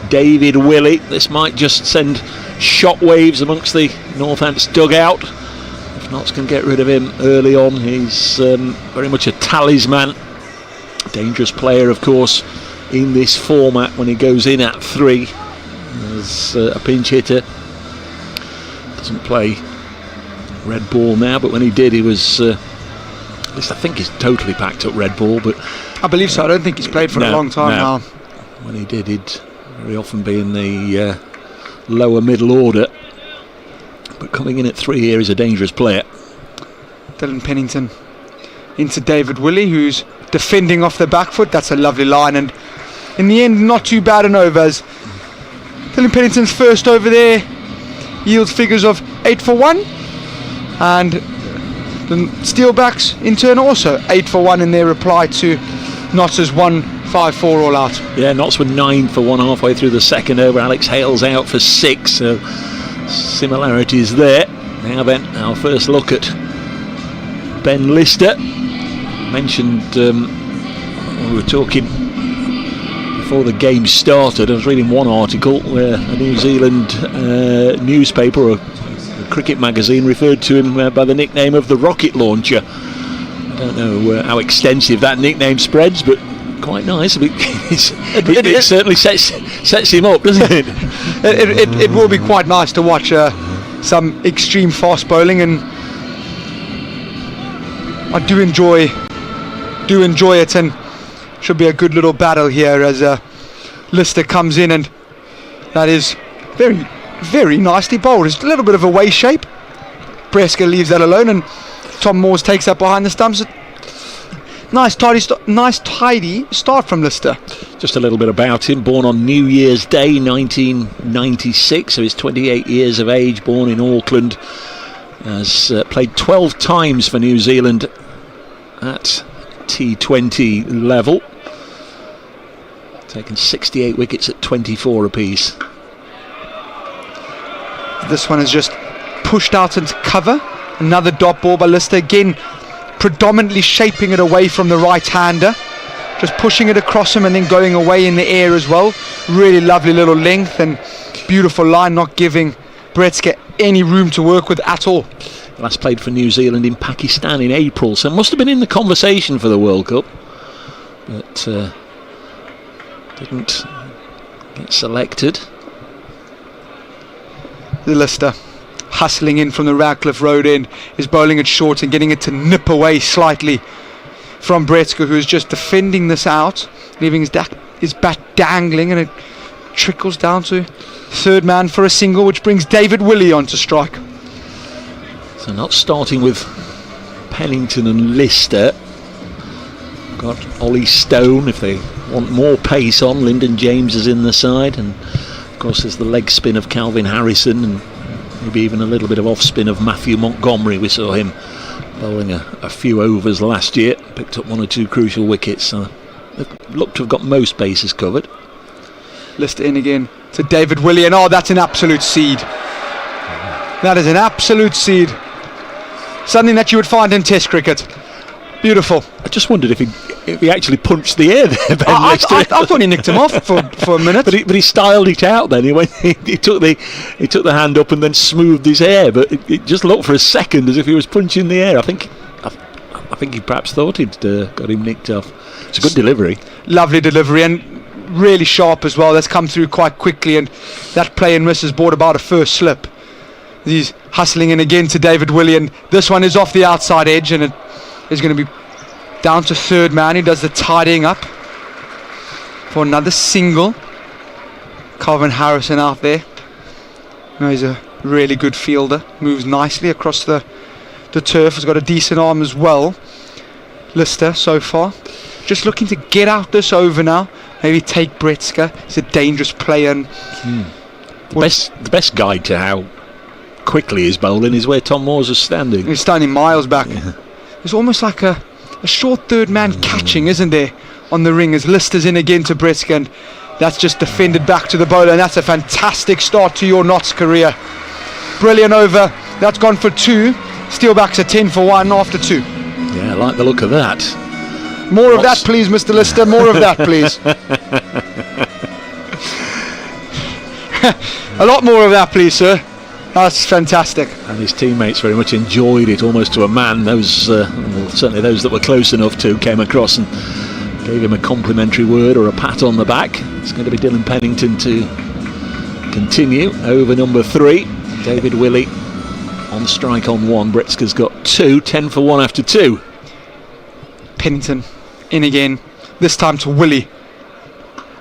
S7: David Willie. This might just send shockwaves amongst the Northants dugout. If Notts can get rid of him early on, he's very much a talisman. Dangerous player, of course, in this format when he goes in at 3 as a pinch hitter. Doesn't play red ball now, but when he did, he was at least I think he's totally packed up red ball, but
S6: I believe so. I don't think he's played for a long time now.
S7: When he did, he'd very often be in the lower middle order, but coming in at 3 here is a dangerous player.
S6: Dylan Pennington into David Willie, who's defending off the back foot. That's a lovely line, and in the end not too bad an over, as Dylan Pennington's first over there yields figures of 8 for 1, and the Steelbacks in turn also 8 for 1 in their reply to Notts' 1-5-4 all out.
S7: Yeah, Notts were 9 for 1 halfway through the second over. Alex Hale's out for 6, so similarities there. Now then, our first look at Ben Lister. Mentioned when we were talking before the game started, I was reading one article where a New Zealand newspaper or a cricket magazine referred to him by the nickname of the rocket launcher. I don't know how extensive that nickname spreads, but quite nice. I mean, it certainly sets him up, doesn't it?
S6: It will be quite nice to watch some extreme fast bowling, and I do enjoy it, and should be a good little battle here as Lister comes in, and that is very, very nicely bowled. It's a little bit of a way shape. Breska leaves that alone, and Tom Moores takes up behind the stumps. Nice tidy start from Lister.
S7: Just a little bit about him. Born on New Year's Day 1996, so he's 28 years of age, born in Auckland. Has played 12 times for New Zealand at T20 level. Taken 68 wickets at 24 apiece.
S6: This one is just pushed out into cover. Another dot ball by Lister, again predominantly shaping it away from the right-hander, just pushing it across him and then going away in the air as well. Really lovely little length and beautiful line, not giving Breska any room to work with at all.
S7: Last played for New Zealand in Pakistan in April, so must have been in the conversation for the World Cup, but didn't get selected.
S6: The Lister hustling in from the Radcliffe Road end, is bowling it short and getting it to nip away slightly from Breska, who is just defending this out, leaving his bat dangling, and it trickles down to third man for a single, which brings David Willie on to strike.
S7: So not starting with Pennington and Lister. Got Ollie Stone if they want more pace on. Lyndon James is in the side, and of course there's the leg spin of Calvin Harrison, and maybe even a little bit of off spin of Matthew Montgomery. We saw him bowling a few overs last year, picked up 1 or 2 crucial wickets, so they look to have got most bases covered.
S6: Lister in again to David Willie, and that's an absolute seed. That is an absolute seed. Something that you would find in Test cricket. Beautiful.
S7: I just wondered if he actually punched the air there, Ben Lister.
S6: I thought he nicked him off for a minute.
S7: But he styled it out then. He took the hand up and then smoothed his hair, but it just looked for a second as if he was punching the air. I think he perhaps thought he'd got him nicked off. It's a good delivery. Lovely
S6: delivery, and really sharp as well. That's come through quite quickly, and that play and miss has brought about a first slip. He's hustling in again to David Willie, and this one is off the outside edge, and it is going to be down to third man, who does the tidying up for another single. Calvin Harrison out there. No, he's a really good fielder, moves nicely across the turf, has got a decent arm as well. Lister so far just looking to get out this over now, maybe take Breska. He's a dangerous player, and
S7: the best guide to how quickly he's bowling is where Tom Moores is standing.
S6: He's standing miles back. Yeah. It's almost like a short third man catching, isn't there, on the ring as Lister's in again to Brisk, and that's just defended back to the bowler, and that's a fantastic start to your Notts career. Brilliant over. That's gone for 2. Steelbacks are 10 for 1 after 2.
S7: Yeah, I like the look of that.
S6: More of that, please, Mr. Lister. More of that, please. A lot more of that, please, sir. That's fantastic.
S7: And his teammates very much enjoyed it, almost to a man. Those, well, certainly those that were close enough to, came across and gave him a complimentary word or a pat on the back. It's going to be Dylan Pennington to continue over number 3. David Willie on strike on 1. Bretska's got 2, 10 for 1 after 2.
S6: Pennington in again, this time to Willie.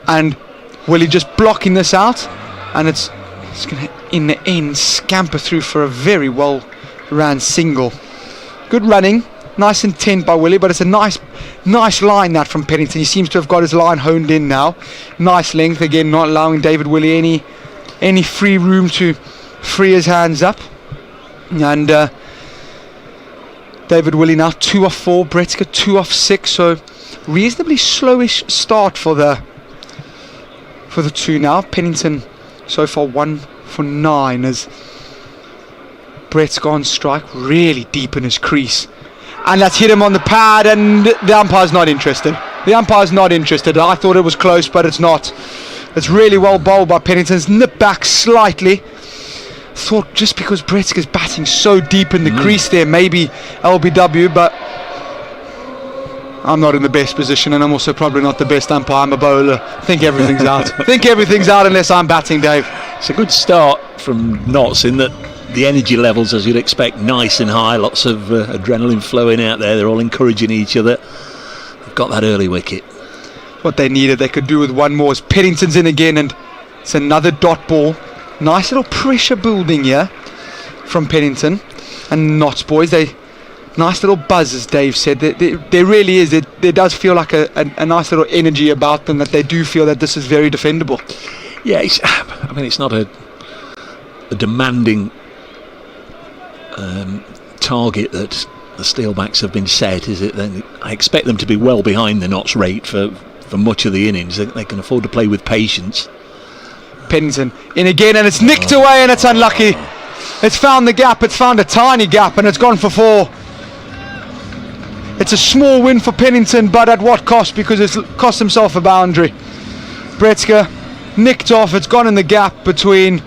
S6: And Willie just blocking this out, and it's going to, in the end, scamper through for a very well ran single. Good running, nice intent by Willie, but it's a nice line that from Pennington. He seems to have got his line honed in now. Nice length again, not allowing David Willie any free room to free his hands up. And David Willie now 2 off 4, Bretska 2 off 6, so reasonably slowish start for the 2 now. Pennington so far 1 for 9 as Brett's gone strike really deep in his crease, and that's hit him on the pad, and the umpire's not interested. The umpire's not interested. I thought it was close, but it's not. It's really well bowled by Pennington. It's nipped back slightly. Thought just because Bretska's batting so deep in the crease there, maybe LBW, but I'm not in the best position, and I'm also probably not the best umpire. I'm a bowler. I think everything's out. I think everything's out unless I'm batting, Dave.
S7: It's a good start from Notts in that the energy levels, as you'd expect, nice and high. Lots of adrenaline flowing out there. They're all encouraging each other. They've got that early wicket.
S6: What they needed, they could do with one more. As Pennington's in again, and it's another dot ball. Nice little pressure building here from Pennington and Notts boys. Nice little buzz, as Dave said. There really is. There does feel like a nice little energy about them, that they do feel that this is very defendable.
S7: Yeah, it's not a demanding target that the Steelbacks have been set, is it? I expect them to be well behind the Notts rate for much of the innings. They can afford to play with patience.
S6: Pennington in again, and it's nicked away, and it's unlucky. It's found the gap. It's found a tiny gap, and it's gone for 4. It's a small win for Pennington, but at what cost? Because it's cost himself a boundary. Bretska nicked off. It's gone in the gap between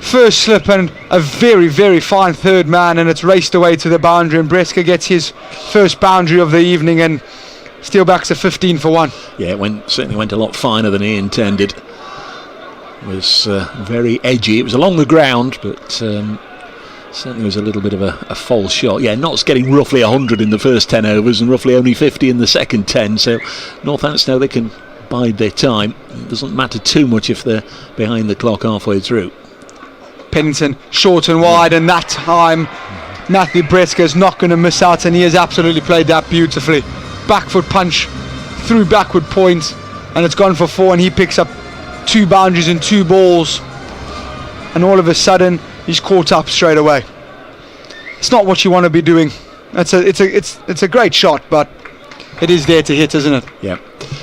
S6: first slip and a very, very fine third man, and it's raced away to the boundary, and Bretska gets his first boundary of the evening, and Steelbacks are 15 for 1.
S7: Yeah, it certainly went a lot finer than he intended. It was very edgy. It was along the ground, but certainly was a little bit of a false shot. Yeah, Notts getting roughly 100 in the first 10 overs and roughly only 50 in the second 10, so Northamptonshire know they can bide their time. It doesn't matter too much if they're behind the clock halfway through.
S6: Pennington short and wide, and that time Matthew Bretska is not going to miss out, and he has absolutely played that beautifully. Back foot punch through backward point, and it's gone for 4, and he picks up 2 boundaries and 2 balls, and all of a sudden he's caught up straight away. It's not what you want to be doing. It's a great shot, but it is there to hit, isn't it?
S7: Yeah.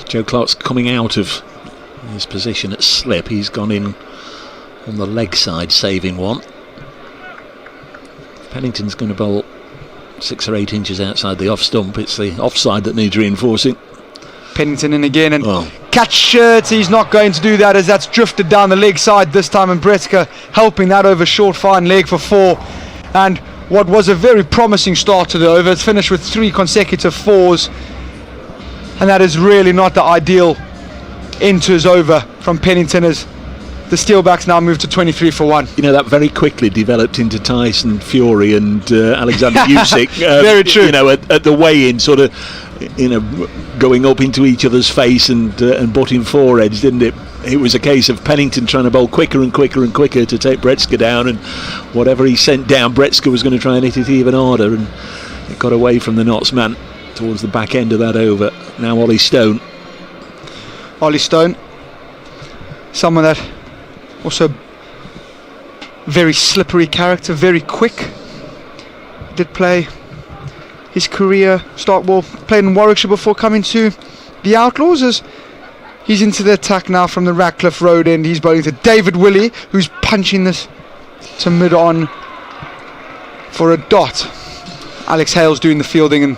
S7: Joe Clark's coming out of his position at slip. He's gone in on the leg side, saving one. Pennington's going to bowl 6 or 8 inches outside the off stump. It's the offside that needs reinforcing.
S6: Pennington in again, and catch it. He's not going to do that, as that's drifted down the leg side this time, and Bretska helping that over short fine leg for 4. And what was a very promising start to the over, it's finished with 3 consecutive 4s, and that is really not the ideal end to his over from Pennington, as the Steelbacks now move to 23 for 1.
S7: You know, that very quickly developed into Tyson Fury and Alexander Usyk.
S6: Very true.
S7: You know, at the weigh-in, sort of, you know, going up into each other's face and butting foreheads, didn't it? It was a case of Pennington trying to bowl quicker and quicker and quicker to take Bretska down, and whatever he sent down, Bretska was going to try and hit it even harder, and it got away from the Notts man towards the back end of that over. Now Ollie Stone, someone that also
S6: very slippery character, very quick. Did play his career played in Warwickshire before coming to the Outlaws. As he's into the attack now from the Ratcliffe Road end. He's bowling to David Willie, who's punching this to mid-on for a dot. Alex Hale's doing the fielding and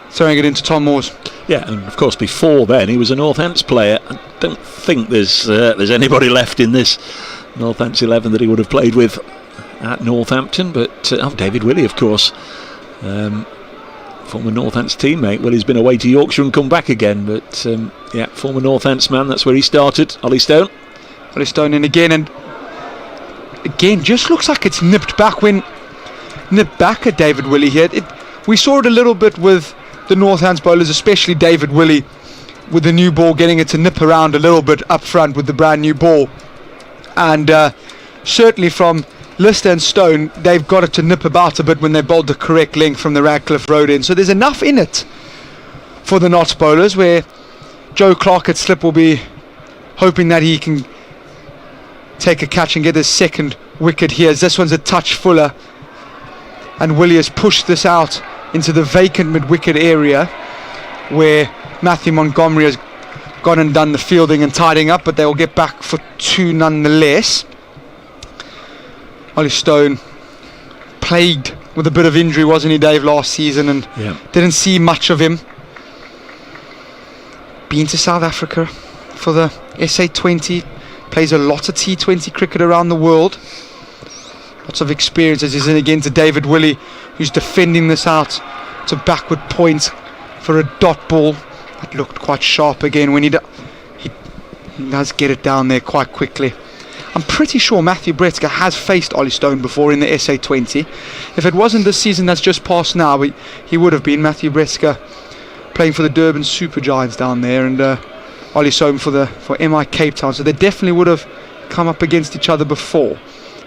S6: throwing it into Tom Moore's.
S7: Yeah, and of course before then he was a Northants player. I don't think there's anybody left in this Northants 11 that he would have played with at Northampton, but David Willie, of course, former Northants teammate. Well, he's been away to Yorkshire and come back again, but former Northants man, that's where he started. Ollie Stone
S6: in again, and again just looks like it's nipped back at David Willie here. We saw it a little bit with the Northants bowlers, especially David Willie, with the new ball, getting it to nip around a little bit up front with the brand new ball. And certainly from Lister and Stone, they've got it to nip about a bit when they bowled the correct length from the Ratcliffe Road in. So there's enough in it for the Notts bowlers, where Joe Clark at slip will be hoping that he can take a catch and get his second wicket here, as this one's a touch fuller. And Willie has pushed this out into the vacant mid-wicket area, where Matthew Montgomery has gone and done the fielding and tidying up, but they will get back for 2 nonetheless. Ollie Stone, plagued with a bit of injury, wasn't he, Dave, last season, and didn't see much of him. Been to South Africa for the SA20, plays a lot of T20 cricket around the world. Lots of experience as he's in again to David Willie, who's defending this out to backward point for a dot ball. That looked quite sharp again when he does get it down there quite quickly. I'm pretty sure Matthew Bretzker has faced Ollie Stone before in the SA20. If it wasn't this season that's just passed now, he would have been. Matthew Bretzker playing for the Durban Super Giants down there, and Ollie Stone for MI Cape Town. So they definitely would have come up against each other before.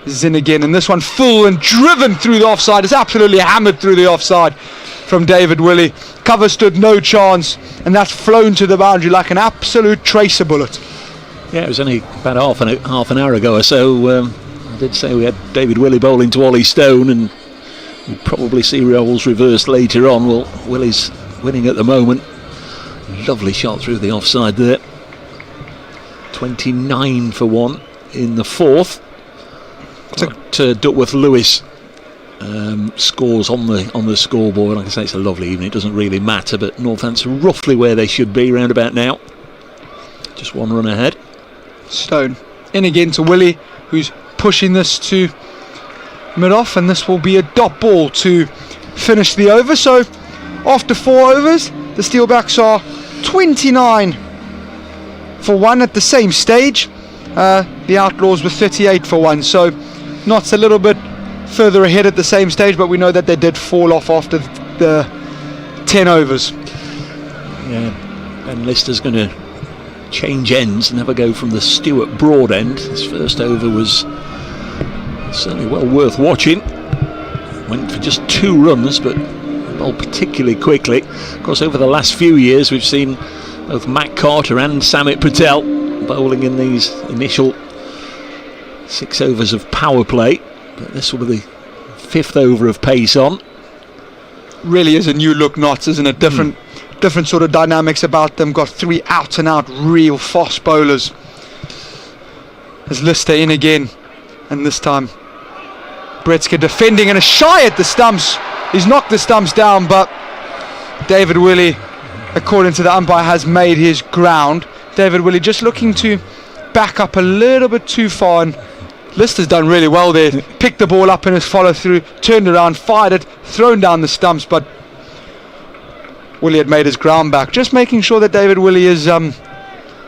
S6: This is in again, and this one full and driven through the offside. It's absolutely hammered through the offside from David Willie. Cover stood no chance, and that's flown to the boundary like an absolute tracer bullet.
S7: Yeah, it was only about half an hour ago or so. I did say we had David Willie bowling to Ollie Stone, and we'll probably see roles reversed later on. Well, Willie's winning at the moment. Lovely shot through the offside there. 29 for 1 in the fourth. Duckworth Lewis scores on the scoreboard. Like I say, it's a lovely evening. It doesn't really matter, but Northants are roughly where they should be round about now. Just 1 run ahead.
S6: Stone in again to Willie, who's pushing this to mid-off, and this will be a dot ball to finish the over. So after 4 overs, the Steelbacks are 29 for 1 at the same stage. The Outlaws were 38 for 1, so Notts a little bit further ahead at the same stage, but we know that they did fall off after the 10 overs.
S7: Yeah, Ben Lister's going to change ends and have a go from the Stewart Broad end. His first over was certainly well worth watching. Went for just 2 runs, but bowled particularly quickly. Of course, over the last few years, we've seen both Matt Carter and Samit Patel bowling in these initial 6 overs of power play, but this will be the 5th over of pace on.
S6: Really is a new look Notts, isn't it? Different sort of dynamics about them. Got 3 out and out real fast bowlers. As Lister in again, and this time Bretzker defending, and a shy at the stumps. He's knocked the stumps down, but David Willie, according to the umpire, has made his ground. David Willie just looking to back up a little bit too far, and Lister's done really well there. Picked the ball up in his follow through, turned around, fired it, thrown down the stumps, but Willie had made his ground back. Just making sure that David Willie is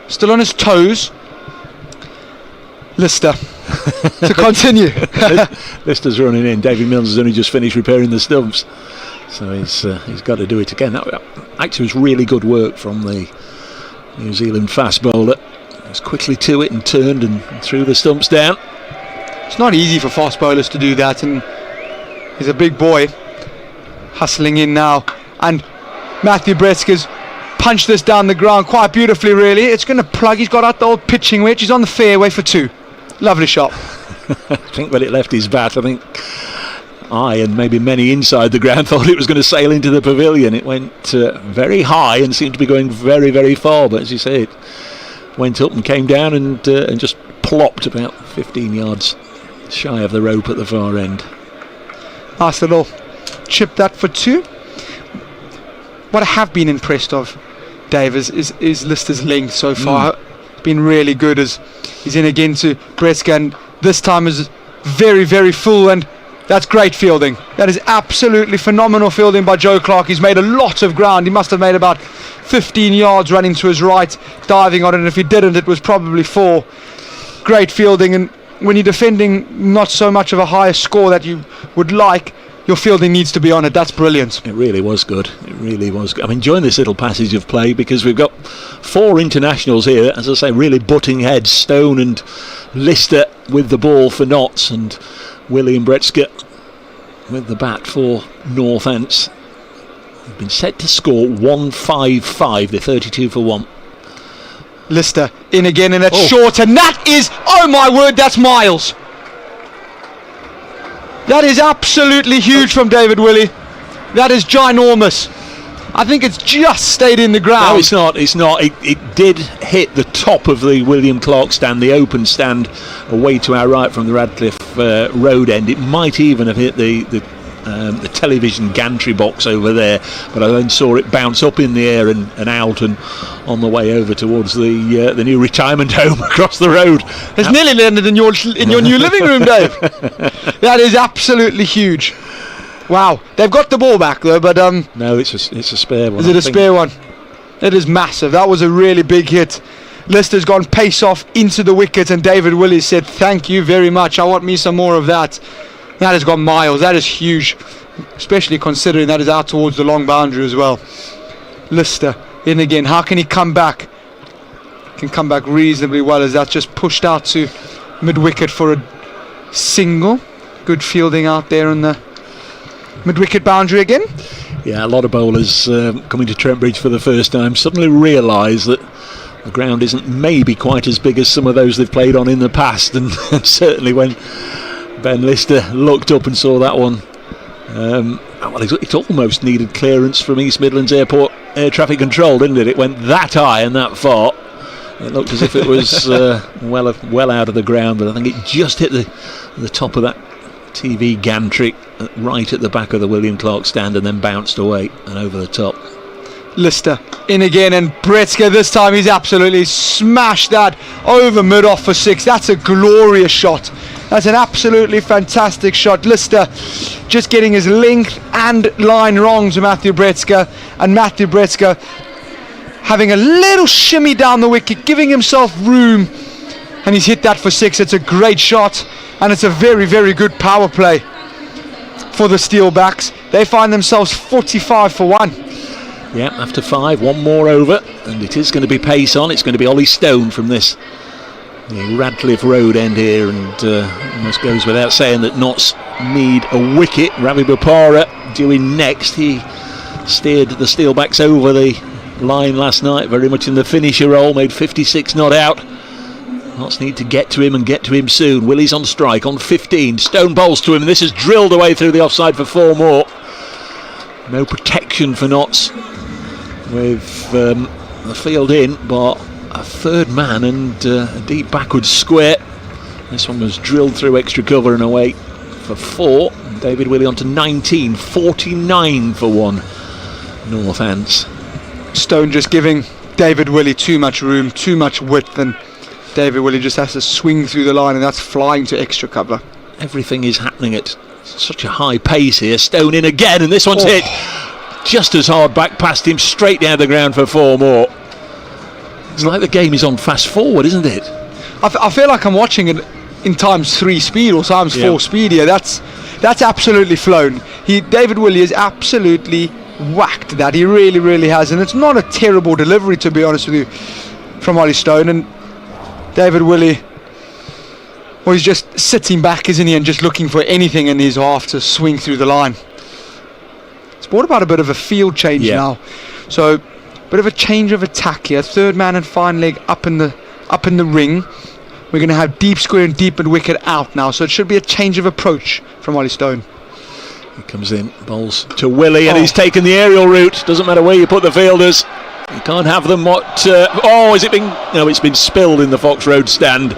S6: still on his toes. Lister to continue.
S7: Lister's running in. David Mills has only just finished repairing the stumps, so he's got to do it again. That actually was really good work from the New Zealand fast bowler. He was quickly to it and turned and threw the stumps down.
S6: It's not easy for fast bowlers to do that, and he's a big boy hustling in now, and Matthew Bretzker's punched this down the ground quite beautifully, really. It's going to plug. He's got out the old pitching wedge. He's on the fairway for 2. Lovely shot.
S7: I think when it left his bat, I think I and maybe many inside the ground thought it was going to sail into the pavilion. It went very high and seemed to be going very, very far, but as you say, it went up and came down and just plopped about 15 yards shy of the rope at the far end.
S6: Nice little chip that for 2. What I have been impressed of, Dave, is Lister's length so far. It's been really good as he's in again to Bretzka, and this time is very, very full, and that's great fielding. That is absolutely phenomenal fielding by Joe Clark. He's made a lot of ground. He must have made about 15 yards running to his right, diving on it, and if he didn't, it was probably 4. Great fielding, and when you're defending not so much of a higher score that you would like, your fielding needs to be on it. That's brilliant.
S7: It really was good. It really was good. I'm enjoying this little passage of play because we've got 4 internationals here, as I say, really butting heads. Stone and Lister with the ball for Notts, and Willie and Bretzka with the bat for Northants. They've been set to score 155. They're 32 for 1.
S6: Lister in again, and that's short, and that is, oh my word, that's miles. That is absolutely huge from David Willie. That is ginormous. I think it's just stayed in the ground.
S7: No, it's not. It did hit the top of the William Clark stand, the open stand, away to our right from the Radcliffe Road end. It might even have hit the television gantry box over there, but I then saw it bounce up in the air and out and on the way over towards the new retirement home across the road.
S6: It's nearly landed in your new living room, Dave. That is absolutely huge. Wow, they've got the ball back though, but
S7: no, it's a spare one.
S6: Is it a spare one? It is massive. That was a really big hit. Lister's gone pace off into the wicket, and David Willie said, "Thank you very much. I want me some more of that." That has gone miles. That is huge, especially considering that is out towards the long boundary as well. Lister in again. How can he come back? Can come back reasonably well as that's just pushed out to mid-wicket for a single. Good fielding out there on the mid-wicket boundary again.
S7: Yeah, a lot of bowlers coming to Trent Bridge for the first time suddenly realise that the ground isn't maybe quite as big as some of those they've played on in the past, and certainly when Ben Lister looked up and saw that one, well, it almost needed clearance from East Midlands Airport air traffic control, didn't it? It went that high and that far. It looked as if it was well out of the ground, but I think it just hit the top of that TV gantry right at the back of the William Clark stand and then bounced away and over the top.
S6: Lister in again, and Bretzka this time he's absolutely smashed that over mid-off for 6. That's a glorious shot. That's an absolutely fantastic shot. Lister just getting his length and line wrong to Matthew Bretzka, and Matthew Bretzka having a little shimmy down the wicket, giving himself room, and he's hit that for 6. It's a great shot, and it's a very, very good power play for the Steelbacks. They find themselves 45 for 1.
S7: Yeah, after 5, one more over, and it is going to be pace on. It's going to be Ollie Stone from this Radcliffe Road end here, and almost goes without saying that Notts need a wicket. Ravi Bopara due in next. He steered the Steelbacks over the line last night, very much in the finisher role, made 56 not out. Notts need to get to him and get to him soon. Willie's on strike on 15. Stone bowls to him, and this is drilled away through the offside for 4 more. No protection for Notts with the field in, but a third man and a deep backwards square. This one was drilled through extra cover and away for 4. David Willie on to 19, 49 for 1. Northants.
S6: Stone just giving David Willie too much room, too much width, and David Willie just has to swing through the line, and that's flying to extra cover.
S7: Everything is happening at such a high pace here. Stone in again, and this one's hit just as hard back past him, straight down the ground for 4 more. It's like the game is on fast forward, isn't it?
S6: I feel like I'm watching it in times 3 speed or times 4 speed here. That's absolutely flown. David Willie has absolutely whacked that. He really, really has, and it's not a terrible delivery, to be honest with you, from Ollie Stone. And David Willie, well, he's just sitting back, isn't he, and just looking for anything in his half to swing through the line. It's brought about a bit of a field change now, so bit of a change of attack here. Third man and fine leg up in the ring. We're going to have deep square and deep mid-wicket out now, so it should be a change of approach from Ollie Stone.
S7: He comes in, bowls to Willie, and he's taken the aerial route. Doesn't matter where you put the fielders. You can't have them. Has it been? No, it's been spilled in the Fox Road stand.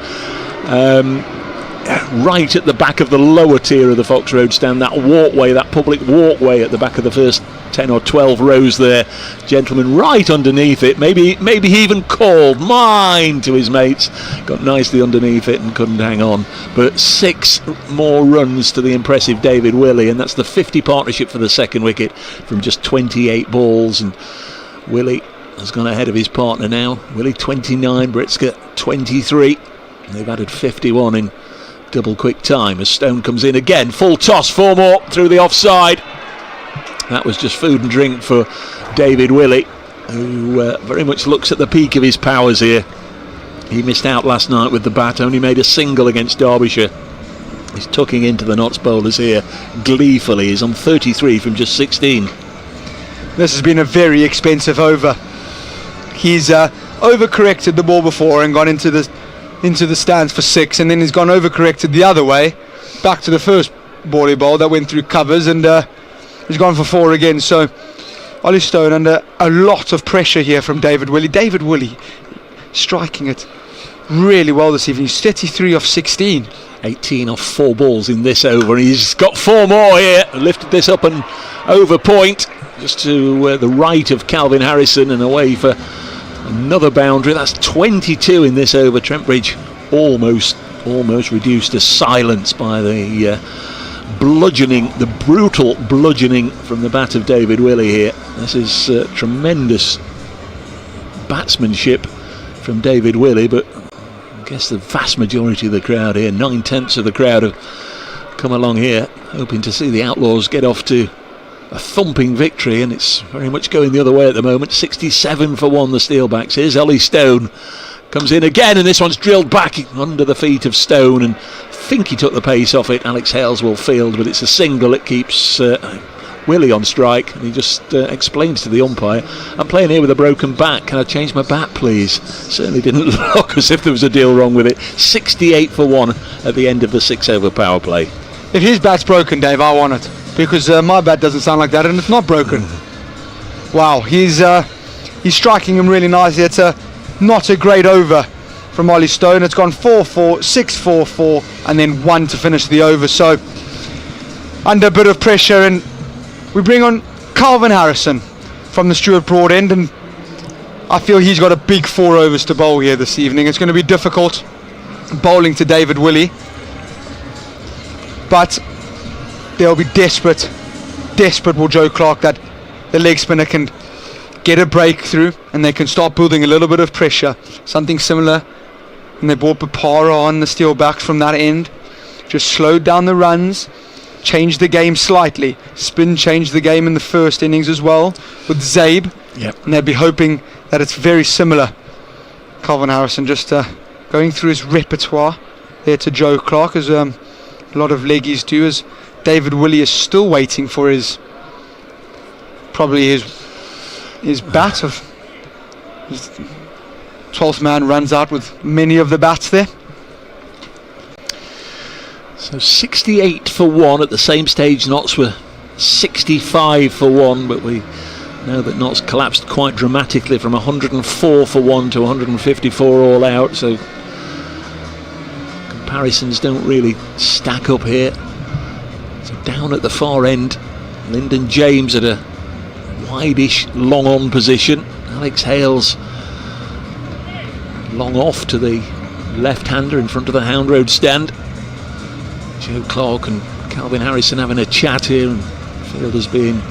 S7: Right at the back of the lower tier of the Fox Road stand, that walkway, that public walkway at the back of the first 10 or 12 rows there. Gentleman right underneath it. Maybe he even called mine to his mates. Got nicely underneath it and couldn't hang on. But 6 more runs to the impressive David Willie, and that's the 50 partnership for the second wicket from just 28 balls. And Willie has gone ahead of his partner now. Willie 29, Britska 23. And they've added 51 in double quick time as Stone comes in again. Full toss, 4 more through the offside. That was just food and drink for David Willie, who very much looks at the peak of his powers here. He missed out last night with the bat, only made a single against Derbyshire. He's tucking into the Notts bowlers here gleefully. He's on 33 from just 16.
S6: This has been a very expensive over. He's overcorrected the ball before and gone into the stands for 6, and then he's gone overcorrected the other way back to the first bally ball that went through covers, and he's gone for 4 again. So Ollie Stone under a lot of pressure here from David Willie. David Willie striking it really well this evening. He's 33 off 16.
S7: 18 off 4 balls in this over, and he's got 4 more here. Lifted this up and over point just to the right of Calvin Harrison and away for another boundary. That's 22 in this over. Trent Bridge almost reduced to silence by the brutal bludgeoning from the bat of David Willie here. This is tremendous batsmanship from David Willie, but I guess the vast majority of the crowd here, 9/10 of the crowd, have come along here hoping to see the Outlaws get off to a thumping victory, and it's very much going the other way at the moment. 67 for 1 the Steelbacks. Here's Ollie Stone, comes in again, and this one's drilled back under the feet of Stone, and I think he took the pace off it. Alex Hales will field, but it's a single. It keeps Willie on strike, and he just explains to the umpire, I'm playing here with a broken bat, can I change my bat please? Certainly didn't look as if there was a deal wrong with it. 68 for 1 at the end of the 6 over power play.
S6: If his bat's broken, Dave, I want it, because my bat doesn't sound like that, and it's not broken. Wow, he's striking him really nicely. It's not a great over from Ollie Stone. It's gone 4-4, 6-4, 4, and then 1 to finish the over. So under a bit of pressure, and we bring on Calvin Harrison from the Stuart Broad end, and I feel he's got a big 4 overs to bowl here this evening. It's going to be difficult bowling to David Willie, but they'll be desperate will Joe Clark that the leg spinner can get a breakthrough and they can start building a little bit of pressure. Something similar, and they brought Papara on the Steelbacks from that end. Just slowed down the runs, changed the game slightly. Spin changed the game in the first innings as well with Zabe.
S7: Yep.
S6: And they'll be hoping that it's very similar. Calvin Harrison just going through his repertoire there to Joe Clark, as a lot of leggies do, as David Willie is still waiting for his bat of his 12th man runs out with many of the bats there.
S7: So 68 for 1. At the same stage Notts were 65 for 1, but we know that Notts collapsed quite dramatically from 104 for 1 to 154 all out, so comparisons don't really stack up here. So down at the far end, Lyndon James at a wide-ish long on position. Alex Hales long off to the left-hander in front of the Hound Road stand. Joe Clark and Calvin Harrison having a chat here, and fielders being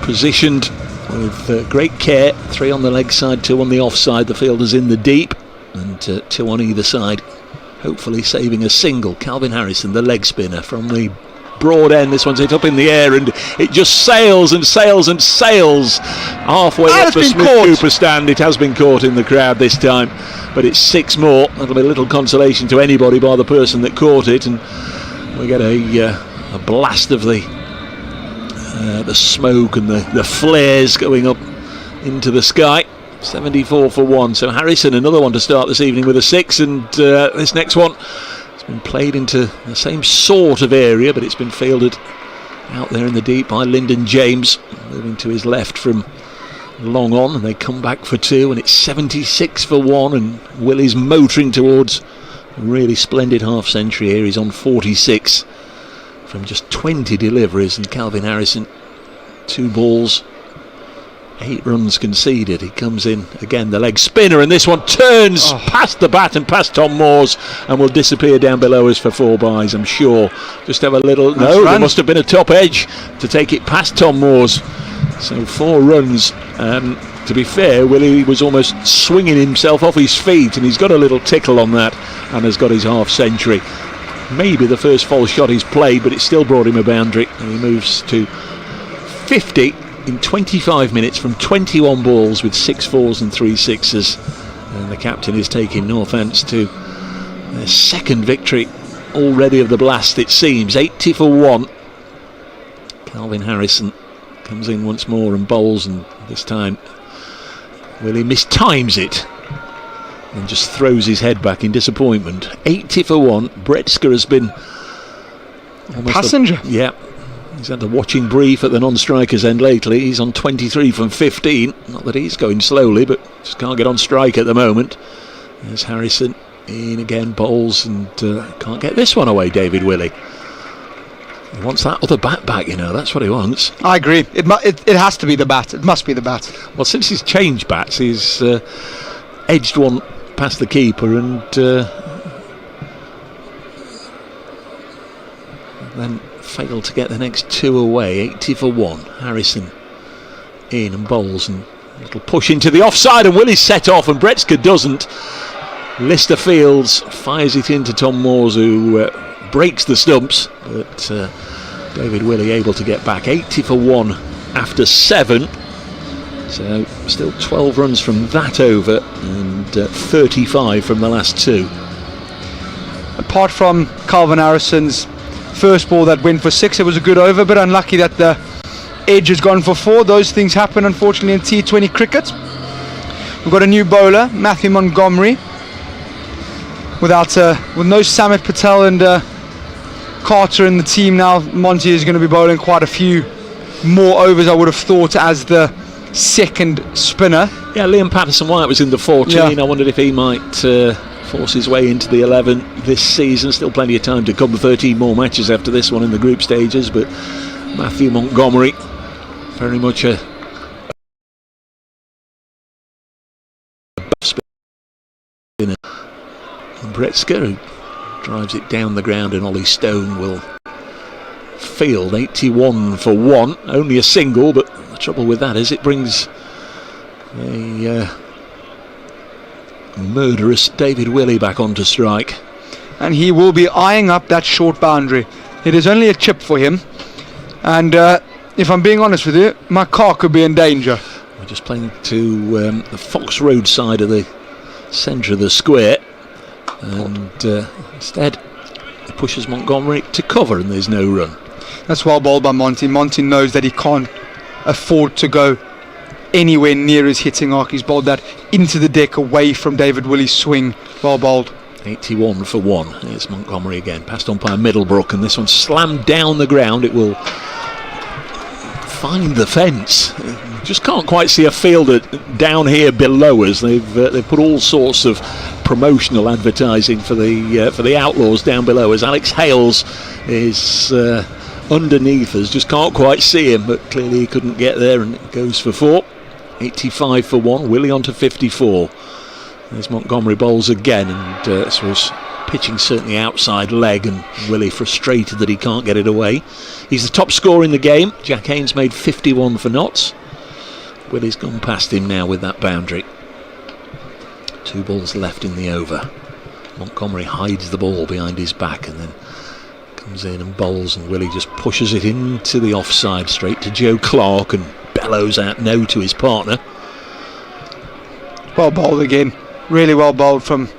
S7: positioned with great care. 3 on the leg side, 2 on the offside. The fielders in the deep, and 2 on either side, hopefully saving a single. Calvin Harrison, the leg spinner from the broad end. This one's hit up in the air, and it just sails and sails and sails halfway up the Smith-Cooper stand. It has been caught in the crowd this time, but it's 6 more. That'll be little consolation to anybody by the person that caught it, and we get a blast of the smoke and the flares going up into the sky. 74 for 1. So Harrison, another one to start this evening with a 6, and this next one has been played into the same sort of area, but it's been fielded out there in the deep by Lyndon James, moving to his left from long on, and they come back for 2, and it's 76 for 1, and Willie's motoring towards a really splendid half century here. He's on 46 from just 20 deliveries, and Calvin Harrison 2 balls, 8 runs conceded. He comes in again, the leg spinner, and this one turns past the bat and past Tom Moore's and will disappear down below us for 4 byes, I'm sure. Just have a little, there must have been a top edge to take it past Tom Moore's. So 4 runs. To be fair, Willie was almost swinging himself off his feet, and he's got a little tickle on that and has got his half century. Maybe the first false shot he's played, but it still brought him a boundary, and he moves to 50 in 25 minutes from 21 balls with 6 fours and 3 sixes. And the captain is taking Northants to their second victory already of the blast, it seems. 80 for 1. Calvin Harrison comes in once more and bowls, and this time Willie mistimes it and just throws his head back in disappointment. 80 for 1. Bretska has been
S6: passenger.
S7: He's had a watching brief at the non-strikers end lately. He's on 23 from 15. Not that he's going slowly, but just can't get on strike at the moment. There's Harrison in again, bowls, and can't get this one away, David Willie. He wants that other bat back, that's what he wants.
S6: I agree. It has to be the bat. It must be the bat.
S7: Well, since he's changed bats, he's edged one past the keeper, and then failed to get the next 2 away. 80 for 1. Harrison in and bowls, and a little push into the offside, and Willie's set off, and Bretska doesn't. Lister Fields fires it into Tom Moore's, who breaks the stumps, but David Willie able to get back. 80 for 1 after 7. So still 12 runs from that over, and 35 from the last 2.
S6: Apart from Calvin Harrison's first ball that went for 6, it was a good over, but unlucky that the edge has gone for 4. Those things happen, unfortunately, in T20 cricket. We've got a new bowler, Matthew Montgomery, with no Samit Patel and Carter in the team now. Monty is going to be bowling quite a few more overs, I would have thought, as the second spinner.
S7: Yeah, Liam Patterson-White was in the 14. I wondered if he might force his way into the 11 this season. Still plenty of time to come. 13 more matches after this one in the group stages, but Matthew Montgomery very much a spinner. Bretska, who drives it down the ground, and Ollie Stone will field. 81 for 1. Only a single, but the trouble with that is it brings a murderous David Willie back onto strike,
S6: and he will be eyeing up that short boundary. It is only a chip for him, and if I'm being honest with you, my car could be in danger.
S7: We're just playing to the Fox Road side of the centre of the square, and instead he pushes Montgomery to cover, and there's no run.
S6: That's well bowled by Monty. Monty knows that he can't afford to go anywhere near his hitting arc. He's bowled that into the deck, away from David Willie's swing. Well bowled.
S7: 81 for 1. Here's Montgomery again, passed on by Middlebrook, and this one slammed down the ground. It will find the fence. Just can't quite see a fielder down here below us. They've put all sorts of promotional advertising for the Outlaws down below us. Alex Hales is underneath us. Just can't quite see him, but clearly he couldn't get there, and it goes for 4. 85 for 1. Willie on to 54. There's Montgomery bowls again, and this was pitching certainly outside leg, and Willie frustrated that he can't get it away. He's the top scorer in the game. Jack Haynes made 51 for Notts. Willie's gone past him now with that boundary. 2 balls left in the over. Montgomery hides the ball behind his back and then comes in and bowls, and Willie just pushes it into the offside straight to Joe Clark and bellows out no to his partner.
S6: Well bowled again. Really well bowled from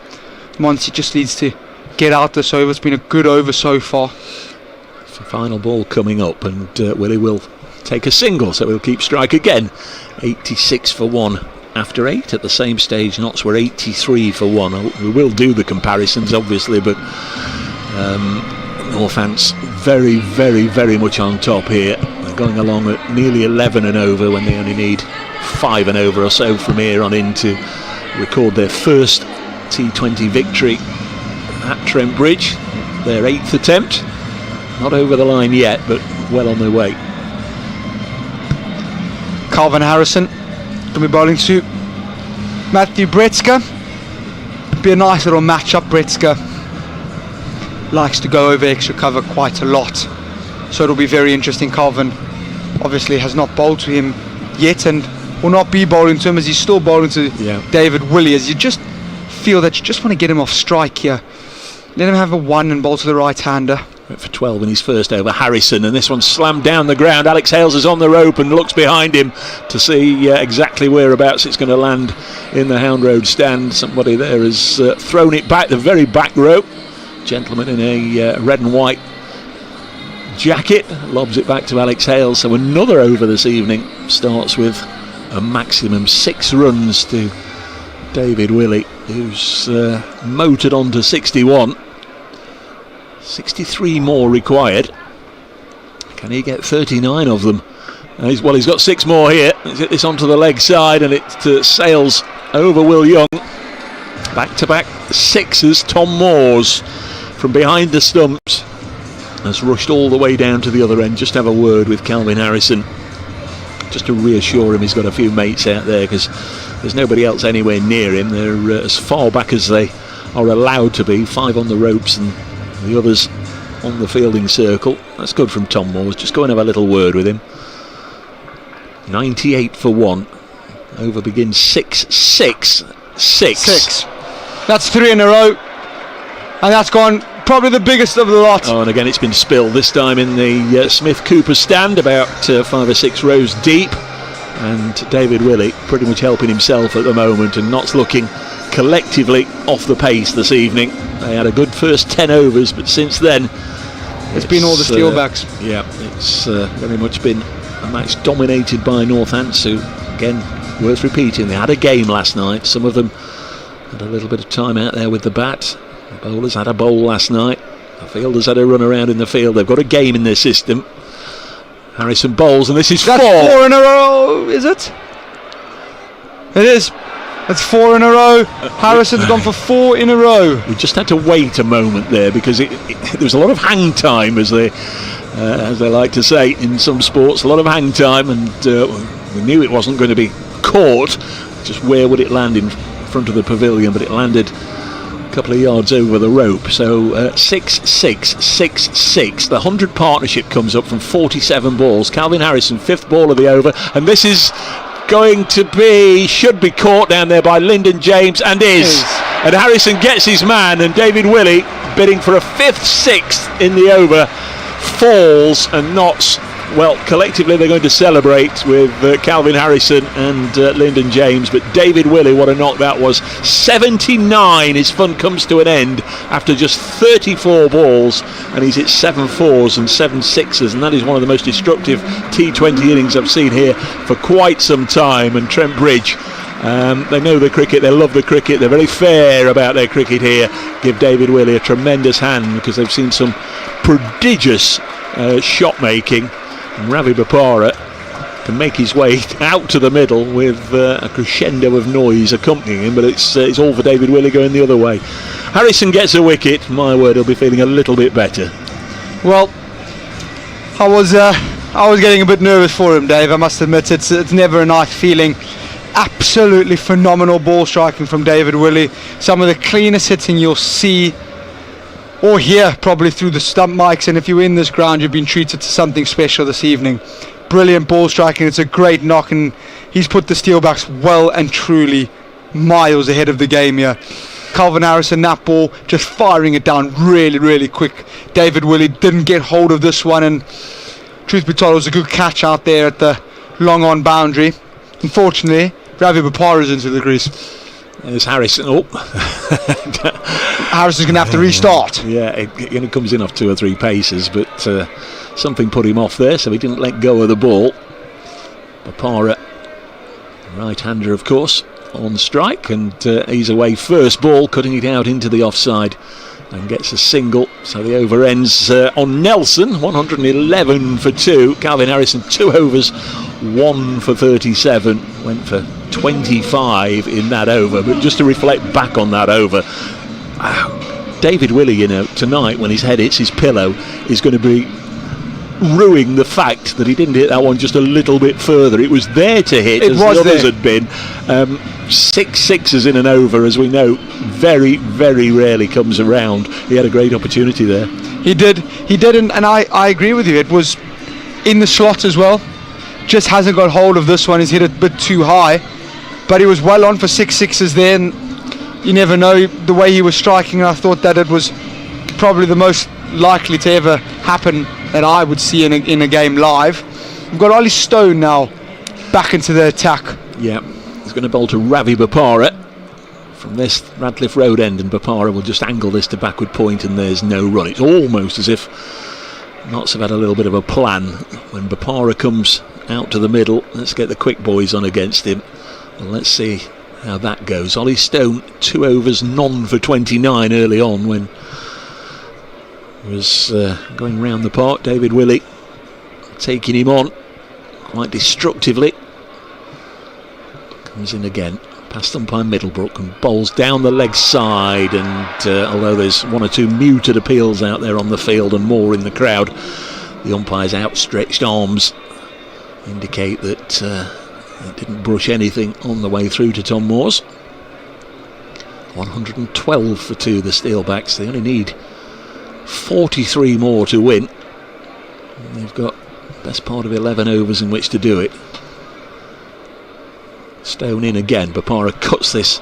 S6: Monty. Just needs to get out this over. It's been a good over so far.
S7: It's the final ball coming up, and Willie will take a single, so he'll keep strike again. 86 for 1 after 8. At the same stage, Notts were 83 for 1. We will do the comparisons, obviously, but Northants very, very, very much on top here. They're going along at nearly 11 and over when they only need 5 and over or so from here on in to record their first T20 victory at Trent Bridge. Their 8th attempt. Not over the line yet, but well on their way.
S6: Calvin Harrison going to be bowling to Matthew Bretska. Be a nice little match-up. Bretska likes to go over extra cover quite a lot, so it'll be very interesting. Calvin obviously has not bowled to him yet and will not be bowling to him, as he's still bowling to David Willie, as you just feel that you just want to get him off strike here. Let him have a 1 and bowl to the right-hander.
S7: Went for 12 in his first over, Harrison, and this one slammed down the ground. Alex Hales is on the rope and looks behind him to see exactly whereabouts it's going to land in the Hound Road stand. Somebody there has thrown it back the very back rope. Gentleman in a red and white jacket lobs it back to Alex Hales. So another over this evening starts with a maximum 6 runs to David Willie, who's motored on to 61. 63 more required. Can he get 39 of them? He's got 6 more here. Let's get this onto the leg side, and it sails over Will Young. Back-to-back 6s. Tom Moores from behind the stumps has rushed all the way down to the other end. Just have a word with Calvin Harrison, just to reassure him he's got a few mates out there, because there's nobody else anywhere near him. They're as far back as they are allowed to be. 5 on the ropes and the others on the fielding circle. That's good from Tom Moores. Just go and have a little word with him. 98 for 1. Over begins 6-6. 6.
S6: That's 3 in a row, and that's gone probably the biggest of the lot.
S7: Oh, and again it's been spilled, this time in the Smith Cooper stand, about 5 or 6 rows deep, and David Willie pretty much helping himself at the moment, and Notts looking collectively off the pace this evening. They had a good first 10 overs, but since then
S6: it's been all the Steelbacks.
S7: It's very much been a match dominated by Northamptonshire, who, again, worth repeating, they had a game last night. Some of them had a little bit of time out there with the bat. The bowlers had a bowl last night. The fielders had a run around in the field. They've got a game in their system. Harrison bowls, and this is 4.
S6: That's 4 in a row, is it? It is. That's 4 in a row. Harrison's gone for 4 in a row.
S7: We just had to wait a moment there, because there was a lot of hang time, as they like to say in some sports. A lot of hang time, and we knew it wasn't going to be caught. Just where would it land in front of the pavilion? But it landed a couple of yards over the rope. So 6-6. The 100 partnership comes up from 47 balls. Calvin Harrison, 5th ball of the over, and this is going to be, should be caught down there by Lyndon James, and is. And Harrison gets his man, and David Willie, bidding for a 5th, 6th in the over, falls, and Notts, well, collectively they're going to celebrate with Calvin Harrison and Lyndon James, but David Willie, what a knock that was. 79, his fun comes to an end after just 34 balls, and he's hit 7 4s and 7 6s, and that is one of the most destructive T20 innings I've seen here for quite some time. And Trent Bridge, they know the cricket, they love the cricket, they're very fair about their cricket here. Give David Willie a tremendous hand, because they've seen some prodigious shot making. And Ravi Bopara can make his way out to the middle with a crescendo of noise accompanying him, but it's all for David Willie going the other way. Harrison gets a wicket. My word, he'll be feeling a little bit better.
S6: Well, I was getting a bit nervous for him, Dave. I must admit, it's never a nice feeling. Absolutely phenomenal ball striking from David Willie. Some of the cleanest hitting you'll see or hear probably through the stump mics, and if you're in this ground, you've been treated to something special this evening. Brilliant ball striking. It's a great knock, and he's put the Steelbacks well and truly miles ahead of the game here. Calvin Harrison, that ball, just firing it down really, really quick. David Willie didn't get hold of this one, and truth be told, it was a good catch out there at the long on boundary. Unfortunately, Ravi Bopara's into the crease.
S7: There's Harrison.
S6: Harrison's going to have to restart.
S7: Yeah, it comes in off 2 or 3 paces, but something put him off there, so he didn't let go of the ball. Bopara Right-hander, of course, on strike, and he's away first ball, cutting it out into the offside, and gets a single. So the over ends on Nelson, 111 for 2. Calvin Harrison, 2 overs, 1 for 37. Went for 25 in that over. But just to reflect back on that over, David Willie, tonight when his head hits his pillow, is going to be ruining the fact that he didn't hit that one just a little bit further. It was there to hit, as the others had been. 6 sixes in an over, as we know, very, very rarely comes around. He had a great opportunity there.
S6: He did, and I agree with you. It was in the slot as well. Just hasn't got hold of this one. He's hit it a bit too high, but he was well on for 6 sixes there, and you never know the way he was striking. I thought that it was probably the most likely to ever happen that I would see in a game live. We've got Ollie Stone now back into the attack.
S7: Yeah, he's going to bowl to Ravi Bopara from this Radcliffe Road end, and Bopara will just angle this to backward point, and there's no run. It's almost as if Notts have had a little bit of a plan. When Bopara comes out to the middle, let's get the quick boys on against him. Well, let's see how that goes. Ollie Stone, 2 overs, none for 29 early on when was going round the park. David Willie taking him on quite destructively. Comes in again past umpire Middlebrook and bowls down the leg side, and although there's 1 or 2 muted appeals out there on the field and more in the crowd, the umpire's outstretched arms indicate that it didn't brush anything on the way through to Tom Moores. 112 for 2, the Steelbacks. They only need 43 more to win. They've got the best part of 11 overs in which to do it. Stone in again. Bopara cuts this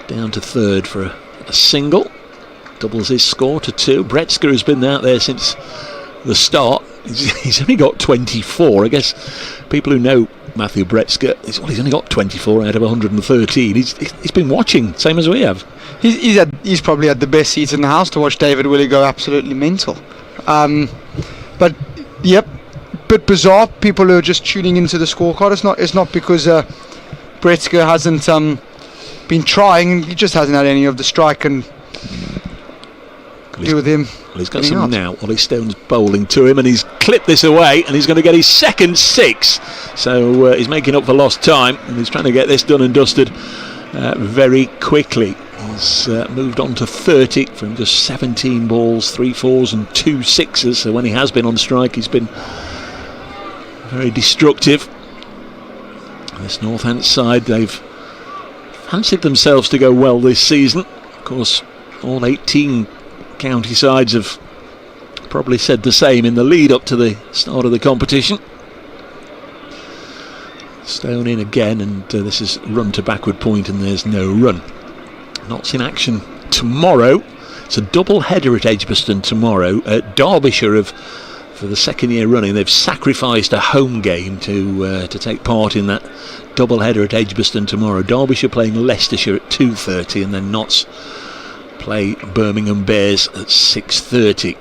S7: down to third for a single. Doubles his score to 2. Bretska has been out there since the start. He's only got 24. I guess people who know Matthew Bretska, he's only got 24 out of 113. He's been watching, same as we have.
S6: He's probably had the best seats in the house to watch David Willie go absolutely mental. But yep, bit bizarre. People who are just tuning into the scorecard, it's not because Bretska hasn't been trying. He just hasn't had any of the strike and do with him.
S7: Well, he's got some now. Ollie Stone's bowling to him, and he's clipped this away, and he's going to get his second 6. So he's making up for lost time, and he's trying to get this done and dusted very quickly. He's moved on to 30 from just 17 balls, 3 4s and 2 6s. So when he has been on strike, he's been very destructive. This Northants side, they've fancied themselves to go well this season. Of course, all 18 county sides have probably said the same in the lead up to the start of the competition. Stone in again, and this is run to backward point, and there's no run. Notts in action tomorrow. It's a double header at Edgbaston tomorrow. Derbyshire for the second year running, they've sacrificed a home game to take part in that double header at Edgbaston tomorrow. Derbyshire playing Leicestershire at 2:30, and then Notts play Birmingham Bears at 6:30.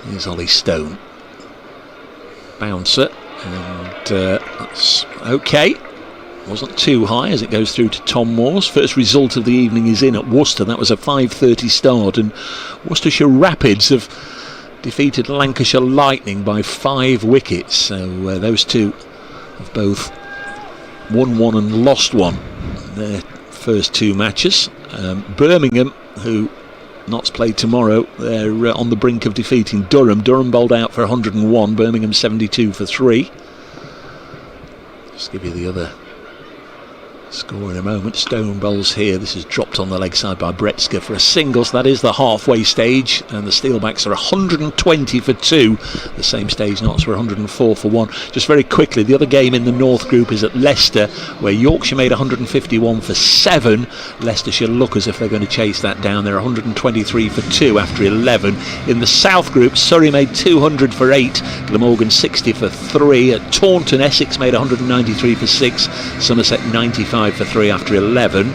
S7: Here's Ollie Stone. Bouncer, and that's okay. Wasn't too high as it goes through to Tom Moores. First result of the evening is in at Worcester. That was a 5:30 start, and Worcestershire Rapids have defeated Lancashire Lightning by 5 wickets. So those two have both won 1 and lost 1 their first 2 matches. Birmingham, who Notts play tomorrow, they're on the brink of defeating Durham. Durham bowled out for 101, Birmingham 72 for 3. Just give you the other score in a moment. Stone bowls here. This is dropped on the leg side by Bretska for a single, so that is the halfway stage, and the Steelbacks are 120 for 2. The same stage Notts were 104 for 1. Just very quickly, the other game in the North Group is at Leicester, where Yorkshire made 151 for 7. Leicestershire look as if they're going to chase that down. They're 123 for 2 after 11. In the South Group, Surrey made 200 for 8. Glamorgan 60 for 3. At Taunton, Essex made 193 for 6. Somerset 95 for 3 after 11.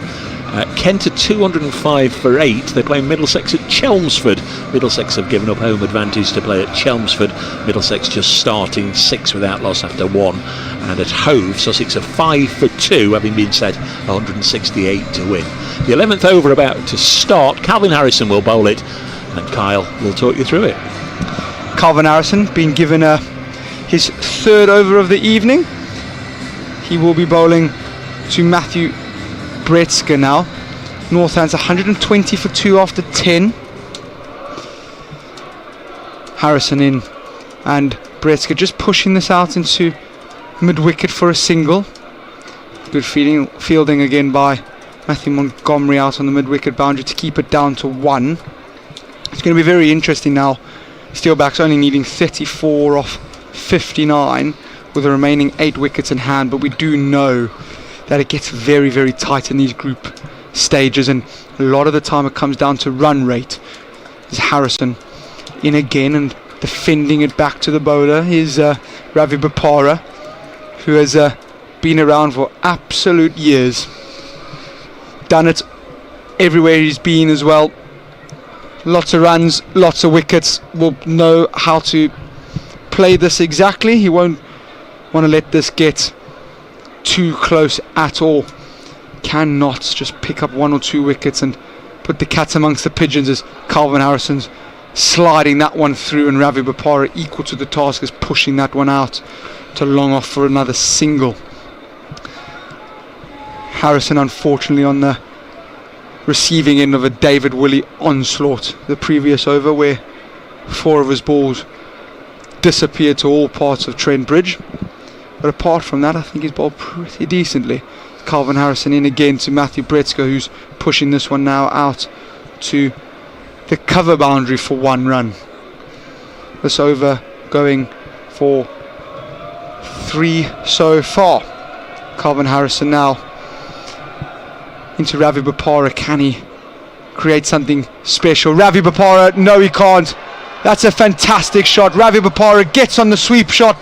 S7: Kent are 205 for 8. They're playing Middlesex at Chelmsford. Middlesex have given up home advantage to play at Chelmsford. Middlesex just starting 6 without loss after 1. And at Hove, Sussex are 5 for 2, having been set 168 to win. The 11th over about to start. Calvin Harrison will bowl it, and Kyle will talk you through it.
S6: Calvin Harrison being given his 3rd over of the evening. He will be bowling to Matthew Bretska now. Northam's 120 for 2 after 10. Harrison in, and Bretska just pushing this out into mid-wicket for a single. Good fielding again by Matthew Montgomery out on the mid-wicket boundary to keep it down to 1. It's going to be very interesting now. Steelbacks only needing 34 off 59 with the remaining 8 wickets in hand, but we do know that it gets very, very tight in these group stages, and a lot of the time it comes down to run rate. There's Harrison in again, and defending it back to the bowler is Ravi Bopara, who has been around for absolute years. Done it everywhere he's been as well. Lots of runs, lots of wickets. Will know how to play this exactly. He won't want to let this get too close at all. Cannot just pick up 1 or 2 wickets and put the cat amongst the pigeons as Calvin Harrison's sliding that one through, and Ravi Bopara equal to the task is pushing that one out to long off for another single. Harrison unfortunately on the receiving end of a David Willie onslaught the previous over, where 4 of his balls disappeared to all parts of Trent Bridge. But apart from that, I think he's bowled pretty decently. Calvin Harrison in again to Matthew Bretska, who's pushing this one now out to the cover boundary for 1 run. This over going for 3 so far. Calvin Harrison now into Ravi Bopara. Can he create something special? Ravi Bopara, no he can't. That's a fantastic shot. Ravi Bopara gets on the sweep shot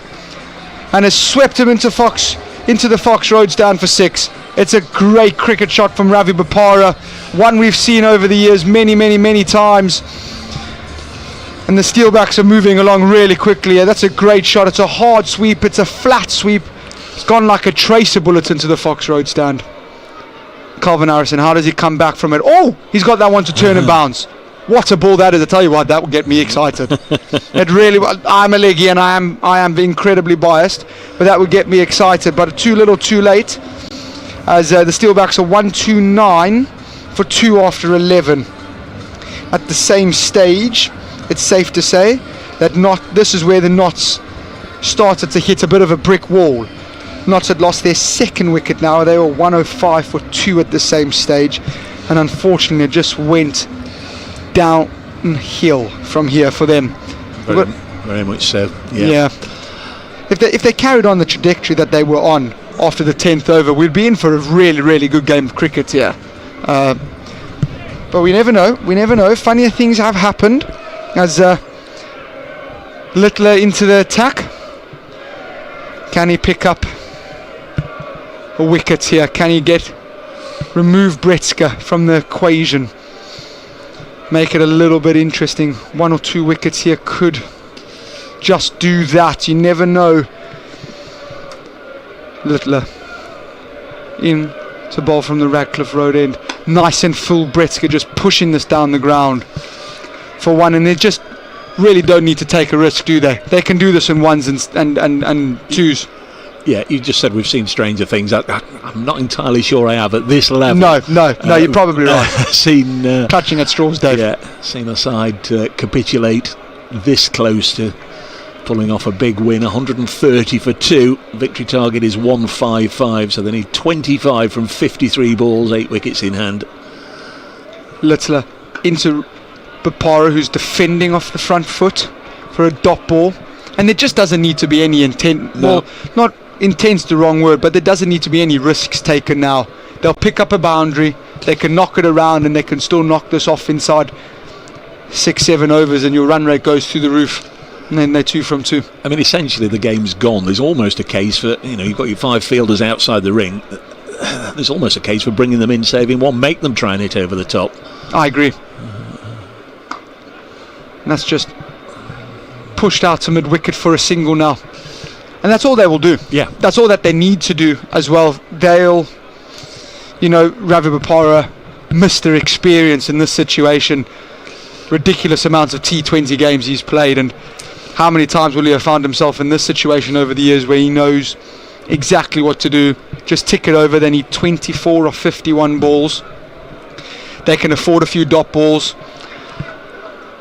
S6: and has swept him into the Fox Road stand for 6. It's a great cricket shot from Ravi Bopara, one we've seen over the years many times. And the Steelbacks are moving along really quickly. That's a great shot. It's a hard sweep, it's a flat sweep. It's gone like a tracer bullet into the Fox Road stand. Calvin Harrison, how does he come back from it? Oh, he's got that one to turn and bounce. What a ball that is! I tell you what, that will get me excited. It really. I'm a leggy and I am incredibly biased, but that would get me excited. But too little, too late, as the Steelbacks are 129 for 2 after 11. At the same stage, it's safe to say that this is where the Knots started to hit a bit of a brick wall. Knots had lost their 2nd wicket now. They were 105 for 2 at the same stage, and unfortunately it just went downhill from here for them.
S7: Very much so.
S6: Yeah. If they carried on the trajectory that they were on after the 10th over, we'd be in for a really good game of cricket here. But we never know. Funnier things have happened as Littler into the attack. Can he pick up a wicket here? Can he remove Bretska from the equation? Make it a little bit interesting. 1 or 2 wickets here could just do that. You never know. Littler in to bowl from the Radcliffe Road end. Nice and full Bretska just pushing this down the ground for 1, and they just really don't need to take a risk, do they? They can do this in 1s and 2s.
S7: Yeah, you just said we've seen stranger things. I'm not entirely sure I have at this level.
S6: No, you're probably right.
S7: Seen
S6: clutching at straws, Dave.
S7: Yeah, seen a side capitulate this close to pulling off a big win. 130 for 2. Victory target is 155, so they need 25 from 53 balls, 8 wickets in hand.
S6: Littler into Bopara, who's defending off the front foot for a dot ball, and there just doesn't need to be any intent.
S7: No.
S6: Well, not intent's the wrong word, but there doesn't need to be any risks taken now. They'll pick up a boundary, they can knock it around, and they can still knock this off inside 6-7 overs, and your run rate goes through the roof. And then they're 2 from 2.
S7: I mean, essentially the game's gone. There's almost a case for, you've got your 5 fielders outside the ring. there's almost a case for bringing them in, saving one, make them try and hit over the top.
S6: I agree. And that's just pushed out to mid-wicket for a single now. And that's all they will do.
S7: Yeah.
S6: That's all that they need to do as well. They'll, Ravi Bopara, Mr. Experience in this situation. Ridiculous amounts of T20 games he's played, and how many times will he have found himself in this situation over the years where he knows exactly what to do. Just tick it over. They need 24 or 51 balls. They can afford a few dot balls.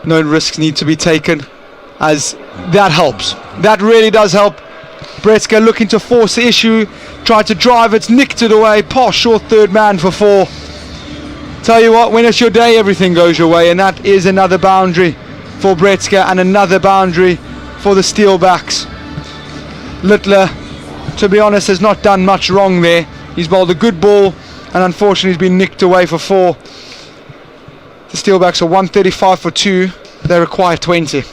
S6: No risks need to be taken, as that helps. That really does help. Bretska looking to force the issue, tried to drive it, nicked it away, pass short third man for 4. Tell you what, when it's your day, everything goes your way, and that is another boundary for Bretska and another boundary for the Steelbacks. Littler, to be honest, has not done much wrong there. He's bowled a good ball, and unfortunately he's been nicked away for 4. The Steelbacks are 135 for 2. They require 20.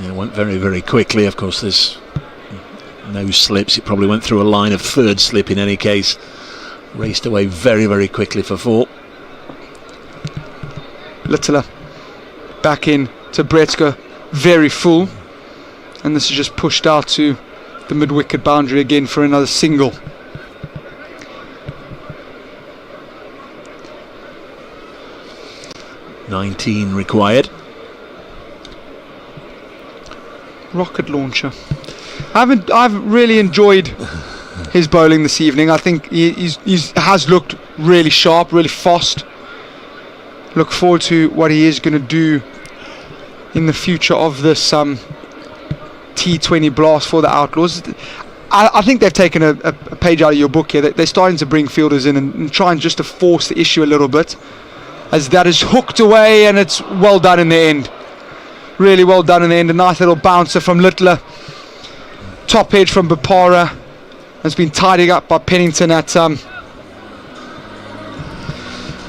S7: Yeah, it went very, very quickly. Of course, there's no slips. It probably went through a line of third slip in any case. Raced away very, very quickly for 4.
S6: Littler back in to Bretska, very full. And this is just pushed out to the mid-wicket boundary again for another single.
S7: $19 required.
S6: Rocket launcher. I've really enjoyed his bowling this evening. I think he has looked really sharp, really fast. Look forward to what he is going to do in the future of this T20 blast for the Outlaws. I think they've taken a page out of your book here. They're starting to bring fielders in and try and just to force the issue a little bit, as that is hooked away, and it's well done in the end. Really well done in the end. A nice little bouncer from Littler. Top edge from Bopara. Has been tidying up by Pennington at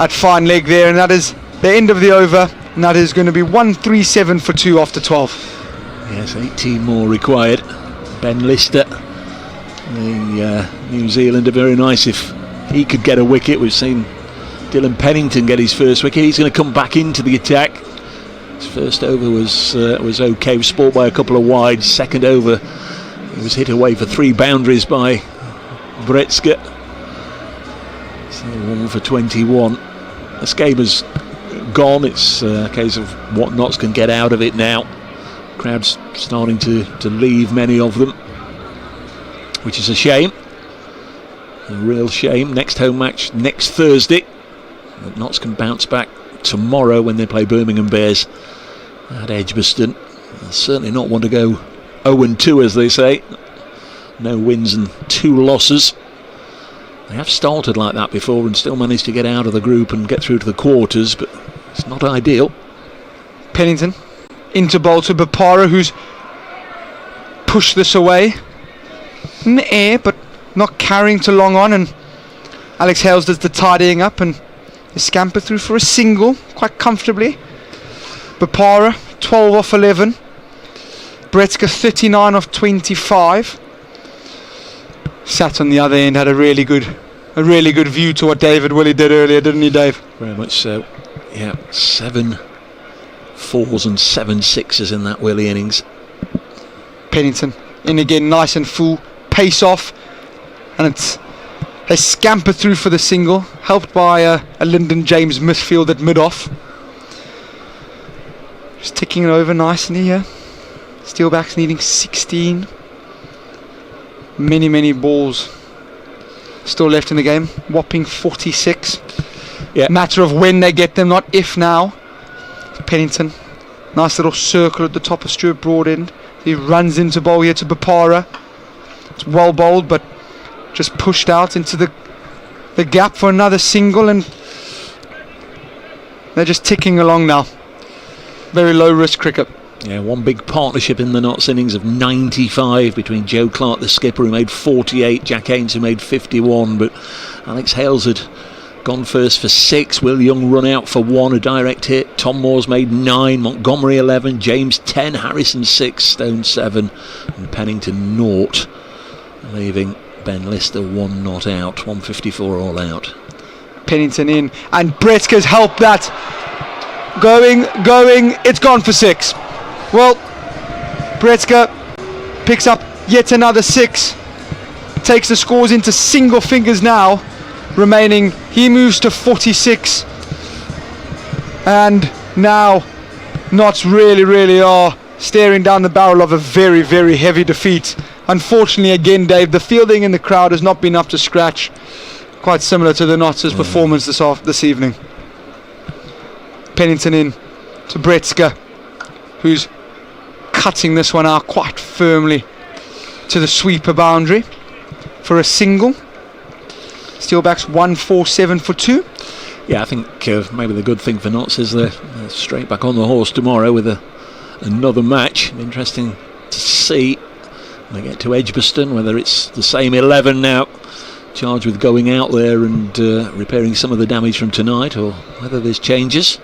S6: fine leg there, and that is the end of the over, and that is going to be 137 for 2 after 12.
S7: Yes, 18 more required. Ben Lister, the New Zealander, very nice if he could get a wicket. We've seen Dylan Pennington get his first wicket. He's going to come back into the attack. His first over was okay, was spoilt by a couple of wides. Second over, he was hit away for 3 boundaries by Bretska. So 1 for 21. This game has gone. It's a case of what Notts can get out of it now. Crowd's starting to leave, many of them, which is a shame. A real shame. Next home match next Thursday. But Notts can bounce back tomorrow when they play Birmingham Bears at Edgbaston. They'll certainly not want to go 0-2, as they say. No wins and 2 losses. They have started like that before and still managed to get out of the group and get through to the quarters, but it's not ideal.
S6: Pennington into bowl to Bopara, who's pushed this away in the air, but not carrying too long on, and Alex Hales does the tidying up and they scamper through for a single quite comfortably. Bopara 12 off 11. Bretska 39 off 25. Sat on the other end, had a really good view to what David Willie did earlier, didn't he, Dave?
S7: Very much so. Yeah, 7 4s and 7 6s in that Willie innings.
S6: Pennington in again, nice and full, pace off, and they scamper through for the single, helped by a Lyndon James misfield at mid-off. Just ticking it over nicely here. Steelbacks needing 16. Many balls still left in the game. Whopping 46.
S7: Yeah.
S6: Matter of when they get them, not if now. Pennington, nice little circle at the top of Stuart Broad end. He runs into bowl here to Bopara. It's well bowled, but just pushed out into the gap for another single, and they're just ticking along now. Very low risk cricket.
S7: Yeah, one big partnership in the Notts innings of 95 between Joe Clark, the skipper, who made 48, Jack Haynes, who made 51, but Alex Hales had gone first for 6, Will Young run out for 1, a direct hit, Tom Moores made 9, Montgomery 11, James 10, Harrison 6, Stone 7, and Pennington 0, leaving Ben Lister 1 not out, 154 all out.
S6: Pennington in, and Bretzker's helped that. Going, it's gone for 6. Well, Bretzker picks up yet another 6. Takes the scores into single fingers now. Remaining, he moves to 46. And now, Notts really are staring down the barrel of a very, very heavy defeat. Unfortunately, again, Dave, the fielding in the crowd has not been up to scratch. Quite similar to the Notts' performance this evening. Pennington in to Bretzker, who's cutting this one out quite firmly to the sweeper boundary for a single. Steelbacks 147 for 2.
S7: Yeah, I think maybe the good thing for Notts is they're straight back on the horse tomorrow with another match. Interesting to see when they get to Edgbaston whether it's the same 11 now charged with going out there and repairing some of the damage from tonight, or whether there's changes.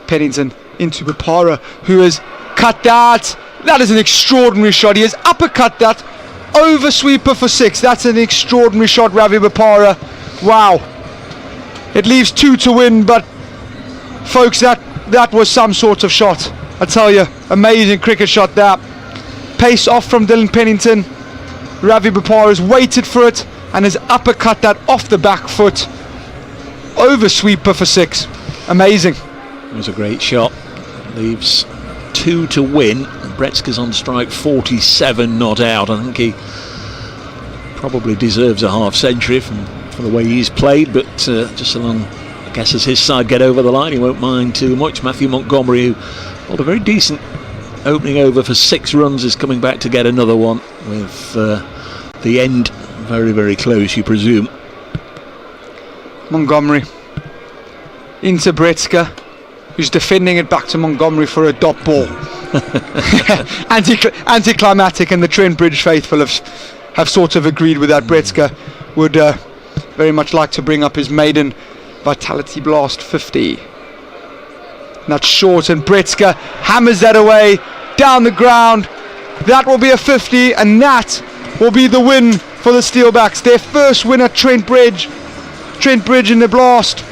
S6: Pennington into Bapara, who has cut that. That is an extraordinary shot. He has uppercut that over sweeper for 6. That's an extraordinary shot, Ravi Bapara. Wow. It leaves 2 to win, but folks, that was some sort of shot. I tell you, amazing cricket shot that. Pace off from Dylan Pennington. Ravi Bapara has waited for it and has uppercut that off the back foot over sweeper for 6. Amazing.
S7: It was a great shot. Leaves 2 to win. Bretzker's on strike, 47 not out. I think he probably deserves a half century for the way he's played, but just so long, I guess, as his side get over the line, he won't mind too much. Matthew Montgomery, who bowled a very decent opening over for 6 runs, is coming back to get another one with the end very close, you presume.
S6: Montgomery into Bretzker, who's defending it back to Montgomery for a dot ball. Anticlimactic, and the Trent Bridge faithful have sort of agreed with that. Bretzker would very much like to bring up his maiden Vitality Blast 50. That's short, and Bretzker hammers that away down the ground. That will be a 50, and that will be the win for the Steelbacks. Their first win at Trent Bridge in the blast.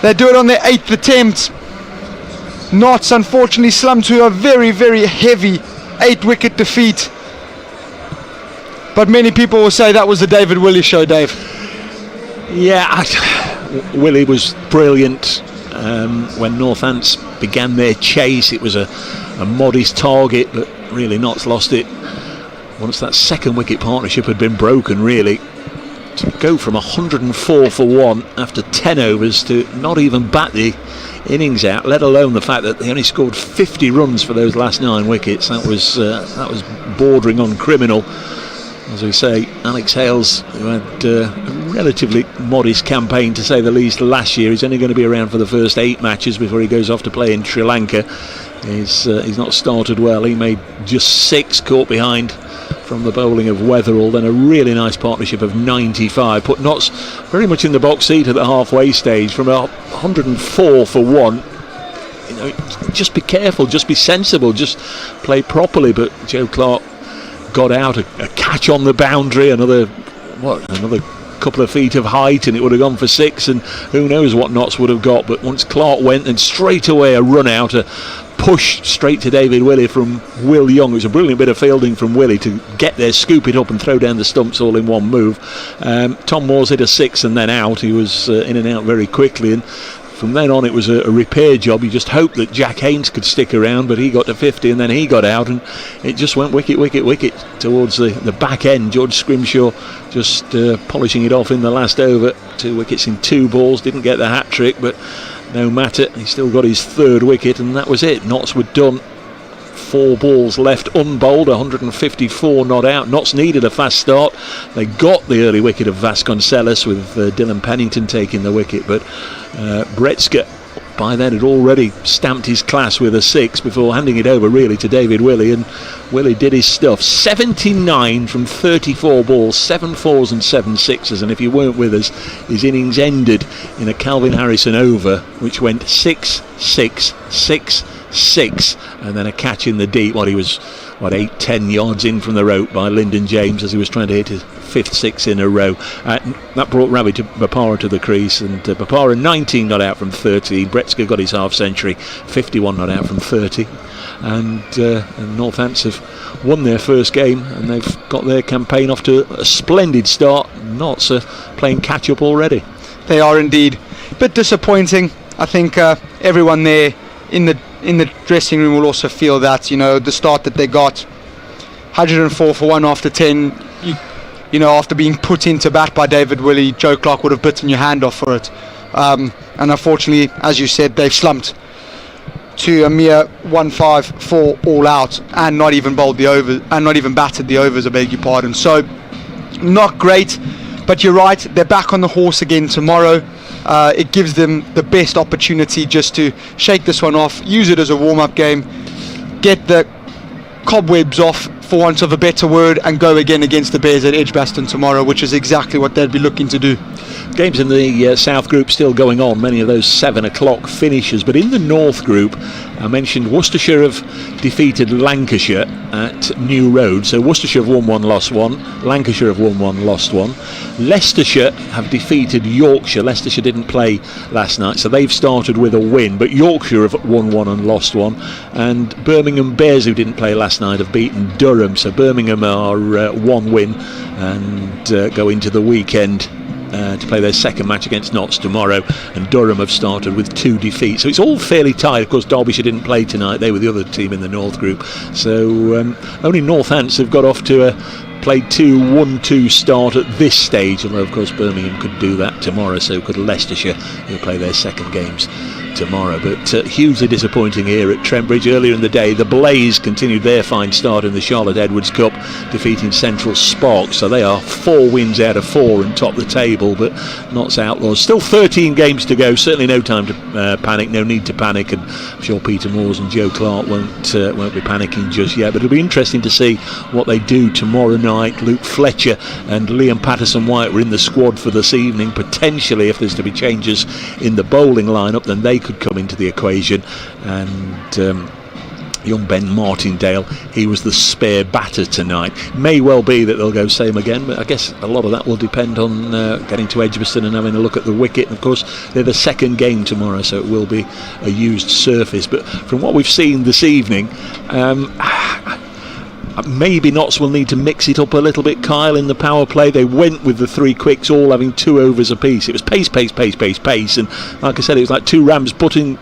S6: They do it on their 8th attempt. Notts unfortunately slumped to a very heavy 8-wicket defeat. But many people will say that was the David Willie show, Dave.
S7: Yeah, Willie was brilliant. When Northants began their chase, it was a modest target, but really Notts lost it once that second wicket partnership had been broken, really. To go from 104 for 1 after 10 overs to not even bat the innings out, let alone the fact that they only scored 50 runs for those last 9 wickets. That was bordering on criminal. As we say, Alex Hales, who had a relatively modest campaign to say the least last year, he's only going to be around for the first 8 matches before he goes off to play in Sri Lanka. He's not started well. He made just 6, caught behind from the bowling of Wetherall, then a really nice partnership of 95, put Notts very much in the box seat at the halfway stage. From 104 for 1, you know, just be careful, just be sensible, just play properly. But Joe Clark got out, a catch on the boundary, another couple of feet of height, and it would have gone for 6, and who knows what Notts would have got. But once Clark went, and straight away a run out, a push straight to David Willie from Will Young. It was a brilliant bit of fielding from Willie to get there, scoop it up and throw down the stumps all in one move. Tom Moores hit a 6 and then out. He was in and out very quickly, and from then on it was a repair job. You just hoped that Jack Haynes could stick around, but he got to 50 and then he got out, and it just went wicket towards the back end. George Scrimshaw just polishing it off in the last over. 2 wickets in 2 balls, didn't get the hat trick, but no matter, he still got his 3rd wicket, and that was it. Notts were done. 4 balls left unbowled, 154 not out. Notts needed a fast start. They got the early wicket of Vasconcelos with Dylan Pennington taking the wicket, but Bretzker by then had already stamped his class with a 6 before handing it over really to David Willie, and Willie did his stuff. 79 from 34 balls, 7 4s and 7 6s, and if you weren't with us, his innings ended in a Calvin Harrison over which went 6 6 6 6, and then a catch in the deep. He was 8-10 yards in from the rope by Lyndon James as he was trying to hit his 5th 6 in a row. That brought Ravi to Bapara to the crease, and Bapara 19 not out from 30. Bretzka got his half century, 51 not out from 30, and Northampton have won their first game, and they've got their campaign off to a splendid start. Notts are playing catch up already. They are indeed. Bit disappointing. I think everyone there in the dressing room will also feel that, the start that they got, 104 for 1 after 10, after being put into bat by David Willie, Joe Clark would have bitten your hand off for it. And unfortunately, as you said, they've slumped to a mere 1-5-4 all out, and not even bowled the overs, and not even batted the overs, I beg your pardon. So, not great, but you're right, they're back on the horse again tomorrow. It gives them the best opportunity just to shake this one off, use it as a warm-up game, get the cobwebs off, for want of a better word, and go again against the Bears at Edgbaston tomorrow, which is exactly what they'd be looking to do. Games in the South Group still going on, many of those 7 o'clock finishes, but in the North Group, I mentioned Worcestershire have defeated Lancashire at New Road, so Worcestershire have won 1, lost 1, Lancashire have won 1, lost 1. Leicestershire have defeated Yorkshire. Leicestershire didn't play last night, so they've started with a win, but Yorkshire have won 1 and lost 1, and Birmingham Bears, who didn't play last night, have beaten Durham, so Birmingham are 1 win and go into the weekend to play their second match against Notts tomorrow, and Durham have started with 2 defeats, so it's all fairly tight. Of course, Derbyshire didn't play tonight, they were the other team in the North Group, so only Northampton have got off to a played 1-2 start at this stage, although of course Birmingham could do that tomorrow, so could Leicestershire, who play their second games tomorrow. But hugely disappointing here at Trent Bridge. Earlier in the day, the Blaze continued their fine start in the Charlotte Edwards Cup, defeating Central Sparks, so they are 4 wins out of 4 and top the table. But Notts Outlaws, still 13 games to go, certainly no time to panic, no need to panic, and I'm sure Peter Moores and Joe Clark won't be panicking just yet, but it'll be interesting to see what they do tomorrow night. Luke Fletcher and Liam Patterson-White were in the squad for this evening. Potentially, if there's to be changes in the bowling lineup, then they could come into the equation, and young Ben Martindale, he was the spare batter tonight. May well be that they'll go same again, but I guess a lot of that will depend on getting to Edgbaston and having a look at the wicket. And of course, they're the second game tomorrow, so it will be a used surface. But from what we've seen this evening, maybe Notts will need to mix it up a little bit, Kyle, in the power play. They went with the 3 quicks, all having 2 overs apiece. It was pace, and like I said, it was like 2 rams butting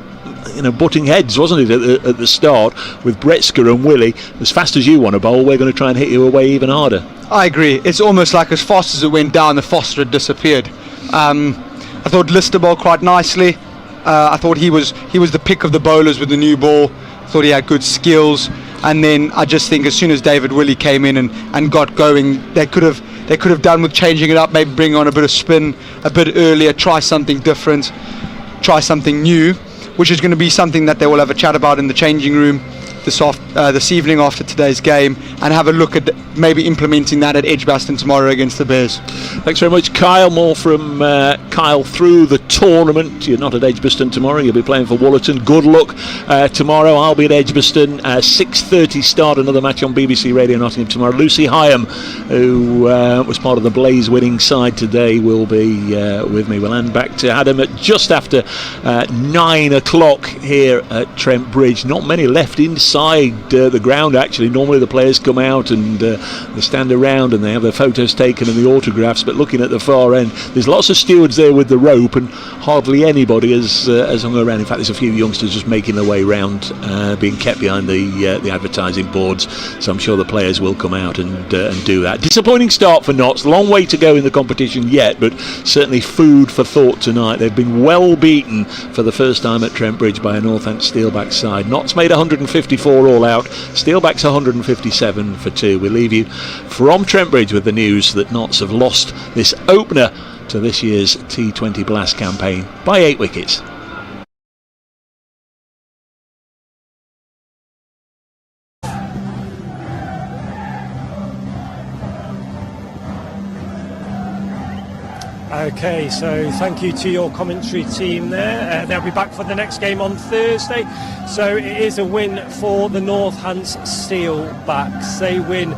S7: heads, wasn't it, at the start, with Bretzka and Willie. As fast as you want to bowl, we're going to try and hit you away even harder. I agree. It's almost like as fast as it went down, the faster it disappeared. I thought Lister bowled quite nicely. I thought he was the pick of the bowlers with the new ball. I thought he had good skills. And then I just think as soon as David Willie came in and got going, they could have done with changing it up, maybe bring on a bit of spin a bit earlier, try something different, try something new, which is going to be something that they will have a chat about in the changing room this evening after today's game, and have a look at maybe implementing that at Edgbaston tomorrow against the Bears. Thanks very much, Kyle. More from Kyle through the tournament. You're not at Edgbaston tomorrow, you'll be playing for Wollerton. Good luck tomorrow. I'll be at Edgbaston. 6:30 start, another match on BBC Radio Nottingham tomorrow. Lucy Hyam, who was part of the Blaze winning side today, will be with me. We'll hand back to Adam at just after 9 o'clock here at Trent Bridge. Not many left inside the ground, actually. Normally the players come out and they stand around and they have their photos taken and the autographs, but looking at the far end, there's lots of stewards there with the rope, and hardly anybody has hung around. In fact, there's a few youngsters just making their way round, being kept behind the advertising boards, so I'm sure the players will come out and do that. Disappointing start for Notts, long way to go in the competition yet, but certainly food for thought tonight. They've been well beaten for the first time at Trent Bridge by a Northampton Steelbacks side. Notts made 154 all out, Steelbacks 157 for 2. We leave you from Trent Bridge with the news that Notts have lost this opener to this year's T20 Blast campaign by 8 wickets.
S1: Okay, so thank you to your commentary team there. They'll be back for the next game on Thursday. So it is a win for the Northamptonshire Steelbacks. They win,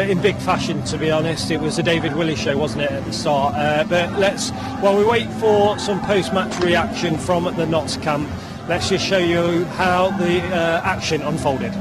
S1: in big fashion, to be honest. It was a David Willie show, wasn't it, at the start? But while we wait for some post-match reaction from the Notts camp, let's just show you how the action unfolded.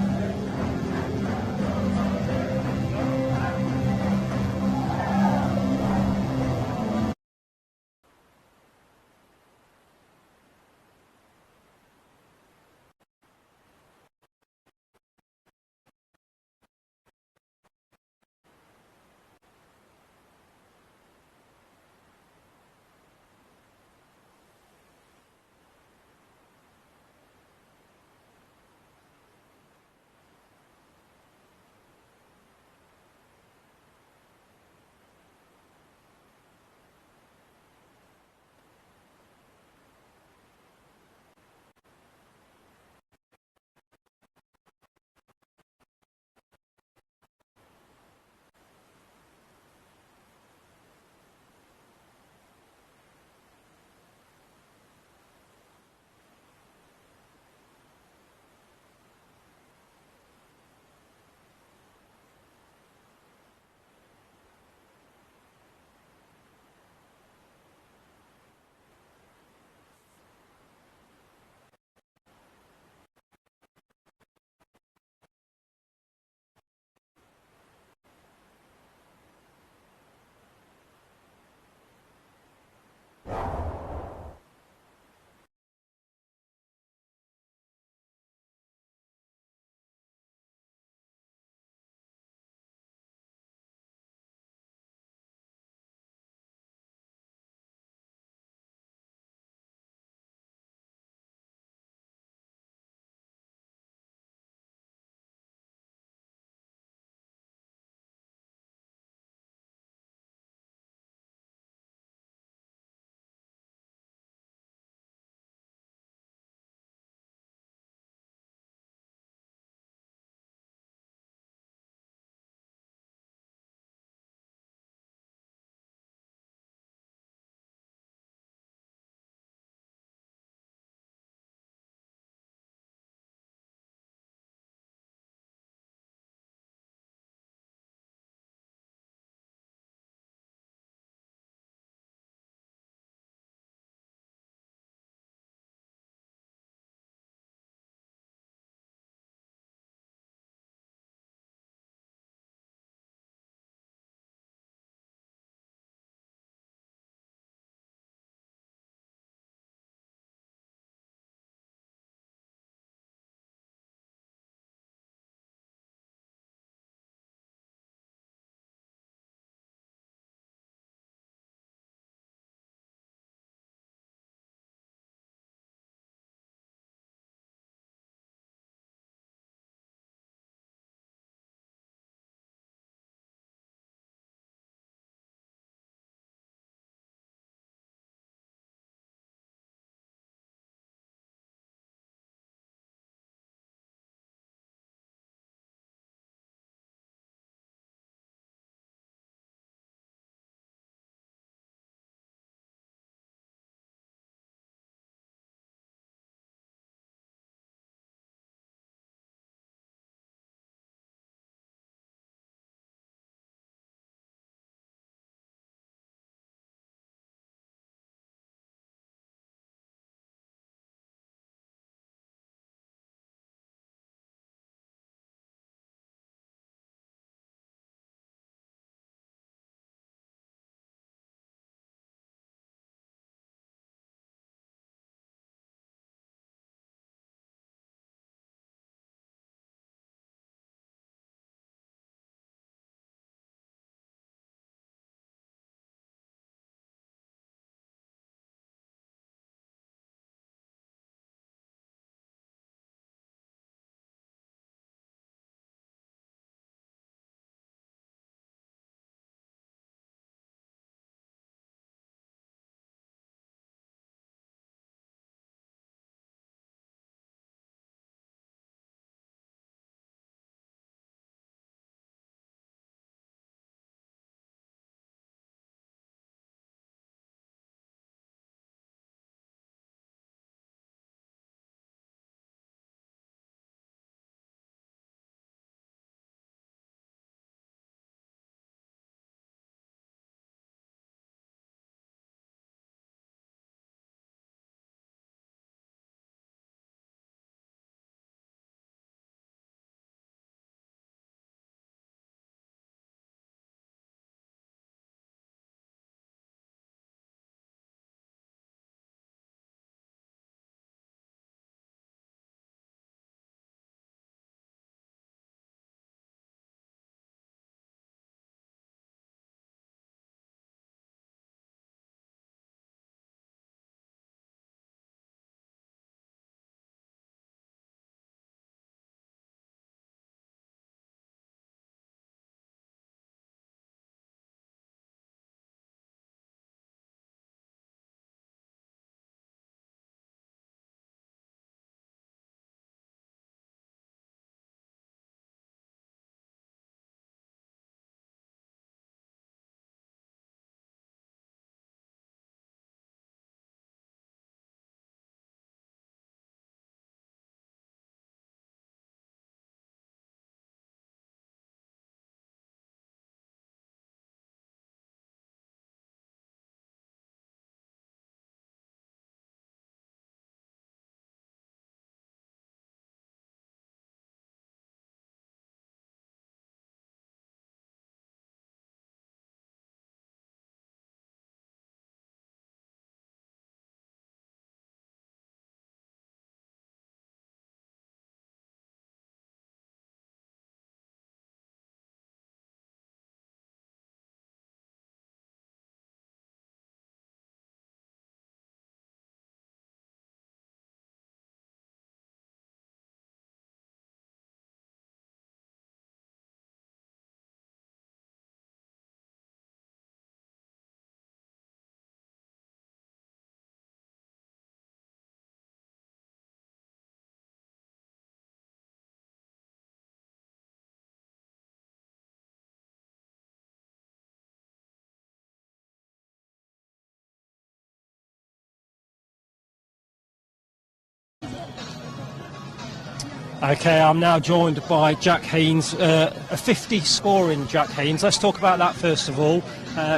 S1: Okay, I'm now joined by Jack Haynes, a 50 scoring Jack Haynes. Let's talk about that first of all.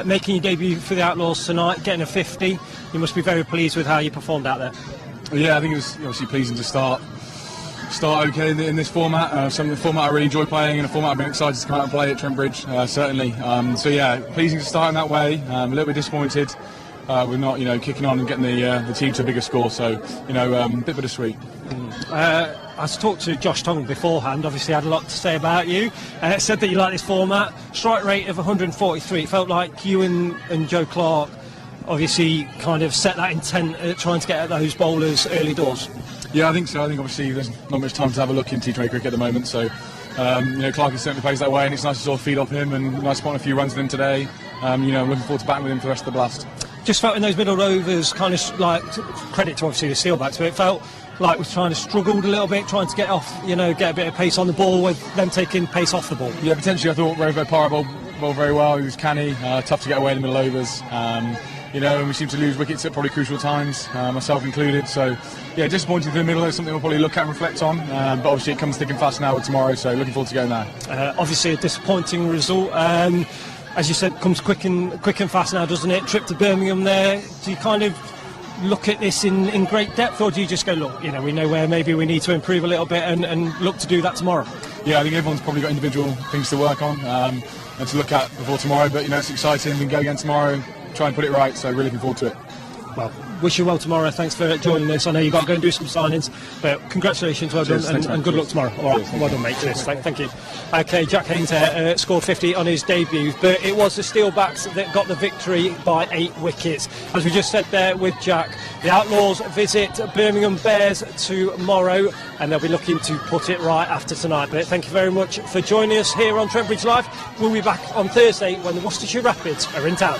S1: Making your debut for the Outlaws tonight, getting a 50. You must be very pleased with how you performed out there.
S8: Yeah, I think it was obviously pleasing to start okay in this format. The format I really enjoy playing, and a format I've been excited to come out and play at Trent Bridge, certainly. So yeah, pleasing to start in that way. A little bit disappointed. We're not, kicking on and getting the team to a bigger score. So, a bit bittersweet.
S1: I talked to Josh Tongue beforehand, obviously had a lot to say about you. Said that you like this format. Strike rate of 143. It felt like you and Joe Clark obviously kind of set that intent at trying to get at those bowlers early doors.
S8: Yeah, I think so. I think obviously there's not much time to have a look in T20 cricket at the moment. So, Clark is certainly plays that way, and it's nice to sort of feed off him, and nice to put on a few runs with him today. I'm looking forward to batting with him for the rest of the blast.
S1: Just felt in those middle overs, kind of like, credit to obviously the Steelbacks, but it felt like we're trying to struggled a little bit, trying to get off, get a bit of pace on the ball with them taking pace off the ball. Yeah,
S8: potentially I thought Rovo Parra bowled very well. He was canny, tough to get away in the middle overs. And we seem to lose wickets at probably crucial times, myself included. So, yeah, disappointing for the middle. It's something we'll probably look at and reflect on. But obviously it comes thick and fast now with tomorrow, so looking forward to going there.
S1: Obviously a disappointing result. As you said, comes quick and fast now, doesn't it? Trip to Birmingham there. Do you kind of look at this in great depth, or do you just go, look, we know where maybe we need to improve a little bit and look to do that tomorrow?
S8: Yeah, I think everyone's probably got individual things to work on and to look at before tomorrow, but it's exciting. We can go again tomorrow and try and put it right, so really looking forward to it.
S1: Well, wish you well tomorrow. Thanks for joining us. I know you've got to go and do some signings, but congratulations, well done, and good luck tomorrow. All right, well done, mate. Cheers. Thank you. Okay, Jack Haynes scored 50 on his debut, but it was the Steelbacks that got the victory by 8 wickets. As we just said there with Jack, the Outlaws visit Birmingham Bears tomorrow, and they'll be looking to put it right after tonight. But thank you very much for joining us here on Trent Bridge Live. We'll be back on Thursday when the Worcestershire Rapids are in town.